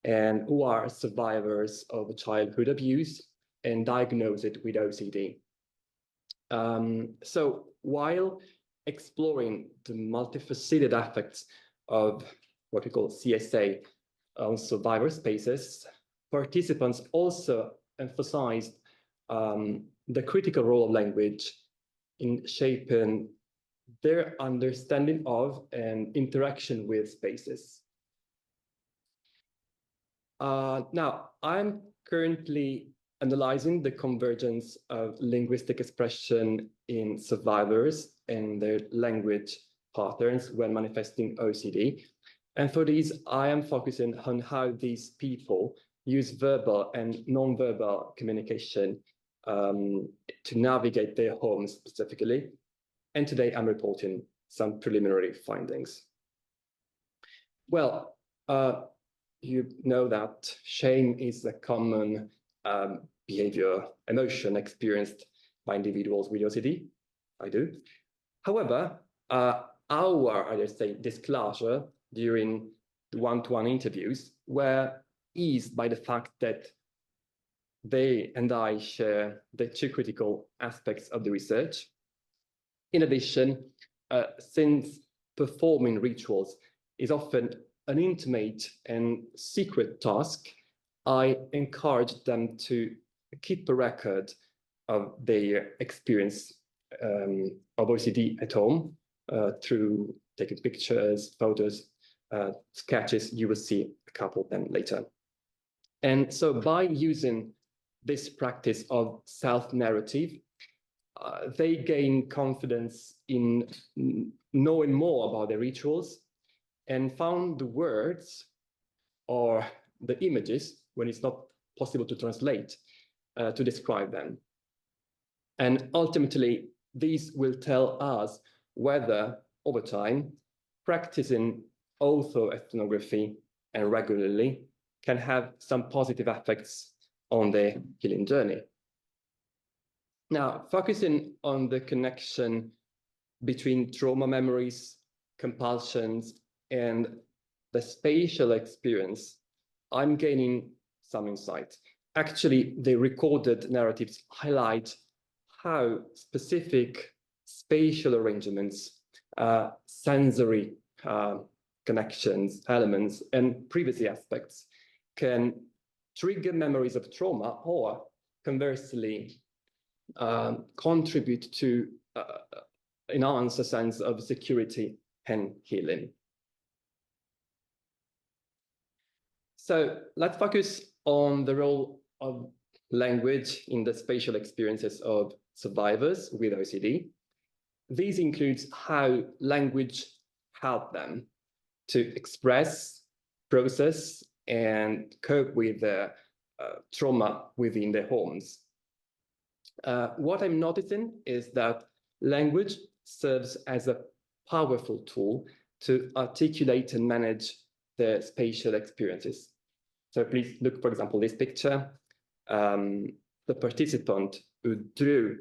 and who are survivors of childhood abuse and diagnosed with OCD. So while exploring the multifaceted effects of what we call CSA on survivor spaces, participants also emphasized the critical role of language in shaping their understanding of and interaction with spaces. Now, I'm currently analyzing the convergence of linguistic expression in survivors and their language patterns when manifesting OCD. And for these, I am focusing on how these people use verbal and non-verbal communication to navigate their homes specifically. And today I'm reporting some preliminary findings. Well, you know that shame is a common behavior, emotion experienced by individuals with OCD. I do. However, our disclosure during the one-to-one interviews were eased by the fact that they and I share the two critical aspects of the research. In addition, since performing rituals is often an intimate and secret task, I encourage them to keep a record of their experience of OCD at home through taking pictures, photos, sketches. You will see a couple of them later. And so by using this practice of self-narrative, they gain confidence in knowing more about their rituals and found the words or the images, when it's not possible to translate, to describe them. And ultimately, these will tell us whether, over time, practicing ethnography and regularly can have some positive effects on their healing journey. Now, focusing on the connection between trauma memories, compulsions, and the spatial experience, I'm gaining some insight. Actually, the recorded narratives highlight how specific spatial arrangements, sensory connections, elements, and privacy aspects can trigger memories of trauma or conversely contribute to enhance a sense of security and healing. So let's focus on the role of language in the spatial experiences of survivors with OCD. These includes how language helped them to express, process, and cope with the trauma within their homes. What I'm noticing is that language serves as a powerful tool to articulate and manage the spatial experiences. So please look, for example, this picture. The participant who drew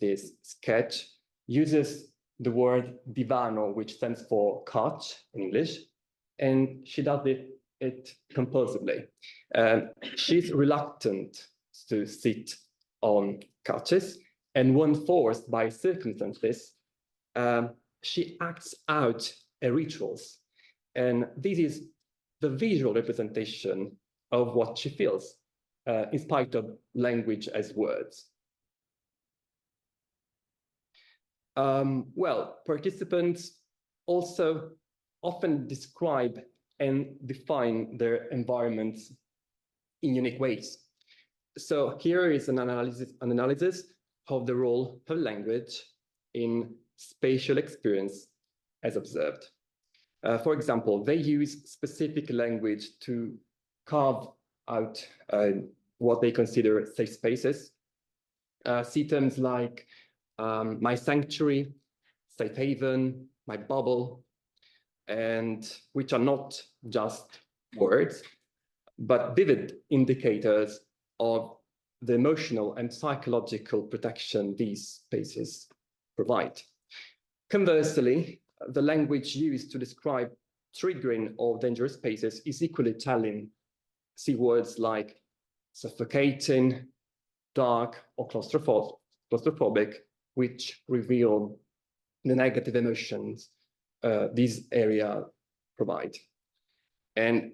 this sketch uses the word divano, which stands for couch in English, and she does it compulsively. She's reluctant to sit on couches, and when forced by circumstances, she acts out rituals. And this is the visual representation of what she feels, in spite of language as words. Well, participants also often describe and define their environments in unique ways. So here is an analysis of the role of language in spatial experience as observed. For example, they use specific language to carve out what they consider safe spaces. See terms like my sanctuary, safe haven, my bubble, and which are not just words, but vivid indicators of the emotional and psychological protection these spaces provide. Conversely, the language used to describe triggering or dangerous spaces is equally telling. See words like suffocating, dark, or claustrophobic, which reveal the negative emotions these areas provide. And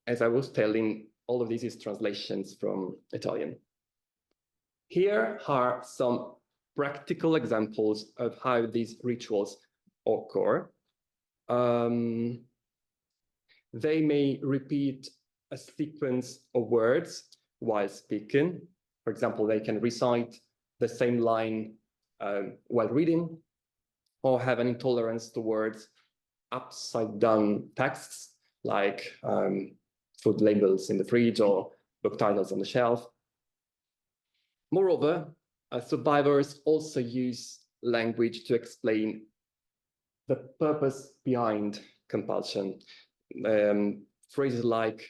as I was telling, all of this is translations from Italian. Here are some practical examples of how these rituals occur. They may repeat a sequence of words while speaking. For example, they can recite the same line while reading, or have an intolerance towards upside down texts like food labels in the fridge or book titles on the shelf. Moreover, survivors also use language to explain the purpose behind compulsion. Phrases like,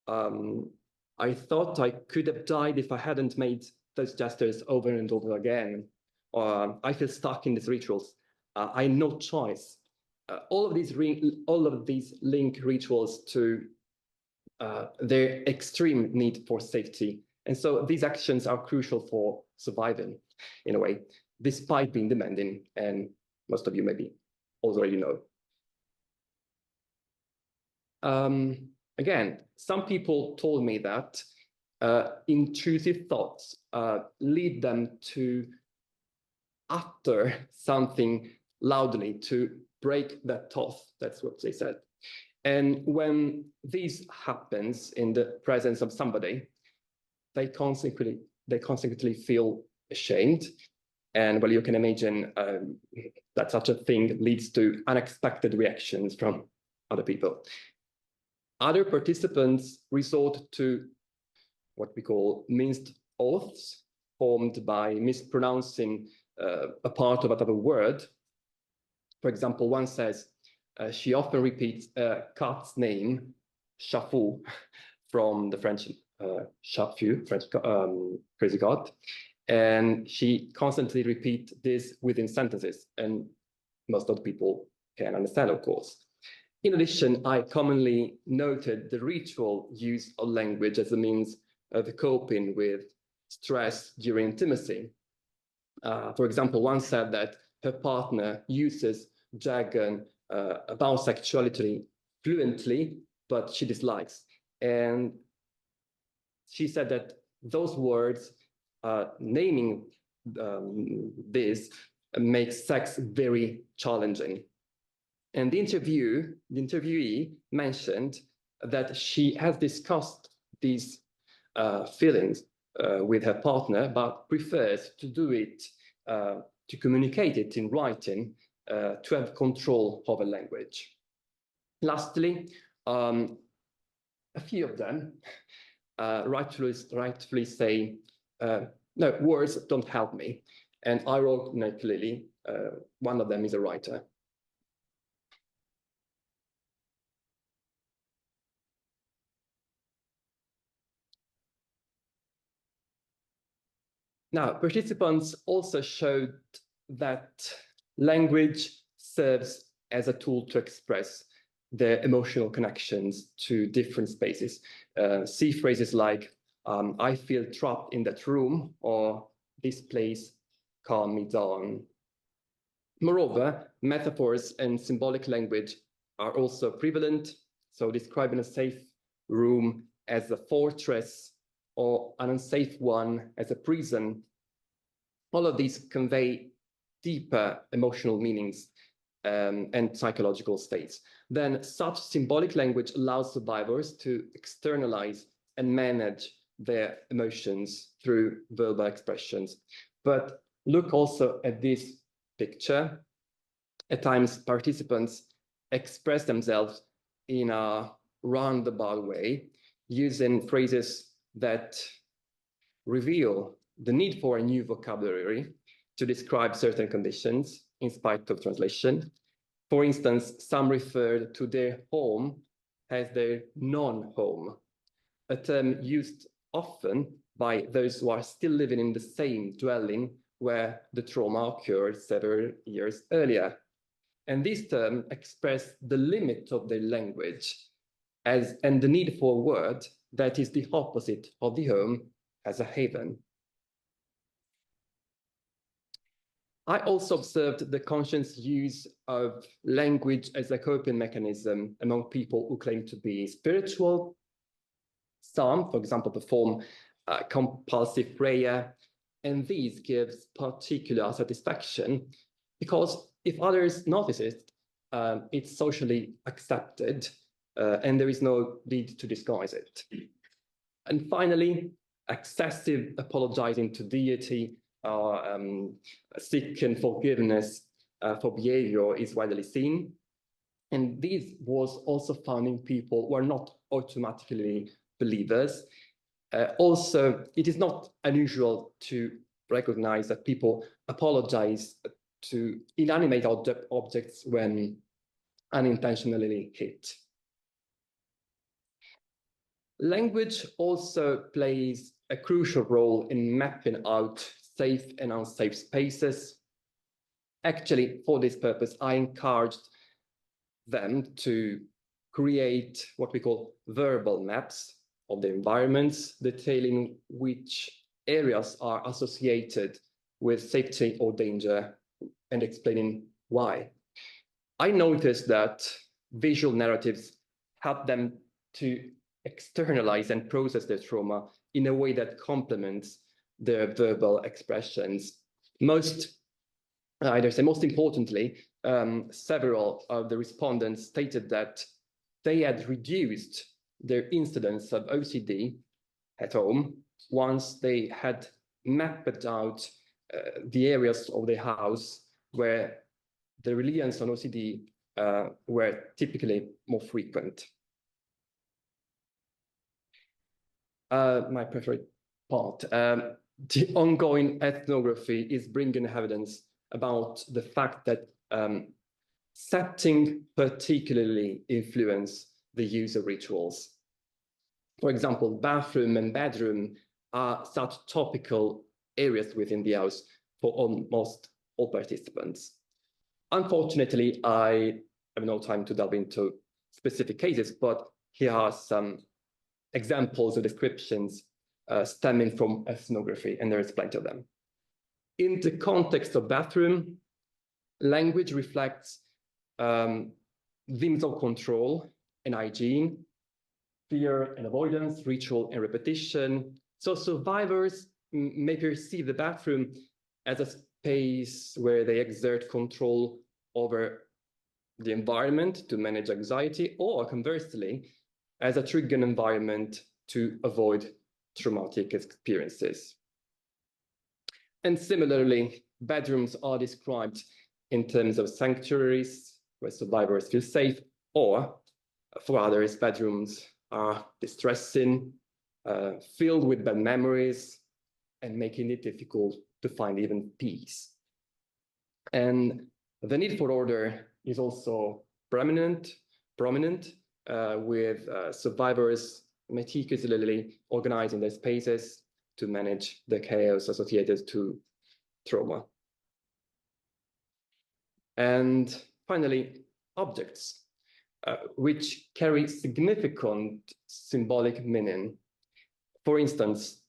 I thought I could have died if I hadn't made those gestures over and over again, or I feel stuck in these rituals. I had no choice. All of these link rituals to their extreme need for safety. And so these actions are crucial for surviving, in a way, despite being demanding, and most of you maybe already know. Again, some people told me that intrusive thoughts lead them to utter something loudly to break that off. That's what they said. And when this happens in the presence of somebody, they consequently feel ashamed. And well, you can imagine that such a thing leads to unexpected reactions from other people. Other participants resort to what we call minced oaths, formed by mispronouncing a part of another word. For example, one says, she often repeats a cat's name, Chafu, from the French Chafu, French crazy cat. And she constantly repeats this within sentences, and most of the people can understand, of course. In addition, I commonly noted the ritual use of language as a means of coping with stress during intimacy. For example, one said that her partner uses jargon about sexuality fluently, but she dislikes. And she said that those words naming this makes sex very challenging. And the interviewee mentioned that she has discussed these feelings with her partner, but prefers to do it, to communicate it in writing, to have control over language. Lastly, a few of them rightfully say, no, words don't help me. And I wrote clearly, one of them is a writer. Now, participants also showed that language serves as a tool to express their emotional connections to different spaces. See phrases like, I feel trapped in that room, or this place calm me down. Moreover, metaphors and symbolic language are also prevalent. So describing a safe room as a fortress or an unsafe one as a prison, all of these convey deeper emotional meanings and psychological states. Then such symbolic language allows survivors to externalize and manage their emotions through verbal expressions. But look also at this picture. At times, participants express themselves in a roundabout way, using phrases that reveal the need for a new vocabulary to describe certain conditions in spite of translation. For instance, some refer to their home as their non-home, a term used often by those who are still living in the same dwelling where the trauma occurred several years earlier. And this term expressed the limit of their language and the need for a word that is the opposite of the home as a haven. I also observed the conscious use of language as a coping mechanism among people who claim to be spiritual. Some, for example, perform compulsive prayer, and this gives particular satisfaction because if others notice it, it's socially accepted and there is no need to disguise it. And finally, excessive apologizing to deity or seeking forgiveness for behavior is widely seen. And this was also found in people who are not automatically believers. Also, it is not unusual to recognize that people apologize to inanimate objects when unintentionally hit. Language also plays a crucial role in mapping out safe and unsafe spaces. Actually, for this purpose, I encouraged them to create what we call verbal maps of the environments, detailing which areas are associated with safety or danger and explaining why. I noticed that visual narratives help them to externalize and process their trauma in a way that complements their verbal expressions. Most importantly, several of the respondents stated that they had reduced their incidence of OCD at home once they had mapped out the areas of the house where the reliance on OCD were typically more frequent. My preferred part. The ongoing ethnography is bringing evidence about the fact that setting particularly influence the use of rituals. For example, bathroom and bedroom are such topical areas within the house for almost all participants. Unfortunately, I have no time to delve into specific cases, but here are some examples or descriptions stemming from ethnography, and there is plenty of them. In the context of bathroom, language reflects themes of control and hygiene, fear and avoidance, ritual and repetition. So survivors may perceive the bathroom as a space where they exert control over the environment to manage anxiety, or conversely, as a trigger environment to avoid traumatic experiences. And similarly, bedrooms are described in terms of sanctuaries where survivors feel safe, or for others, bedrooms are distressing, filled with bad memories, and making it difficult to find even peace. And the need for order is also prominent, with survivors meticulously organizing their spaces to manage the chaos associated to trauma. And finally, objects, which carry significant symbolic meaning. For instance,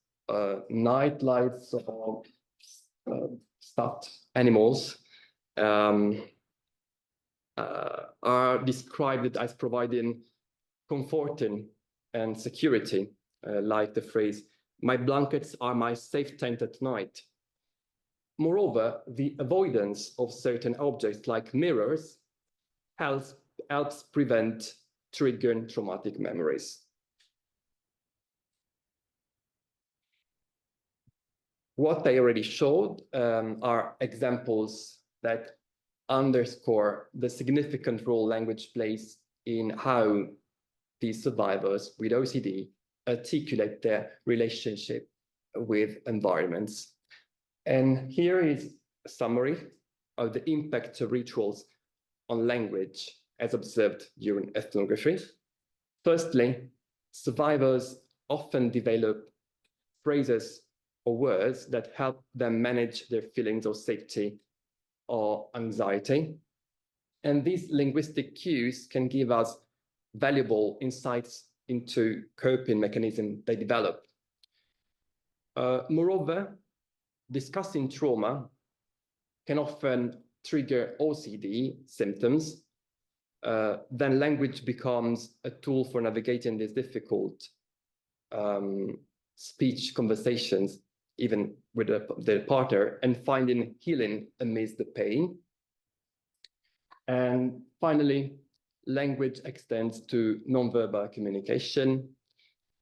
night lights or stuffed animals are described as providing comforting and security, like the phrase, "My blankets are my safe tent at night." Moreover, the avoidance of certain objects like mirrors helps prevent triggering traumatic memories. What I already showed are examples that underscore the significant role language plays in how these survivors with OCD articulate their relationship with environments. And here is a summary of the impact of rituals on language as observed during ethnography. Firstly, survivors often develop phrases or words that help them manage their feelings of safety or anxiety. And these linguistic cues can give us valuable insights into coping mechanisms they develop. Moreover, discussing trauma can often trigger OCD symptoms. Then language becomes a tool for navigating these difficult speech conversations, even with their partner, and finding healing amidst the pain. And finally, language extends to nonverbal communication.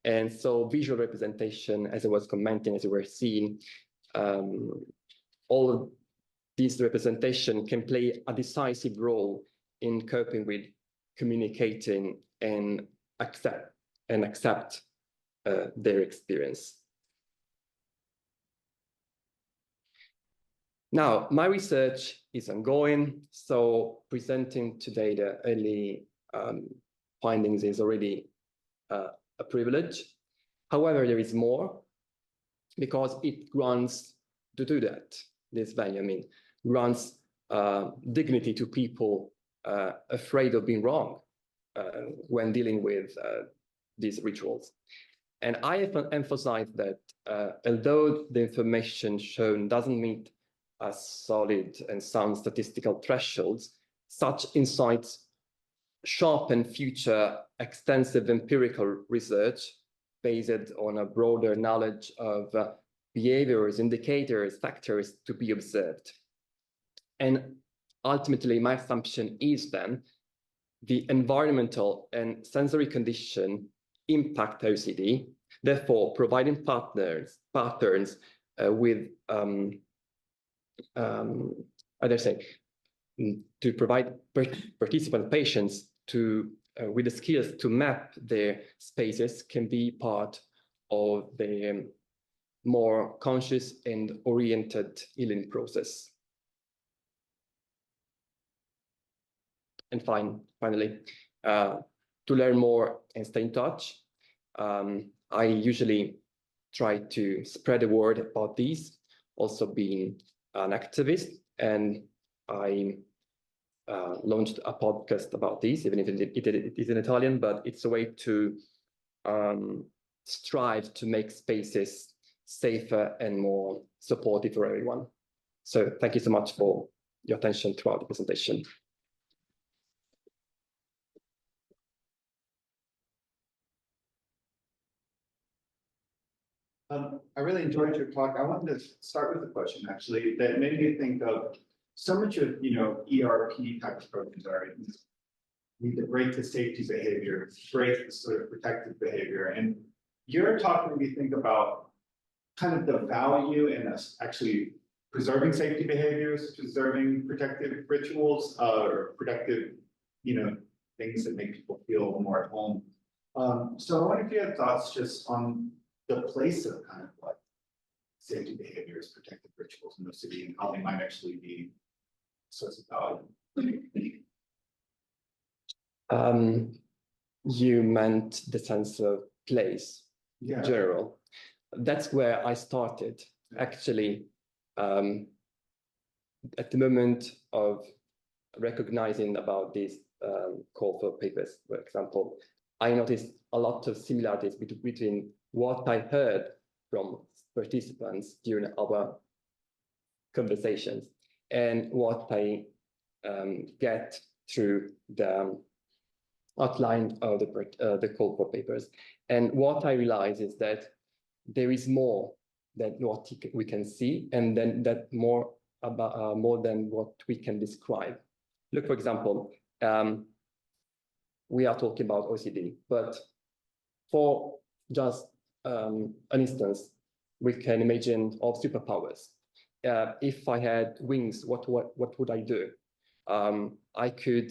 And so visual representation, as I was commenting, as you were seeing, all of these representation can play a decisive role in coping with communicating and accept their experience. Now, my research is ongoing, so presenting today the early findings is already a privilege. However, there is more, because it grants to do that, this value, I mean, grants dignity to people afraid of being wrong when dealing with these rituals. And I have emphasized that although the information shown doesn't meet a solid and sound statistical thresholds, such insights sharpen future extensive empirical research based on a broader knowledge of behaviors, indicators, factors to be observed. And ultimately, my assumption is then the environmental and sensory condition impact OCD, therefore providing patterns with, to provide participant patients with the skills to map their spaces can be part of the more conscious and oriented healing process. And finally, to learn more and stay in touch, I usually try to spread the word about these, also being an activist, and I launched a podcast about these, even if it is in Italian, but it's a way to strive to make spaces safer and more supportive for everyone. So thank you so much for your attention throughout the presentation. I really enjoyed your talk. I wanted to start with a question actually that made me think of so much of, ERP type approaches are need to break the safety behavior, break the sort of protective behavior. And you're talking me think about kind of the value in us actually preserving safety behaviors, preserving protective rituals, or protective, things that make people feel more at home. So I wonder if you have thoughts just on the place of kind of like safety behaviors, protective rituals in the city, and how they might actually be a source of value. You meant the sense of place Yeah. in general. That's where I started, actually. At the moment of recognizing about these call for papers, for example, I noticed a lot of similarities between what I heard from participants during our conversations and what I get through the outline of the call for papers. And what I realize is that there is more than what we can see, and then that more than what we can describe. Look, for example, we are talking about OCD, but for just an instance, we can imagine of superpowers. If I had wings, what would I do? I could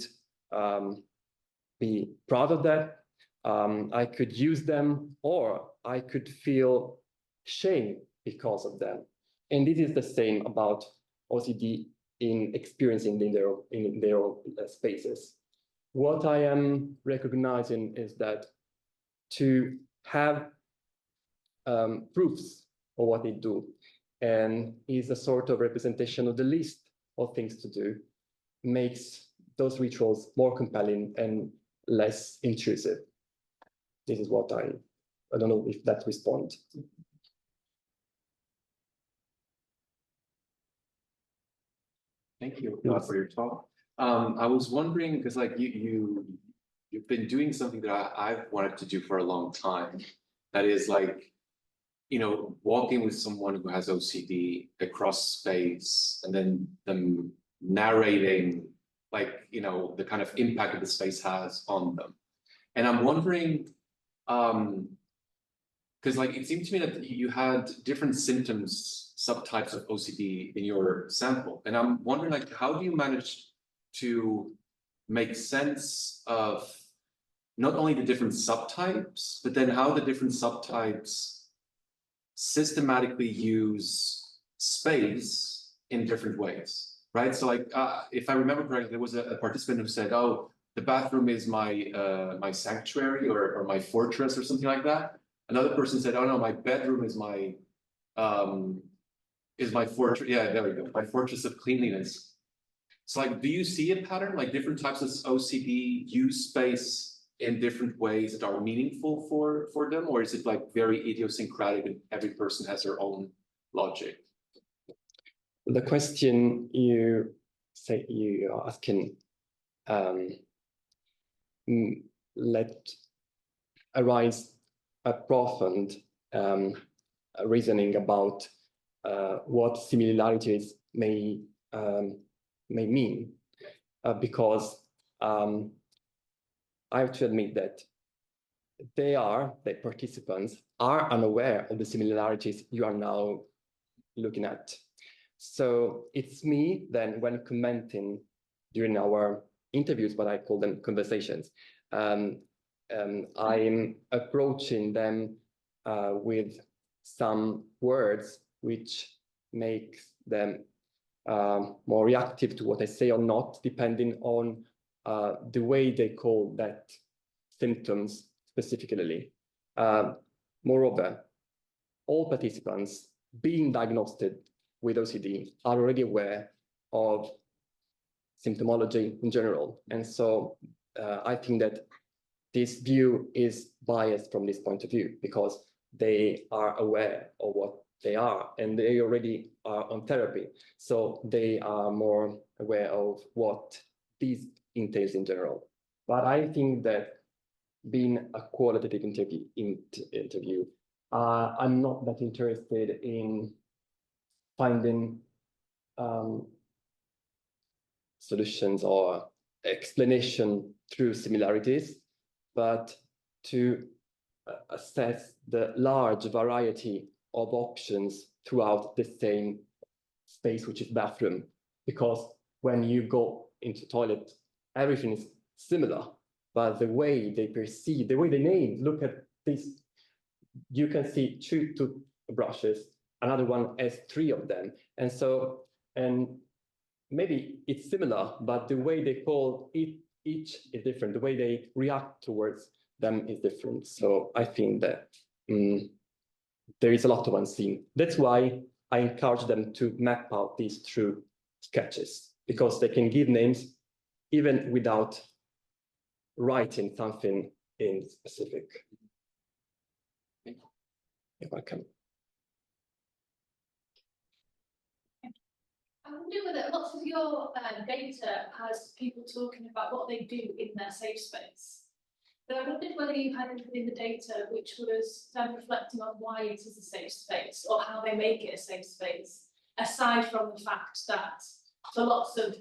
be proud of that. I could use them, or I could feel shame because of them. And it is the same about OCD in experiencing in their spaces. What I am recognizing is that to have proofs of what they do and is a sort of representation of the list of things to do makes those rituals more compelling and less intrusive. This is what I don't know if that responds. Thank you for your talk. I was wondering, because like you've been doing something that I've wanted to do for a long time. That is like, walking with someone who has OCD across space and then them narrating like, the kind of impact that the space has on them. And I'm wondering, because like it seemed to me that you had different symptoms, subtypes of OCD in your sample. And I'm wondering, like, how do you manage to make sense of not only the different subtypes, but then how the different subtypes systematically use space in different ways, right? So like, if I remember correctly, there was a participant who said, oh, the bathroom is my sanctuary or my fortress or something like that. Another person said, oh no, my bedroom is my fortress. Yeah, there we go. My fortress of cleanliness. So like, do you see a pattern, like different types of OCD use space in different ways that are meaningful for them? Or is it like very idiosyncratic and every person has their own logic? The question you are asking let arise a profound reasoning about what similarities may mean, because I have to admit that the participants are unaware of the similarities you are now looking at. So it's me then, when commenting during our interviews, but I call them conversations, I'm approaching them with some words which makes them more reactive to what I say or not, depending on the way they call that symptoms specifically. Moreover, all participants being diagnosed with OCD are already aware of symptomology in general. And so I think that this view is biased from this point of view, because they are aware of what they are and they already are on therapy. So they are more aware of what this entails in general. But I think that being a qualitative interview, I'm not that interested in finding solutions or explanation through similarities, but to assess the large variety of options throughout the same space, which is bathroom. Because when you go into toilet, everything is similar, but the way they perceive, the way they name, look at this, you can see 2 toothbrushes, another one has 3 of them. And so, and maybe it's similar, but the way they call it, each is different. The way they react towards them is different. So I think that there is a lot of unseen. That's why I encourage them to map out these through sketches, because they can give names even without writing something in specific. You're welcome. I wonder whether lots of your data has people talking about what they do in their safe space. But I wondered whether you had anything in the data which was them reflecting on why it is a safe space or how they make it a safe space, aside from the fact that for lots of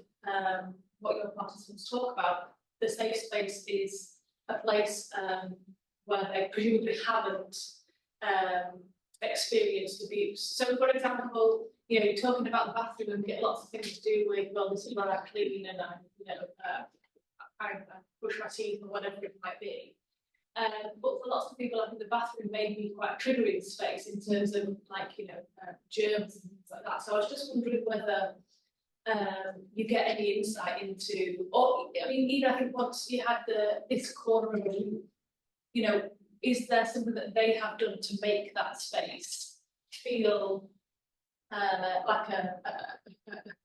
what your participants talk about, the safe space is a place where they presumably haven't experienced abuse. So, for example, you know, you're talking about the bathroom and get lots of things to do with, well, this is where I clean and I brush my teeth or whatever it might be. But for lots of people, I think the bathroom may be quite a triggering space in terms of, like, you know, germs and things like that. So I was just wondering whether you get any insight into, or I mean, even I think once you had this corner of a room, you know, is there something that they have done to make that space feel like a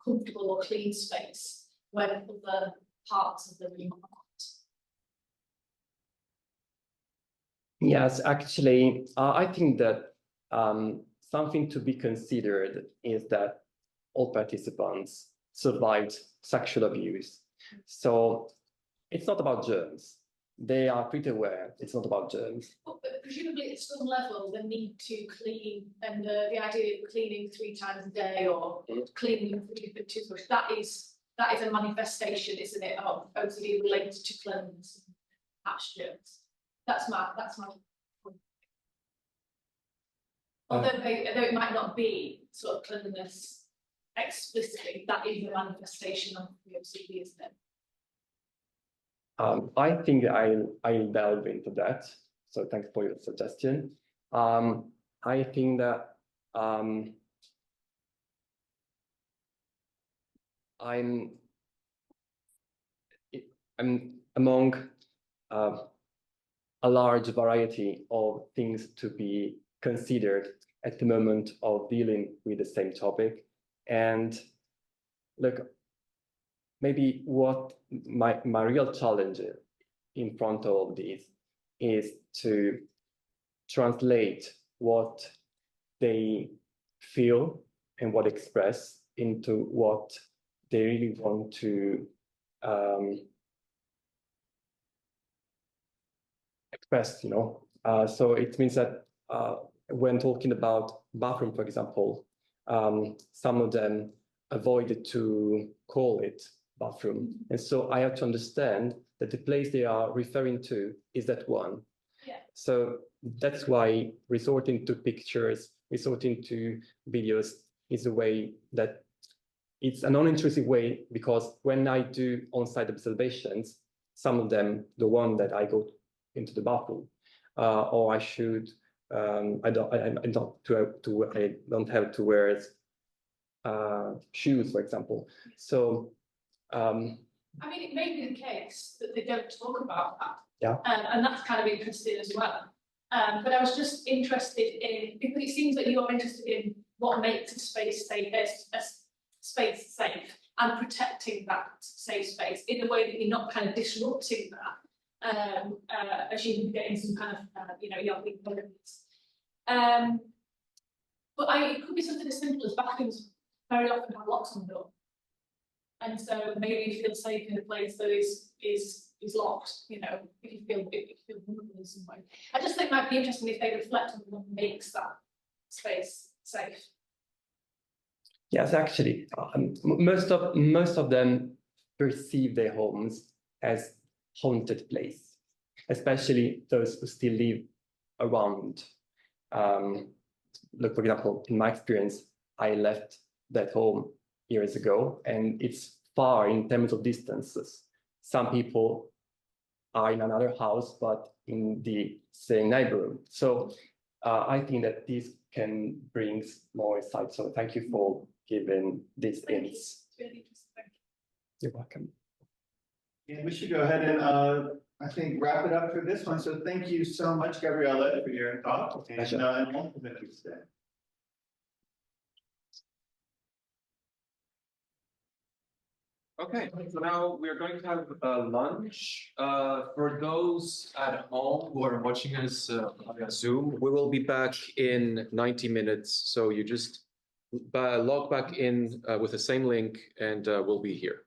comfortable or clean space when other parts of the room aren't? Yes, actually, I think that something to be considered is that all participants survived sexual abuse. So it's not about germs. They are pretty aware it's not about germs. But presumably at some level, the need to clean and the idea of cleaning 3 times a day or cleaning with 3 different toothbrushes, that is a manifestation, isn't it, of OCD related to cleanliness and patch germs. That's my point. Although it might not be sort of cleanliness explicitly, that is a manifestation of the OCD, isn't it? I think I'll delve into that. So thanks for your suggestion. I think that I'm among a large variety of things to be considered at the moment of dealing with the same topic. And look, maybe what my real challenge in front of this is to translate what they feel and what express into what they really want to express, you know. So it means that when talking about bathroom, for example, some of them avoided to call it bathroom. And so I have to understand that the place they are referring to is that one. Yeah. So that's why resorting to pictures, resorting to videos is a way that it's a non-intrusive way, because when I do on-site observations, some of them, the one that I go into the bathroom, or I should, I don't have to wear shoes, for example. So, I mean, it may be the case that they don't talk about that. Yeah. And that's kind of interesting as well. But I was just interested in, because it seems that you're interested in what makes a space safe, a space safe, and protecting that safe space in a way that you're not kind of disrupting that, as you get in some kind of, young benefits. But it could be something as simple as bathrooms very often have locks on the door. And so maybe you feel safe in a place that is is locked, you know, if you feel vulnerable in some way. I just think it might be interesting if they reflect on what makes that space safe. Yes, actually, most of them perceive their homes as haunted place, especially those who still live around. Look, for example, in my experience, I left that home years ago, and it's far in terms of distances. Some people are in another house, but in the same neighborhood. So I think that this can bring more insight. So thank you for giving these hints. Really interesting. Thank You're welcome. And we should go ahead and, I think, wrap it up for this one. So thank you so much, Gabriele, for your talk and all of it today. Okay, so now we are going to have lunch. For those at home who are watching us via Zoom, we will be back in 90 minutes. So you just log back in with the same link and we'll be here.